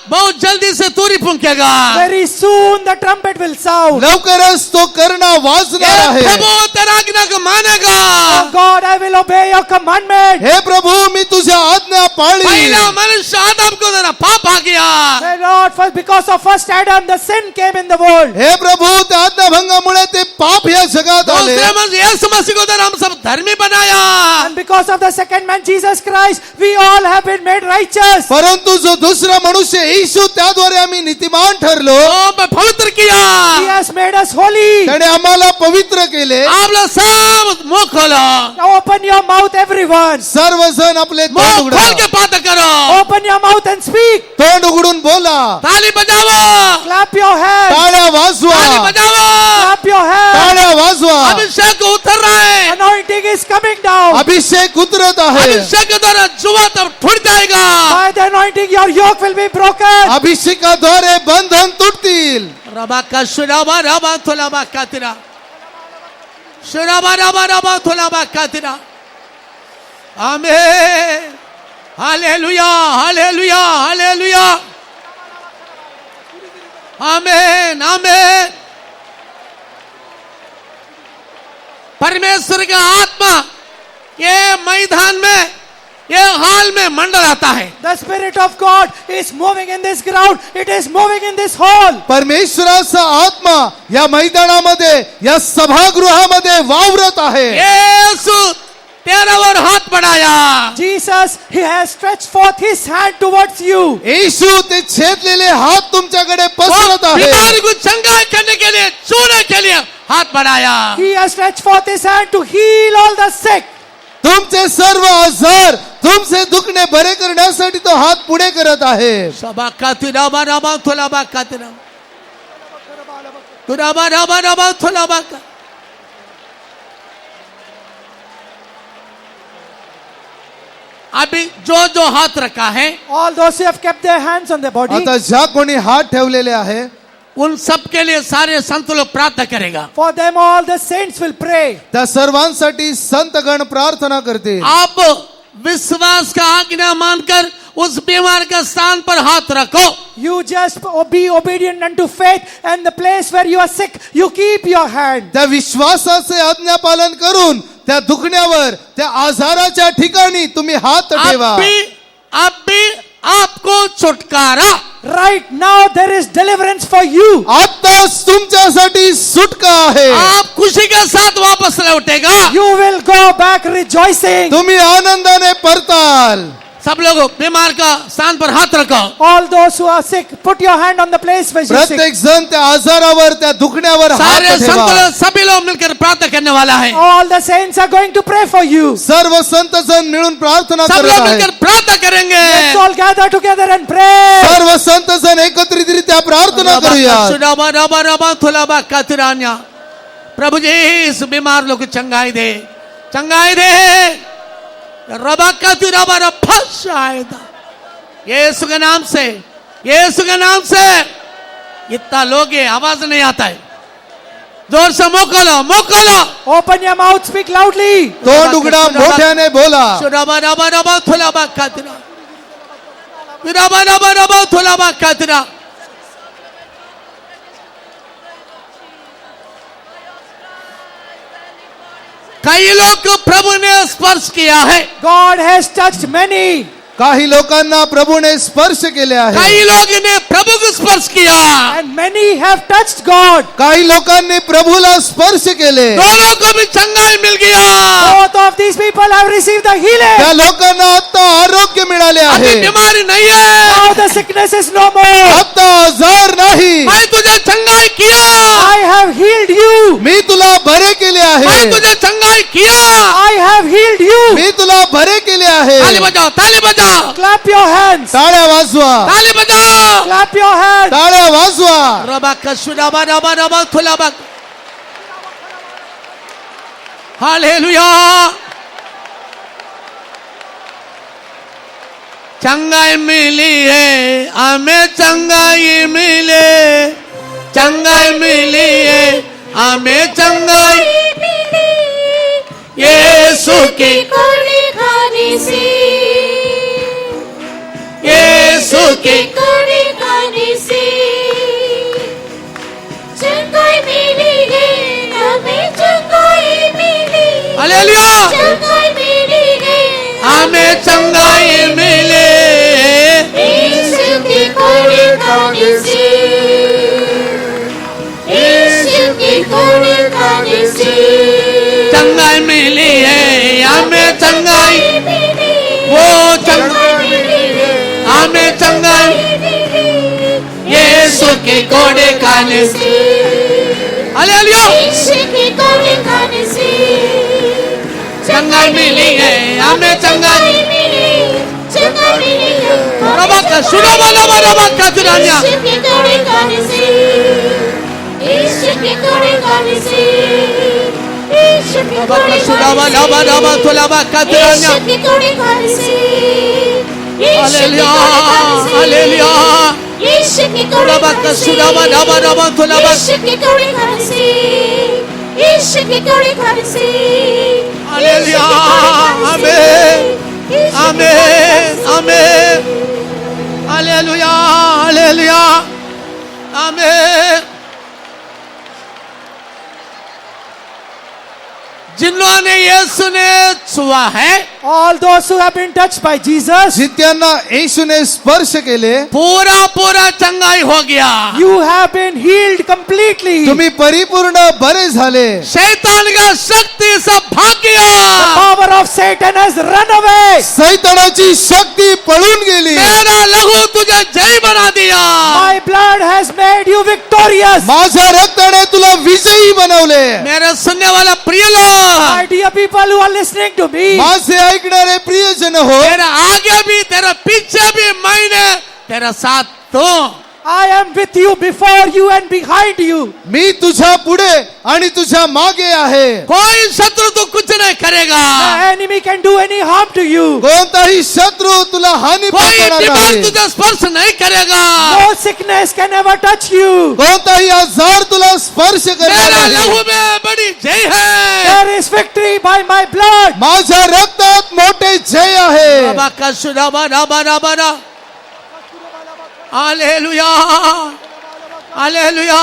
बहुत जल्दी से तोरी फुंकेगा. Very soon the trumpet will sound. लवकरच तो कर्ण वाजणार ये आहे. प्रभु तेरा आज्ञा को मानेगा. Oh God, I will obey your commandment. हे प्रभु मी तुझ्या आज्ञा पाळीन. पहला मनुष्य आदम को तेरा पाप आ गया. Say, Lord, because of first Adam, the sin came in the world. हे प्रभु, त्या आज्ञाभंगामुळे ते पाप या जगात आले. दूसरे मन यीशु मसीह को द्वारा हम सब धर्मी बनाया. And because of the second man, Jesus Christ, we all have been made righteous. परंतु जो दुसरा मनुष्य येशू, त्याद्वारे आम्ही नीतिमान ठरलो. तो पवित्र KIA. He has made us holy. त्याने आम्हाला पवित्र केले. आप लोग सब मुंह खोलो. Now open your mouth, everyone. सर्वजण आपले मुंह तोंड खोल उघडा. के बात करो. Open your mouth and speak. तोंड उघडून बोला. ताली बजाओ. Clap your hands. टाळ्या वाजवा. ताली बजाओ. Clap your hands. टाळ्या वाजवा. अभिषेक उतर रहा है. Anointing is coming down. अभिषेक उतरत आहे. अभिषेक के द्वारा जुआ तब टूट जाएगा. By the anointing, your yoke will be broken. अभिषेकाद्वारे बंधन तुटतील. रबा का शुराबा रबा थोलाबा कातिरा. शुराबा रबा रबा थोलाबा कातिरा. आमीन. Hallelujah, hallelujah, hallelujah. आमीन, आमीन. परमेश्वर का आत्मा ये मैदान में, ये हाल में मंडराता है. The Spirit of God is moving in this ground. It is moving in this hall. परमेश्वराचा आत्मा या मैदानामध्ये, या सभागृहामध्ये वावरत आहे. यीशु तेरा और हाथ बढ़ाया. Jesus, He has stretched forth His hand towards you. येशू ते छेदलेले हात तुमच्याकडे पसरत आहे. बीमारी को चंगाई करने के लिए, छूने के लिए हाथ बढ़ाया. He has stretched forth His hand to heal all the sick. तुमचे सर्व आजार, तुमचे दुखणे बरे करण्यासाठी तो हात पुढे करत आहे. सबा कातिरा बा रबा थोलाबा कातिरा. तुराबा रबा रबा थोलाबा का. अभी जो जो हाथ रखा है, All those who have kept their hands on their body, आता ज्या कोणी हात ठेवलेले आहे, उन सब के लिए सारे संत लोग प्रार्थना करेगा. for them all the saints will pray. त्या सर्वांसाठी संतगण प्रार्थना करतील. आप विश्वास का आज्ञा मानकर उस बीमार के स्थान पर हात रखो. You just be obedient unto faith, and the place where you are sick, you keep your hand. त्या विश्वासाचे आज्ञापालन करून त्या दुखण्यावर, त्या आजाराच्या ठिकाणी तुम्ही हात ठेवा. अभी आपको छुटकारा. Right now there is deliverance for you. आताच तुमच्यासाठी सुटका आहे. आप खुशी के साथ वापस लौटेगा. You will go back rejoicing. तुम्ही आनंदाने परताल. सब लोग बीमार का स्थान पर हाथ रखो. All those who are sick, put your hand on the place where you are sick. प्रत्येक जण त्या आजारावर, त्या दुखण्यावर सारे हात संत ठेवा. लोग, सभी लोग मिलकर प्रार्थना करने वाला है. All the saints are going to pray for you. सर्व संत जण मिळून प्रार्थना सब करत लोग आहेत. मिलकर प्रार्थना करेंगे. Let's all gather together and pray. सर्व संत जण एकत्रितरित्या प्रार्थना करूया. रबा रबा रबा थोलाबा कातिरान्या. प्रभु जी इस बीमार लोग को चंगाई दे, चंगाई दे. रबा कातिराबा रफा शायदा. यीशु के नाम से, यीशु के नाम से. इतना लोग है, आवाज नहीं आता है. जोर से मोकलो, मोकलो. Open your mouth, speak loudly. तोंड उघडा, मोठ्याने बोला. रबा रबा रबा थोलाबा कातिरा. रबा रबा रबा थोलाबा कातिरा. कई लोग को प्रभु ने स्पर्श किया है. God has touched many. काही लोकांना प्रभूने स्पर्श केले आहे. कई लोग ने प्रभु को स्पर्श KIA. And many have touched God. काही लोकांनी प्रभूला स्पर्श केले. दोनों को भी चंगाई mill Gaya. Both of these people have received the healing. त्या लोकांना आता आरोग्य मिळाले अभी आहे. बीमारी नहीं है. Now the sickness is no more. आता आजार नाही. मैं तुझे चंगाई किया. I have healed you. मी तुला बरे केले मैं आहे. तुझे चंगाई किया. I have healed you. मी तुला बरे केले आहे. ताली बजाओ, ताली बजाओ. Clap your hands. टाळ्या वाजवा. ताली बजाओ. Clap your hands. टाळ्या वाजवा. रबा कशुराबा रबा रबा थुलाबा. हालेलुया. चंगाई मिली है, हमें चंगाई मिले. चंगाई मिली है, हमें चंगाई. यीशु की, कोड़ी खाने से, यीशु की, कोड़ी खाने से चंगाई मिली है, हमें चंगाई मिली. हालेलुया. चंगाई मिली है, हमें चंगाई मिले. यीशु की कोड़ी खाने के कोड़े खाने से, हालेलुया, यीशु के कोड़े खाने से चंगाई मिली है, हमें चंगाई मिली, चंगाई मिली है। रबा का सुनो रबा का दुनिया, यीशु के कोड़े खाने से, यीशु के कोड़े खाने से, यीशु के रबा कोड़े का सुनो खाने से, रबा तो रबा का दुनिया, यीशु के कोड़े खाने से, यीशु के हालेलुया, कोड़े खाने से, हालेलुया, यीशु के कोड़े रबा का खाने से, सुनो रबा तो रबा, यीशु के कोड़े खाने से, यीशु के कोड़े खाने से, हालेलुया, आमेन, आमेन, आमेन, हालेलुया, हालेलुया, आमेन। जिन्होंने यीशु ने छुआ है, All those who have been touched by Jesus, जित्यांना येशूने स्पर्श केले पूरा पूरा चंगाई हो गया। you have been healed completely. तुम्ही परिपूर्ण बरे झाले, शैतान का शक्ति सब भाग गया। Power of Satan has run away. सैतानाची शक्ती पळून गेली, मेरा लहू तुझे जय बना दिया। My blood has made you victorious. माझ्या रक्ताने तुला विजयी बनवले। मेरे सुनने वाला प्रिय लोग, My dear people who are listening to me, माझे ऐकणारे प्रियजन हो, तेरा आगे भी तेरा पीछे भी मैंने तेरा साथ तो I am with you, before you and behind you. मी तुझ्या पुढे आणि तुझ्या मागे आहे। कोई शत्रु तो कुछ नहीं करेगा। The enemy can do any harm to you. कोणताही शत्रू तुला हानी कोई पोहोचवणार बीमार नाही, तुझे स्पर्श नहीं करेगा। No sickness can ever touch you. कोणताही आजार तुला स्पर्श करणार मेरा नाही। लहू में बड़ी जय है। There is victory by my blood. माझ्या रक्तात मोठे जय आहे। रबा का सुराबा रबा रबा रबा, हालेलुया, हालेलुया,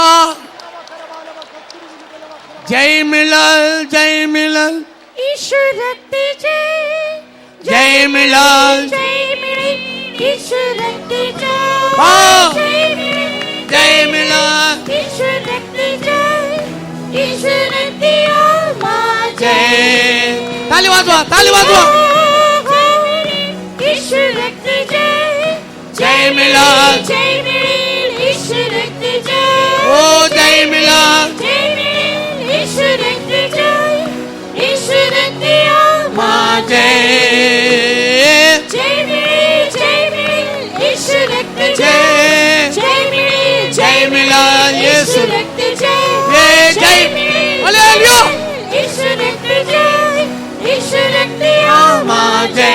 जय मिलल, जय मिलल, ईश्वर रखते जय, जय मिलल, जय मिले, ईश्वर रखते जय, हाँ। जय मिले, जय मिलल, ईश्वर रखते जय, ईश्वर रखते आत्मा जय। ताली वाजवा, ताली वाजवा। ईश्वर रखते जय, जय मिलल, जय मिले, ईश्वर रखते जय, ओ जय मिलल, जय मिले, ईश्वर रखते जय, ईश्वर रखते आत्मा जय, जय मिले, ईश्वर रखते जय, जय मिले, जय मिलल, यीशु रखते जय, ये जय, हालेलुया, ईश्वर रखते जय, ईश्वर रखते आमा जय,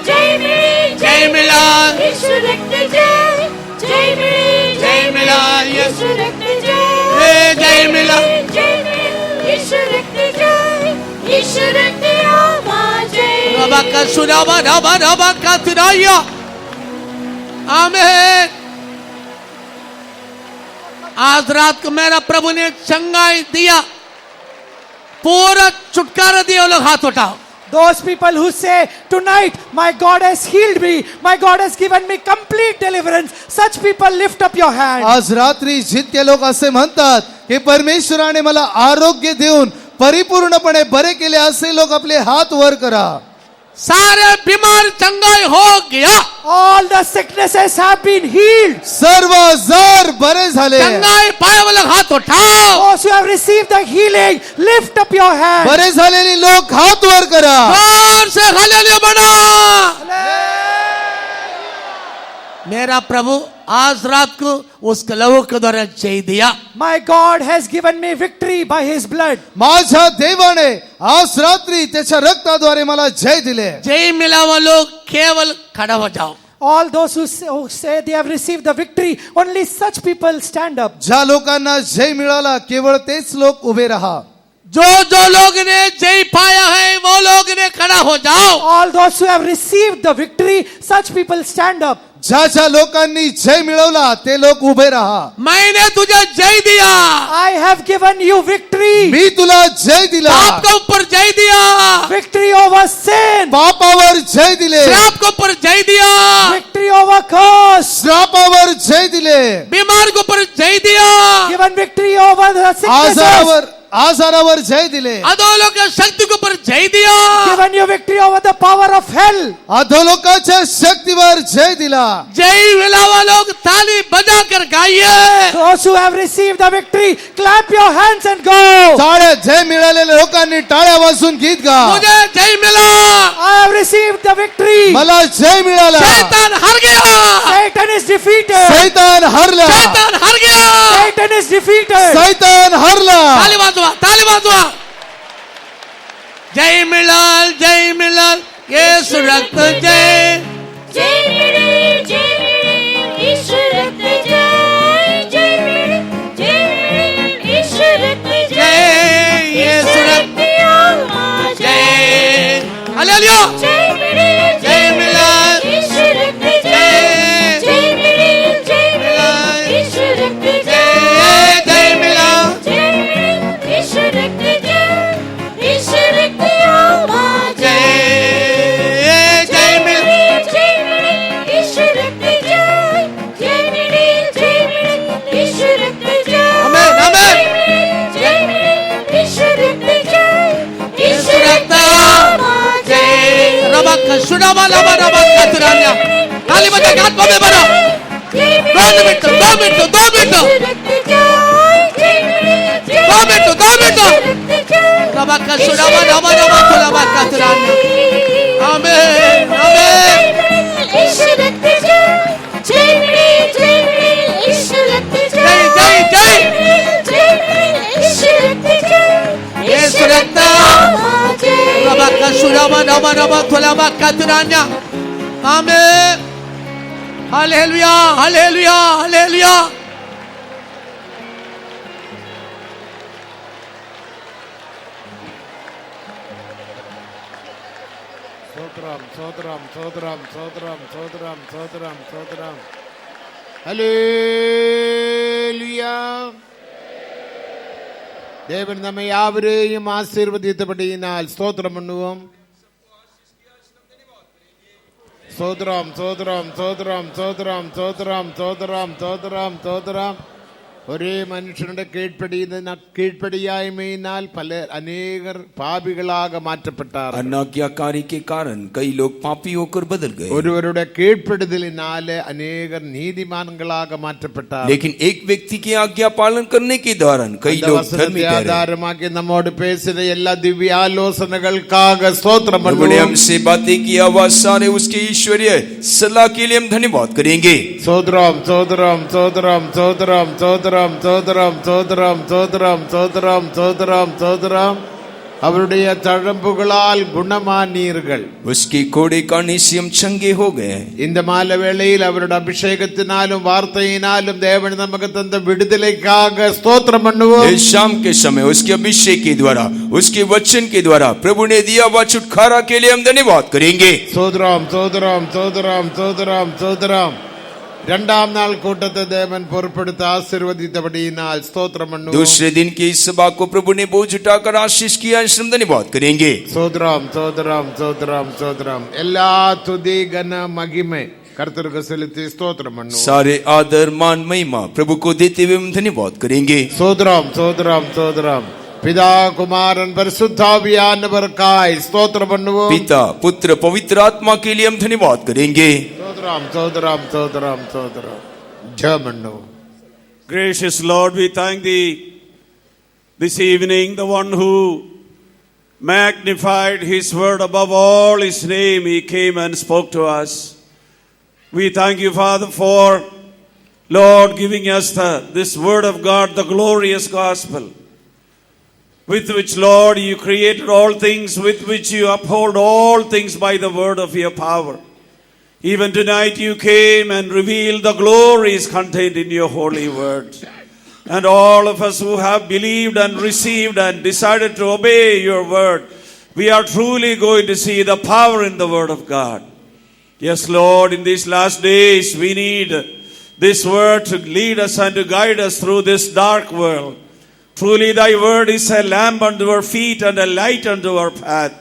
जय मिले, जय मिलल, ईश्वर रखते जय, जय मिले, जय मिलल, यीशु ईश्वर रखते जय, ये जय मिलल, जय मिले, ईश्वर रखते जय, ईश्वर रखते आत्मा जय। रबा का सुराबा रबा रबा का तिराया, आमीन। आज रात को मेरा प्रभु ने चंगाई दिया, पूरा छुटकारा दिया। लोग हाथ उठाओ। Those people who say, tonight my God has healed me, my God has given me complete deliverance, such people lift up your hand. आज रात्री जितके लोक असे म्हणतात की परमेश्वराने मला आरोग्य देऊन परिपूर्णपणे बरे केले, असे लोक आपले हात वर करा। सारे बीमार चंगाई हो गया, All the sicknesses have been healed. सर्व आजार बरे झाले। चंगाई पाए वाले हाथ उठाओ। Those who have received the healing, lift up your hand. बरे झालेली लोक हात वर करा। जोर से हालेलुया बना। मेरा प्रभु आज रात को उस लहू के द्वारा जय दिया। My God has given me victory by His blood. माझ्या देवाने आज रात्री त्याच्या रक्ताद्वारे मला जय दिले। जय मिला वो लोग केवल खड़ा हो जाओ। All those who say they have received the victory, only such people stand up. ज्या लोकांना जय मिळाला केवळ तेच लोक उभे राहा। जो जो लोग ने जय पाया है वो लोग ने खड़ा हो जाओ। All those who have received the victory, such people stand up. ज्या ज्या लोकांनी जय मिळवला ते लोक उभे राहा। मैंने तुझे जय दिया, I have given you victory. मी तुला जय दिला। पाप के ऊपर जय दिया, Victory over sin. पापावर जय दिले, श्राप के ऊपर जय दिया, Victory over curse. श्रापावर जय दिले, बीमार के ऊपर जय दिया, Given victory over the sicknesses. आजारावर आजारावर जय दिले, अधोलोक शक्ती के ऊपर जय दिया, given you victory over the power of hell. अधोलोकाच्या शक्तीवर जय दिला. जय मिलावा लोग ताली बजाकर गाइए. Those who have received the victory, clap your hands and go. टाळ्या, जय मिळालेल्या लोकांनी टाळ्या वाजून गीत गा. मुझे जय मिला, I have received the victory. मला जय मिळाला. शैतान हार गया, Satan is defeated. सैतान हरला, शैतान हार गया. Satan is defeated. सैतान हरला. ताली वाजवा, ताली वाजवा. जय मिलाल, येशू रक्त जय. जय मिळे, यीशु रक्त जय. जय मिळे, यीशु रक्त जय. जय येशू रक्त जय. हालेलुया. जय मिळे, जय मिलाल, यीशु रक्त जय. जय. जय मिळे, यीशु रक्त जय. जय मिलाल, जय मिळे, यीशु रक्त जय. यीशु रक्त जय. जय मिलाल. जय मिळे, यीशु रक्त जय. जय मिळे, यीशु रक्त जय. आमेन, आमेन. जय मिळे, यीशु रक्त जय. येशू रक्त जय. रबक शुडामा लबा रबक कतरान्या. ताली बजा के हाथ में बना. 2 मिनट. 2 मिनट. रबक शुडामा लबा रबक लबक कतरान्या. आमेन, आमेन. यीशु रक्त जय. जय मिळे, यीशु रक्त जय. जय, जय, जय. यीशु रक्त जय. येशू रक्त रबक शुडामा लबा रबक लबक कतरान्या. Amen. Hallelujah, hallelujah, hallelujah. Hallelujah. ദേവൻ നമ്മെ യാവരെയും ആശീർവദിത്തപ്പെടിയാൽ സ്തോത്രം பண்ணுவோம். ஸ்தோத்திரம், ஸ்தோத்திரம், ஸ்தோத்திரம், ஸ்தோத்திரம், ஸ்தோத்திரம், ஸ்தோத்திரம், ஸ்தோத்திரம், ஸ்தோத்திரம். ഒരേ മനുഷ്യരുടെ കീഴ്പ്പടിയായ്മയിനാൽ അനേകർ പാപികളാക മാറ്റപ്പെട്ടാർ. अनाज्ञाकारी के कारण कई लोग पापी होकर बदल गए. ഒരുവരുടെ കീഴ്പ്പെടുതലിനാല് അനേകർ നീതിമാൻകളാക മാറ്റപ്പെട്ടാർ. लेकिन एक व्यक्ति की आज्ञा पालन करने के दौरान कई लोग धर्मी ठहरे. ആധാരമാക്കി നമ്മോട് പേസിದ എല്ലാ ദിവ്യാലോചനകൾക്കാக സ്തോത്രം उन्होंने हमसे बातें की आवाज सारे उसके ईश्वरीय सलाह के लिए हम धन्यवाद करेंगे. സ്തോത്രം, സ്തോത്രം, സ്തോത്രം, സ്തോത്രം, സ്തോത്രം, സ്തോത്രം, സ്തോത്രം, സ്തോത്രം, സ്തോത്രം, സ്തോത്രം, സ്തോത്രം. അവരുടെ തഴമ്പുകളാൽ ഗുണമാനീர்கள். उसके कोड़े काटने से हम चंगे हो गए. இந்த மாலவேளையில் அவருடைய அபிஷேகத்தினாலும் வார்த்தையினாலும் தேவன் நமக்கு தந்த விடுதலைக்காக ஸ்தோத்திரம் பண்ணுவோம். इस शाम के समय उसके अभिषेक के द्वारा, उसके वचन के द्वारा प्रभु ने दिया हुआ छुटकारा के लिए हम धन्यवाद करेंगे. സ്തോത്രം, സ്തോത്രം, സ്തോത്രം, സ്തോത്രം, സ്തോത്രം. രണ്ടാം നാൾ കൂട്ടത്തെ ദേവൻ പൊറുപ്പെടുത്തി ആശീർവദിത്തപടിയാൽ സ്തോത്രം பண்ணுவோம். दूसरे दिन की इस सभा को प्रभु ने बोझ उठाकर आशीष किया, हम धन्यवाद करेंगे. സ്തോത്രം, സ്തോത്രം, സ്തോത്രം, സ്തോത്രം. എല്ലാ തുതി ഘന മഹിമ കർത്തർക്ക് സെലുത്തി സ്തോത്രം பண்ணுவோம். सारे आदर मान महिमा प्रभु को देते हुए हम धन्यवाद करेंगे. സ്തോത്രം, സ്തോത്രം, സ്തോത്രം. പിതാ കുമാരൻ പരിശുദ്ധാവിയാനവർക്കായി സ്തോത്രം பண்ணுவோம். पिता पुत्र पवित्र आत्मा के लिए हम धन्यवाद करेंगे. സ്തോത്രം, സ്തോത്രം, സ്തോത്രം, സ്തോത്രം. ജയം பண்ணுவோம். Gracious Lord, we thank Thee this evening, the one who magnified His word above all His name. He came and spoke to us. We thank You, Father, for, Lord, giving us this word of God, the glorious gospel, with which, Lord, You created all things, with which You uphold all things by the word of Your power. Even tonight You came and revealed the glories contained in Your holy word. And all of us who have believed and received and decided to obey Your word, we are truly going to see the power in the word of God. Yes, Lord, in these last days we need this word to lead us and to guide us through this dark world. Truly Thy word is a lamp unto our feet and a light unto our path.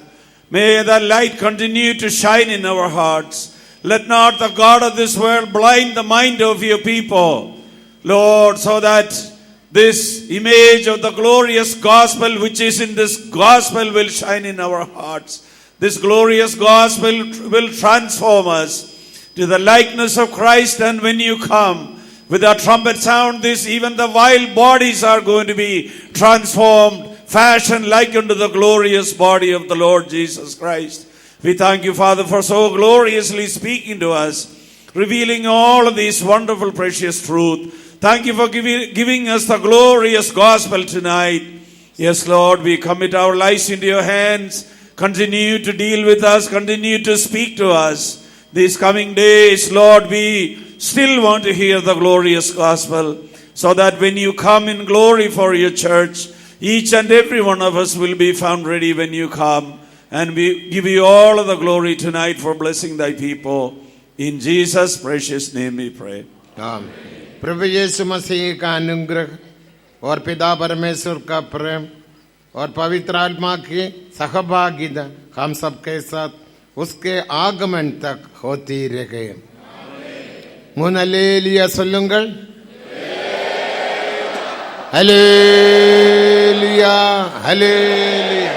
May the light continue to shine in our hearts. Let not the God of this world blind the mind of Your people, Lord, so that this image of the glorious gospel which is in this gospel will shine in our hearts. This glorious gospel will transform us to the likeness of Christ, and when you come with a trumpet sound, even the wild bodies are going to be transformed, fashioned like unto the glorious body of the Lord Jesus Christ. We thank you, Father, for so gloriously speaking to us, revealing all of these wonderful, precious truth. Thank you for giving us the glorious gospel tonight. Yes, Lord, we commit our lives into your hands. Continue to deal with us. Continue to speak to us. These coming days, Lord, we still want to hear the glorious gospel, so that when you come in glory for your church, each and every one of us will be found ready when you come. And we give you all of the glory tonight for blessing thy people. In Jesus' precious name we pray. आमीन। प्रभु यीशु मसीह का अनुग्रह और पिता परमेश्वर का प्रेम और पवित्र आत्मा की सहभागिता हम सबके साथ उसके आगमन तक होती रहे। हल्लेलुया சொல்லுங்கள்। Hallelujah hallelujah.